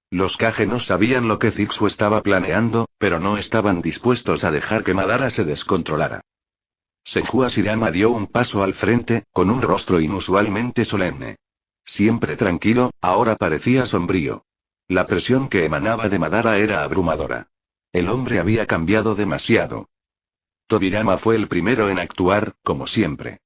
Los Kage no sabían lo que Zixu estaba planeando, pero no estaban dispuestos a dejar que Madara se descontrolara. Senju Hashirama dio un paso al frente, con un rostro inusualmente solemne. Siempre tranquilo, ahora parecía sombrío. La presión que emanaba de Madara era abrumadora. El hombre había cambiado demasiado. Tobirama fue el primero en actuar, como siempre.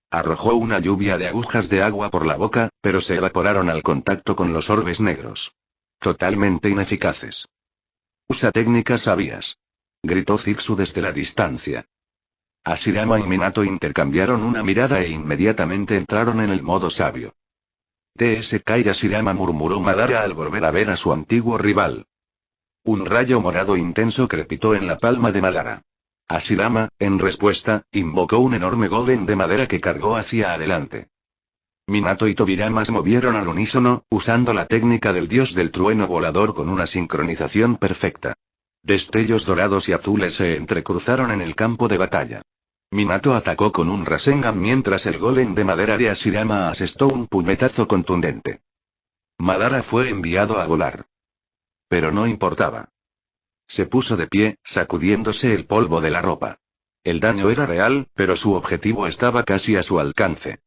Arrojó una lluvia de agujas de agua por la boca, pero se evaporaron al contacto con los orbes negros. Totalmente ineficaces. Usa técnicas sabias. Gritó Zixu desde la distancia. Hashirama y Minato intercambiaron una mirada e inmediatamente entraron en el modo sabio. TSK y Hashirama, murmuró Madara al volver a ver a su antiguo rival. Un rayo morado intenso crepitó en la palma de Madara. Hashirama, en respuesta, invocó un enorme golem de madera que cargó hacia adelante. Minato y Tobirama se movieron al unísono, usando la técnica del dios del trueno volador con una sincronización perfecta. Destellos dorados y azules se entrecruzaron en el campo de batalla. Minato atacó con un Rasengan mientras el golem de madera de Hashirama asestó un puñetazo contundente. Madara fue enviado a volar. Pero no importaba. Se puso de pie, sacudiéndose el polvo de la ropa. El daño era real, pero su objetivo estaba casi a su alcance.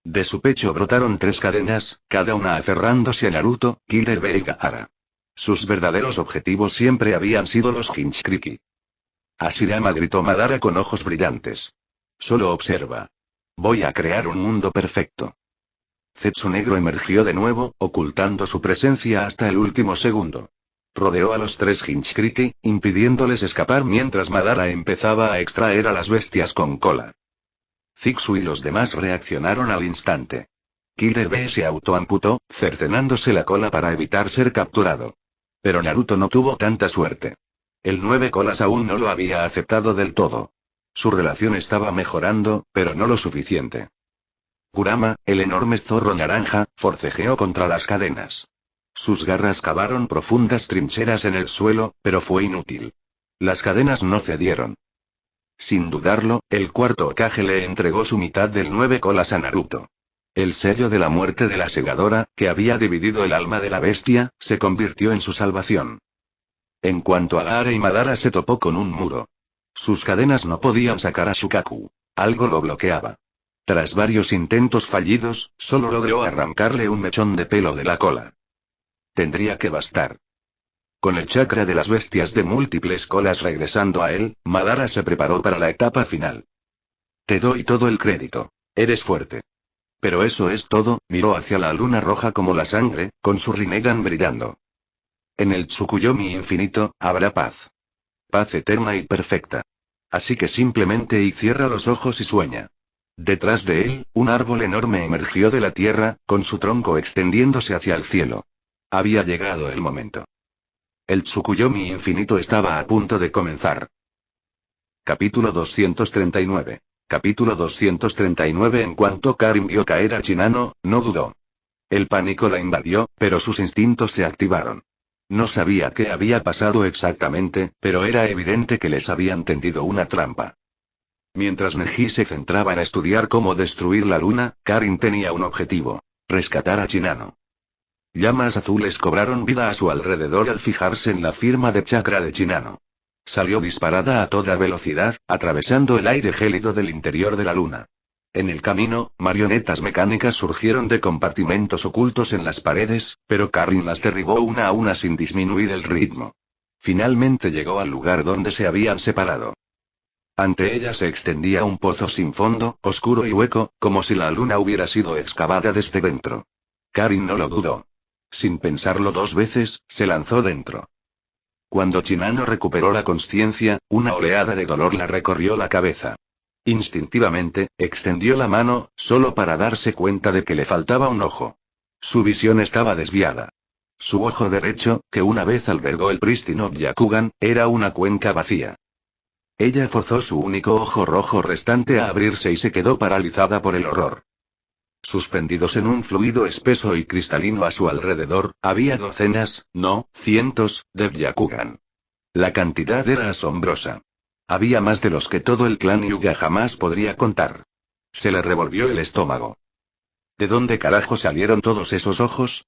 De su pecho brotaron 3 cadenas, cada una aferrándose a Naruto, Killer Bee y Gaara. Sus verdaderos objetivos siempre habían sido los Hinchkriki. Hashirama, gritó Madara con ojos brillantes. Solo observa. Voy a crear un mundo perfecto. Zetsu negro emergió de nuevo, ocultando su presencia hasta el último segundo. Rodeó a los 3 Hinchkriki, impidiéndoles escapar mientras Madara empezaba a extraer a las bestias con cola. Zixu y los demás reaccionaron al instante. Killer Bee se autoamputó, cercenándose la cola para evitar ser capturado. Pero Naruto no tuvo tanta suerte. El 9 colas aún no lo había aceptado del todo. Su relación estaba mejorando, pero no lo suficiente. Kurama, el enorme zorro naranja, forcejeó contra las cadenas. Sus garras cavaron profundas trincheras en el suelo, pero fue inútil. Las cadenas no cedieron. Sin dudarlo, el cuarto Hokage le entregó su mitad del 9 colas a Naruto. El sello de la muerte de la segadora, que había dividido el alma de la bestia, se convirtió en su salvación. En cuanto a Gaara y Madara, se topó con un muro. Sus cadenas no podían sacar a Shukaku. Algo lo bloqueaba. Tras varios intentos fallidos, solo logró arrancarle un mechón de pelo de la cola. Tendría que bastar. Con el chakra de las bestias de múltiples colas regresando a él, Madara se preparó para la etapa final. Te doy todo el crédito. Eres fuerte. Pero eso es todo, miró hacia la luna roja como la sangre, con su Rinnegan brillando. En el Tsukuyomi infinito, habrá paz. Paz eterna y perfecta. Así que simplemente cierra los ojos y sueña. Detrás de él, un árbol enorme emergió de la tierra, con su tronco extendiéndose hacia el cielo. Había llegado el momento. El Tsukuyomi infinito estaba a punto de comenzar. Capítulo 239. Capítulo 239. En cuanto Karin vio caer a Shinano, no dudó. El pánico la invadió, pero sus instintos se activaron. No sabía qué había pasado exactamente, pero era evidente que les habían tendido una trampa. Mientras Neji se centraba en estudiar cómo destruir la luna, Karin tenía un objetivo: rescatar a Shinano. Llamas azules cobraron vida a su alrededor al fijarse en la firma de chakra de Shinano. Salió disparada a toda velocidad, atravesando el aire gélido del interior de la luna. En el camino, marionetas mecánicas surgieron de compartimentos ocultos en las paredes, pero Karin las derribó una a una sin disminuir el ritmo. Finalmente llegó al lugar donde se habían separado. Ante ella se extendía un pozo sin fondo, oscuro y hueco, como si la luna hubiera sido excavada desde dentro. Karin no lo dudó. Sin pensarlo 2 veces, se lanzó dentro. Cuando Shinano recuperó la consciencia, una oleada de dolor la recorrió la cabeza. Instintivamente, extendió la mano, solo para darse cuenta de que le faltaba un ojo. Su visión estaba desviada. Su ojo derecho, que una vez albergó el prístino Byakugan, era una cuenca vacía. Ella forzó su único ojo rojo restante a abrirse y se quedó paralizada por el horror. Suspendidos en un fluido espeso y cristalino a su alrededor, había docenas, no, cientos, de Byakugan. La cantidad era asombrosa. Había más de los que todo el clan Hyuga jamás podría contar. Se le revolvió el estómago. ¿De dónde carajo salieron todos esos ojos?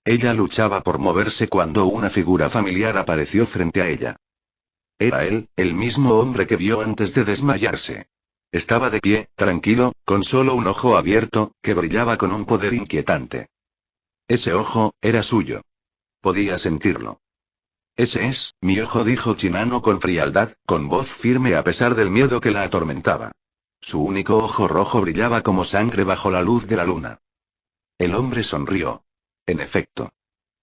Ella luchaba por moverse cuando una figura familiar apareció frente a ella. Era él, el mismo hombre que vio antes de desmayarse. Estaba de pie, tranquilo, con solo un ojo abierto, que brillaba con un poder inquietante. Ese ojo, era suyo. Podía sentirlo. Ese es, mi ojo, dijo Shinano con frialdad, con voz firme a pesar del miedo que la atormentaba. Su único ojo rojo brillaba como sangre bajo la luz de la luna. El hombre sonrió. En efecto.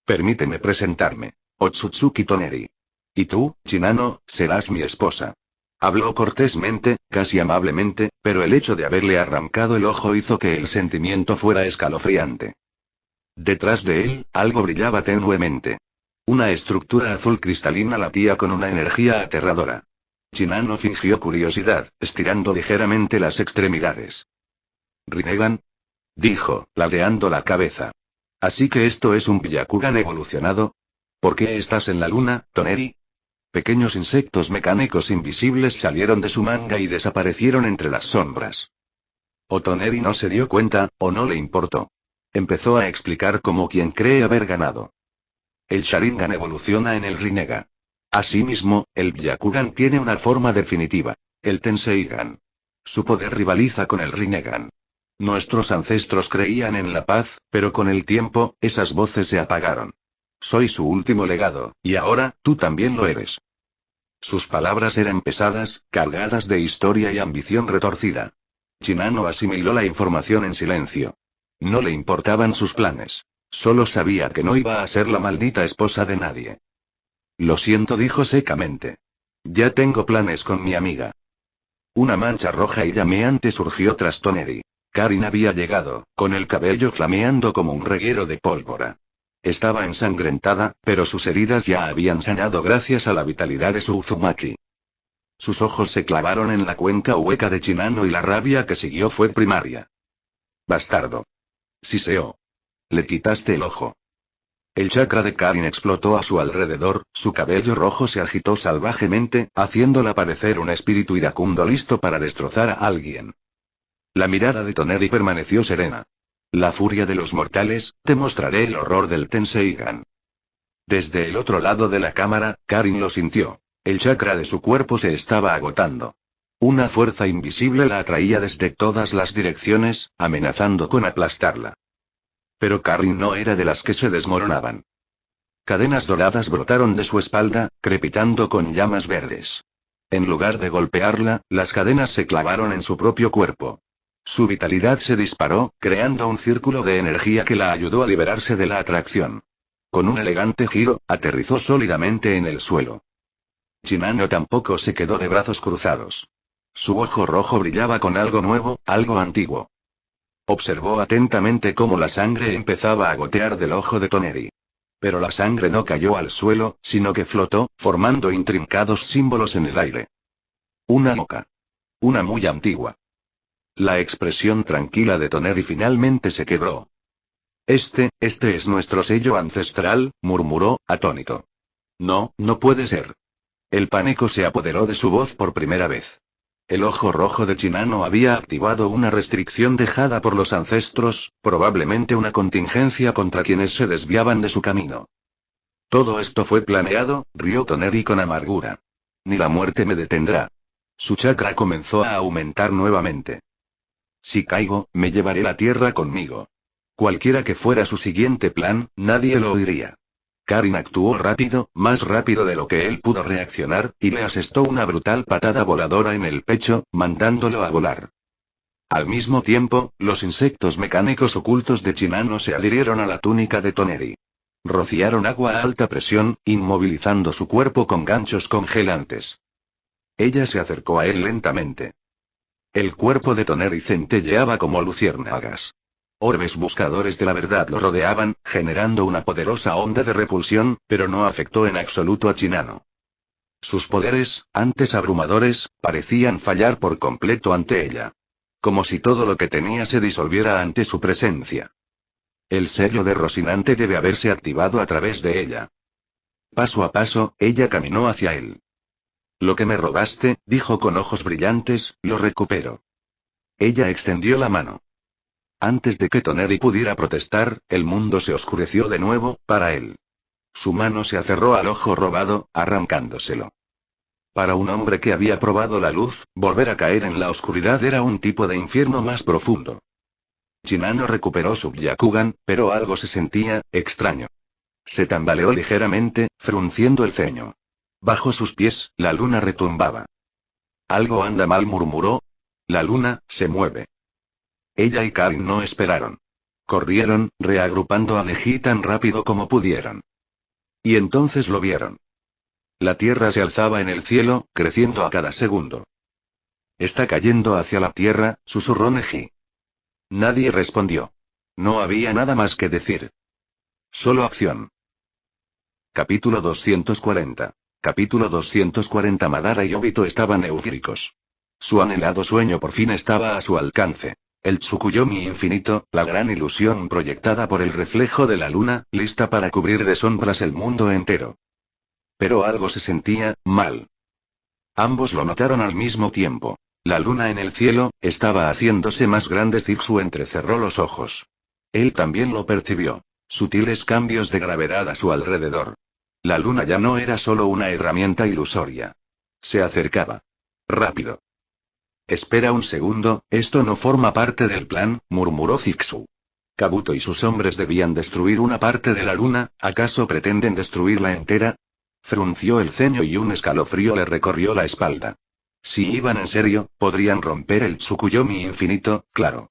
Permíteme presentarme. Otsutsuki Toneri. Y tú, Shinano, serás mi esposa. Habló cortésmente, casi amablemente, pero el hecho de haberle arrancado el ojo hizo que el sentimiento fuera escalofriante. Detrás de él, algo brillaba tenuemente. Una estructura azul cristalina latía con una energía aterradora. Shinano fingió curiosidad, estirando ligeramente las extremidades. ¿Rinnegan? Dijo, ladeando la cabeza. ¿Así que esto es un Byakugan evolucionado? ¿Por qué estás en la luna, Toneri? Pequeños insectos mecánicos invisibles salieron de su manga y desaparecieron entre las sombras. O Toneri no se dio cuenta, o no le importó. Empezó a explicar como quien cree haber ganado. El Sharingan evoluciona en el Rinnegan. Asimismo, el Byakugan tiene una forma definitiva, el Tenseigan. Su poder rivaliza con el Rinnegan. Nuestros ancestros creían en la paz, pero con el tiempo, esas voces se apagaron. Soy su último legado, y ahora, tú también lo eres. Sus palabras eran pesadas, cargadas de historia y ambición retorcida. Shinano asimiló la información en silencio. No le importaban sus planes. Solo sabía que no iba a ser la maldita esposa de nadie. Lo siento, dijo secamente. Ya tengo planes con mi amiga. Una mancha roja y llameante surgió tras Toneri. Karin había llegado, con el cabello flameando como un reguero de pólvora. Estaba ensangrentada, pero sus heridas ya habían sanado gracias a la vitalidad de su Uzumaki. Sus ojos se clavaron en la cuenca hueca de Shinano y la rabia que siguió fue primaria. Bastardo. Siseó. Le quitaste el ojo. El chakra de Karin explotó a su alrededor, su cabello rojo se agitó salvajemente, haciéndola parecer un espíritu iracundo listo para destrozar a alguien. La mirada de Toneri permaneció serena. La furia de los mortales, te mostraré el horror del Tenseigan. Desde el otro lado de la cámara, Karin lo sintió. El chakra de su cuerpo se estaba agotando. Una fuerza invisible la atraía desde todas las direcciones, amenazando con aplastarla. Pero Karin no era de las que se desmoronaban. Cadenas doradas brotaron de su espalda, crepitando con llamas verdes. En lugar de golpearla, las cadenas se clavaron en su propio cuerpo. Su vitalidad se disparó, creando un círculo de energía que la ayudó a liberarse de la atracción. Con un elegante giro, aterrizó sólidamente en el suelo. Shinano tampoco se quedó de brazos cruzados. Su ojo rojo brillaba con algo nuevo, algo antiguo. Observó atentamente cómo la sangre empezaba a gotear del ojo de Toneri. Pero la sangre no cayó al suelo, sino que flotó, formando intrincados símbolos en el aire. Una boca. Una muy antigua. La expresión tranquila de Toneri finalmente se quebró. Este es nuestro sello ancestral, murmuró, atónito. No, no puede ser. El pánico se apoderó de su voz por primera vez. El ojo rojo de Shinano había activado una restricción dejada por los ancestros, probablemente una contingencia contra quienes se desviaban de su camino. Todo esto fue planeado, rió Toneri con amargura. Ni la muerte me detendrá. Su chakra comenzó a aumentar nuevamente. Si caigo, me llevaré la tierra conmigo. Cualquiera que fuera su siguiente plan, nadie lo oiría. Karin actuó rápido, más rápido de lo que él pudo reaccionar, y le asestó una brutal patada voladora en el pecho, mandándolo a volar. Al mismo tiempo, los insectos mecánicos ocultos de Shinano se adhirieron a la túnica de Toneri. Rociaron agua a alta presión, inmovilizando su cuerpo con ganchos congelantes. Ella se acercó a él lentamente. El cuerpo de Toneri centelleaba como luciérnagas. Orbes buscadores de la verdad lo rodeaban, generando una poderosa onda de repulsión, pero no afectó en absoluto a Shinano. Sus poderes, antes abrumadores, parecían fallar por completo ante ella. Como si todo lo que tenía se disolviera ante su presencia. El sello de Rocinante debe haberse activado a través de ella. Paso a paso, ella caminó hacia él. Lo que me robaste, dijo con ojos brillantes, lo recupero. Ella extendió la mano. Antes de que Toneri pudiera protestar, el mundo se oscureció de nuevo, para él. Su mano se aferró al ojo robado, arrancándoselo. Para un hombre que había probado la luz, volver a caer en la oscuridad era un tipo de infierno más profundo. Shinano recuperó su Byakugan, pero algo se sentía extraño. Se tambaleó ligeramente, frunciendo el ceño. Bajo sus pies, la luna retumbaba. Algo anda mal, murmuró. La luna se mueve. Ella y Karin no esperaron. Corrieron, reagrupando a Neji tan rápido como pudieron. Y entonces lo vieron. La tierra se alzaba en el cielo, creciendo a cada segundo. «Está cayendo hacia la tierra», susurró Neji. Nadie respondió. No había nada más que decir. Solo acción. Capítulo 240. Capítulo 240. Madara y Obito estaban eufóricos. Su anhelado sueño por fin estaba a su alcance. El Tsukuyomi infinito, la gran ilusión proyectada por el reflejo de la luna, lista para cubrir de sombras el mundo entero. Pero algo se sentía mal. Ambos lo notaron al mismo tiempo. La luna en el cielo estaba haciéndose más grande. Zixu entrecerró los ojos. Él también lo percibió. Sutiles cambios de gravedad a su alrededor. La luna ya no era solo una herramienta ilusoria. Se acercaba. Rápido. Espera un segundo, esto no forma parte del plan, murmuró Zixu. Kabuto y sus hombres debían destruir una parte de la luna, ¿acaso pretenden destruirla entera? Frunció el ceño y un escalofrío le recorrió la espalda. Si iban en serio, podrían romper el Tsukuyomi infinito, claro.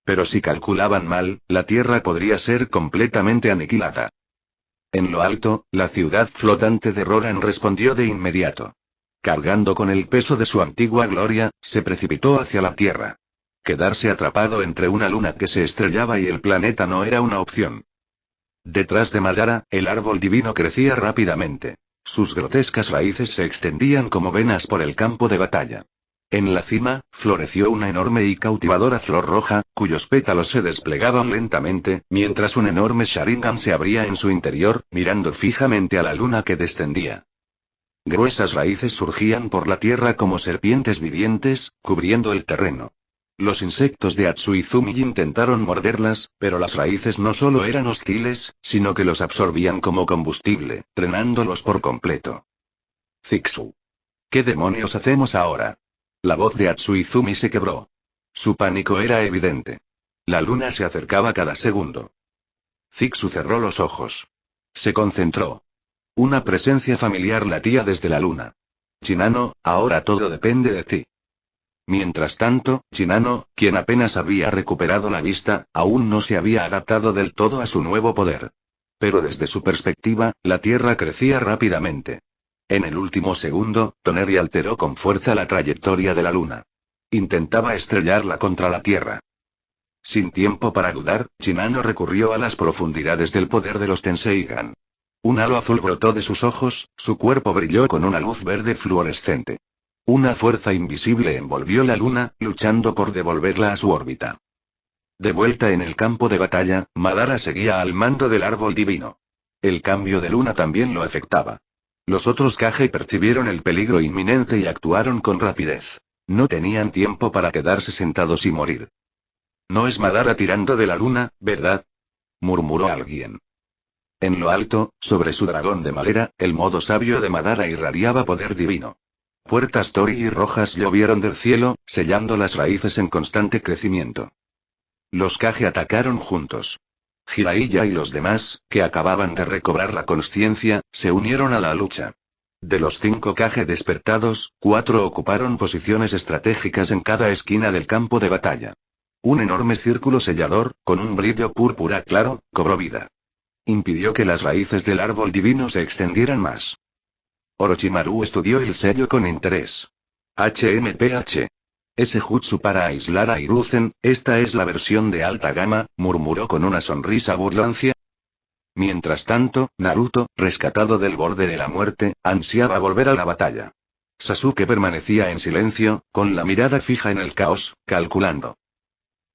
Pero si calculaban mal, la Tierra podría ser completamente aniquilada. En lo alto, la ciudad flotante de Roran respondió de inmediato. Cargando con el peso de su antigua gloria, se precipitó hacia la Tierra. Quedarse atrapado entre una luna que se estrellaba y el planeta no era una opción. Detrás de Madara, el árbol divino crecía rápidamente. Sus grotescas raíces se extendían como venas por el campo de batalla. En la cima, floreció una enorme y cautivadora flor roja, cuyos pétalos se desplegaban lentamente, mientras un enorme Sharingan se abría en su interior, mirando fijamente a la luna que descendía. Gruesas raíces surgían por la tierra como serpientes vivientes, cubriendo el terreno. Los insectos de Atsuizumi intentaron morderlas, pero las raíces no solo eran hostiles, sino que los absorbían como combustible, drenándolos por completo. Zixu. ¿Qué demonios hacemos ahora? La voz de Atsuizumi se quebró. Su pánico era evidente. La luna se acercaba cada segundo. Zixu cerró los ojos. Se concentró. Una presencia familiar latía desde la luna. Shinano, ahora todo depende de ti. Mientras tanto, Shinano, quien apenas había recuperado la vista, aún no se había adaptado del todo a su nuevo poder. Pero desde su perspectiva, la Tierra crecía rápidamente. En el último segundo, Toneri alteró con fuerza la trayectoria de la luna. Intentaba estrellarla contra la Tierra. Sin tiempo para dudar, Shinano recurrió a las profundidades del poder de los Tenseigan. Un halo azul brotó de sus ojos, su cuerpo brilló con una luz verde fluorescente. Una fuerza invisible envolvió la luna, luchando por devolverla a su órbita. De vuelta en el campo de batalla, Madara seguía al mando del árbol divino. El cambio de luna también lo afectaba. Los otros Kage percibieron el peligro inminente y actuaron con rapidez. No tenían tiempo para quedarse sentados y morir. No es Madara tirando de la luna, ¿verdad?, murmuró alguien. En lo alto, sobre su dragón de madera, el modo sabio de Madara irradiaba poder divino. Puertas Tori y rojas llovieron del cielo, sellando las raíces en constante crecimiento. Los Kage atacaron juntos. Jiraiya y los demás, que acababan de recobrar la consciencia, se unieron a la lucha. De los 5 Kage despertados, 4 ocuparon posiciones estratégicas en cada esquina del campo de batalla. Un enorme círculo sellador, con un brillo púrpura claro, cobró vida. Impidió que las raíces del árbol divino se extendieran más. Orochimaru estudió el sello con interés. HMPH. Ese jutsu para aislar a Hiruzen, esta es la versión de alta gama, murmuró con una sonrisa burlancia. Mientras tanto, Naruto, rescatado del borde de la muerte, ansiaba volver a la batalla. Sasuke permanecía en silencio, con la mirada fija en el caos, calculando.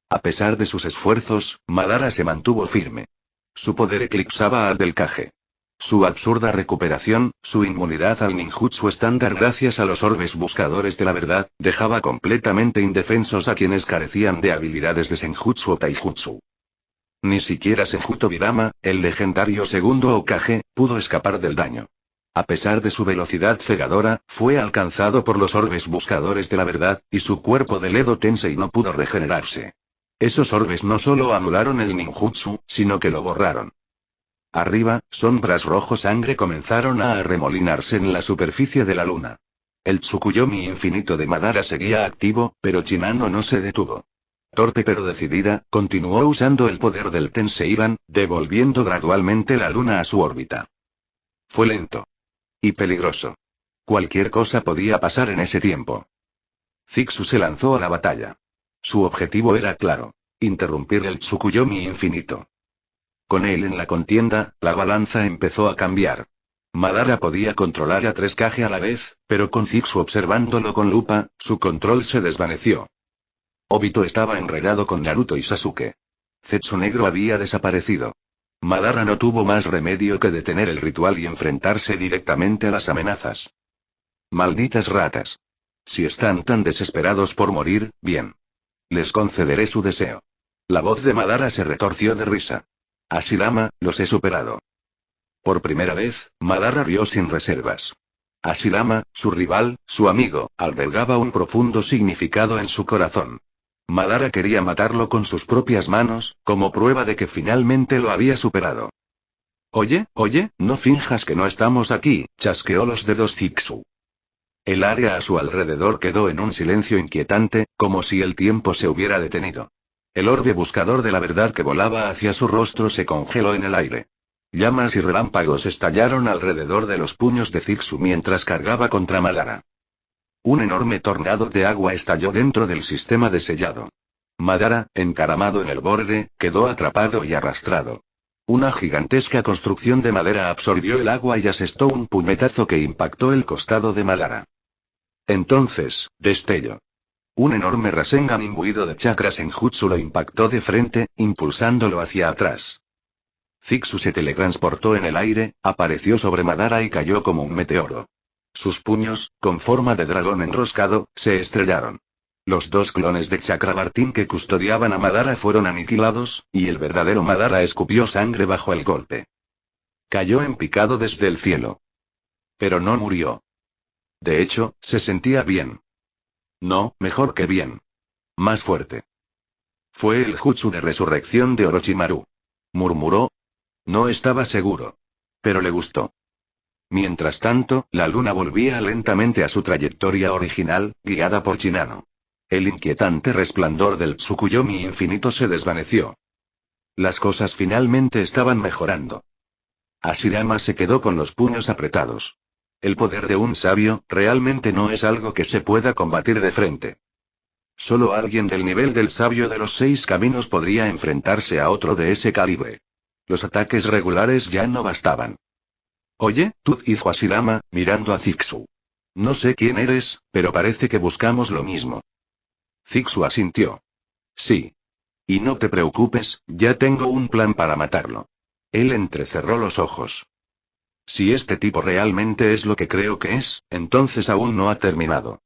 A pesar de sus esfuerzos, Madara se mantuvo firme. Su poder eclipsaba al del Kage. Su absurda recuperación, su inmunidad al ninjutsu estándar gracias a los orbes buscadores de la verdad, dejaba completamente indefensos a quienes carecían de habilidades de senjutsu o taijutsu. Ni siquiera Senju Tobirama, el legendario segundo Hokage, pudo escapar del daño. A pesar de su velocidad cegadora, fue alcanzado por los orbes buscadores de la verdad, y su cuerpo del Edo Tensei no pudo regenerarse. Esos orbes no solo anularon el ninjutsu, sino que lo borraron. Arriba, sombras rojo sangre comenzaron a arremolinarse en la superficie de la luna. El Tsukuyomi infinito de Madara seguía activo, pero Shinano no se detuvo. Torpe pero decidida, continuó usando el poder del Tenseiban, devolviendo gradualmente la luna a su órbita. Fue lento. Y peligroso. Cualquier cosa podía pasar en ese tiempo. Zixu se lanzó a la batalla. Su objetivo era claro: interrumpir el Tsukuyomi infinito. Con él en la contienda, la balanza empezó a cambiar. Madara podía controlar a 3 Kage a la vez, pero con Zixu observándolo con lupa, su control se desvaneció. Obito estaba enredado con Naruto y Sasuke. Zetsu Negro había desaparecido. Madara no tuvo más remedio que detener el ritual y enfrentarse directamente a las amenazas. Malditas ratas. Si están tan desesperados por morir, bien. Les concederé su deseo. La voz de Madara se retorció de risa. Hashirama, los he superado. Por primera vez, Madara rió sin reservas. Hashirama, su rival, su amigo, albergaba un profundo significado en su corazón. Madara quería matarlo con sus propias manos, como prueba de que finalmente lo había superado. Oye, no finjas que no estamos aquí, chasqueó los dedos Zixu. El área a su alrededor quedó en un silencio inquietante, como si el tiempo se hubiera detenido. El orbe buscador de la verdad que volaba hacia su rostro se congeló en el aire. Llamas y relámpagos estallaron alrededor de los puños de Zixu mientras cargaba contra Madara. Un enorme tornado de agua estalló dentro del sistema de sellado. Madara, encaramado en el borde, quedó atrapado y arrastrado. Una gigantesca construcción de madera absorbió el agua y asestó un puñetazo que impactó el costado de Madara. Entonces, destello. Un enorme Rasengan imbuido de chakras en Jutsu lo impactó de frente, impulsándolo hacia atrás. Zixu se teletransportó en el aire, apareció sobre Madara y cayó como un meteoro. Sus puños, con forma de dragón enroscado, se estrellaron. Los 2 clones de Chakrabartin que custodiaban a Madara fueron aniquilados, y el verdadero Madara escupió sangre bajo el golpe. Cayó en picado desde el cielo. Pero no murió. De hecho, se sentía bien. No, mejor que bien. Más fuerte. Fue el jutsu de resurrección de Orochimaru. Murmuró. No estaba seguro. Pero le gustó. Mientras tanto, la luna volvía lentamente a su trayectoria original, guiada por Shinano. El inquietante resplandor del Tsukuyomi infinito se desvaneció. Las cosas finalmente estaban mejorando. Hashirama se quedó con los puños apretados. El poder de un sabio, realmente no es algo que se pueda combatir de frente. Solo alguien del nivel del sabio de los 6 caminos podría enfrentarse a otro de ese calibre. Los ataques regulares ya no bastaban. Oye, tú, dijo Hashirama, mirando a Zixu. No sé quién eres, pero parece que buscamos lo mismo. Zixu asintió. Sí. Y no te preocupes, ya tengo un plan para matarlo. Él entrecerró los ojos. Si este tipo realmente es lo que creo que es, entonces aún no ha terminado.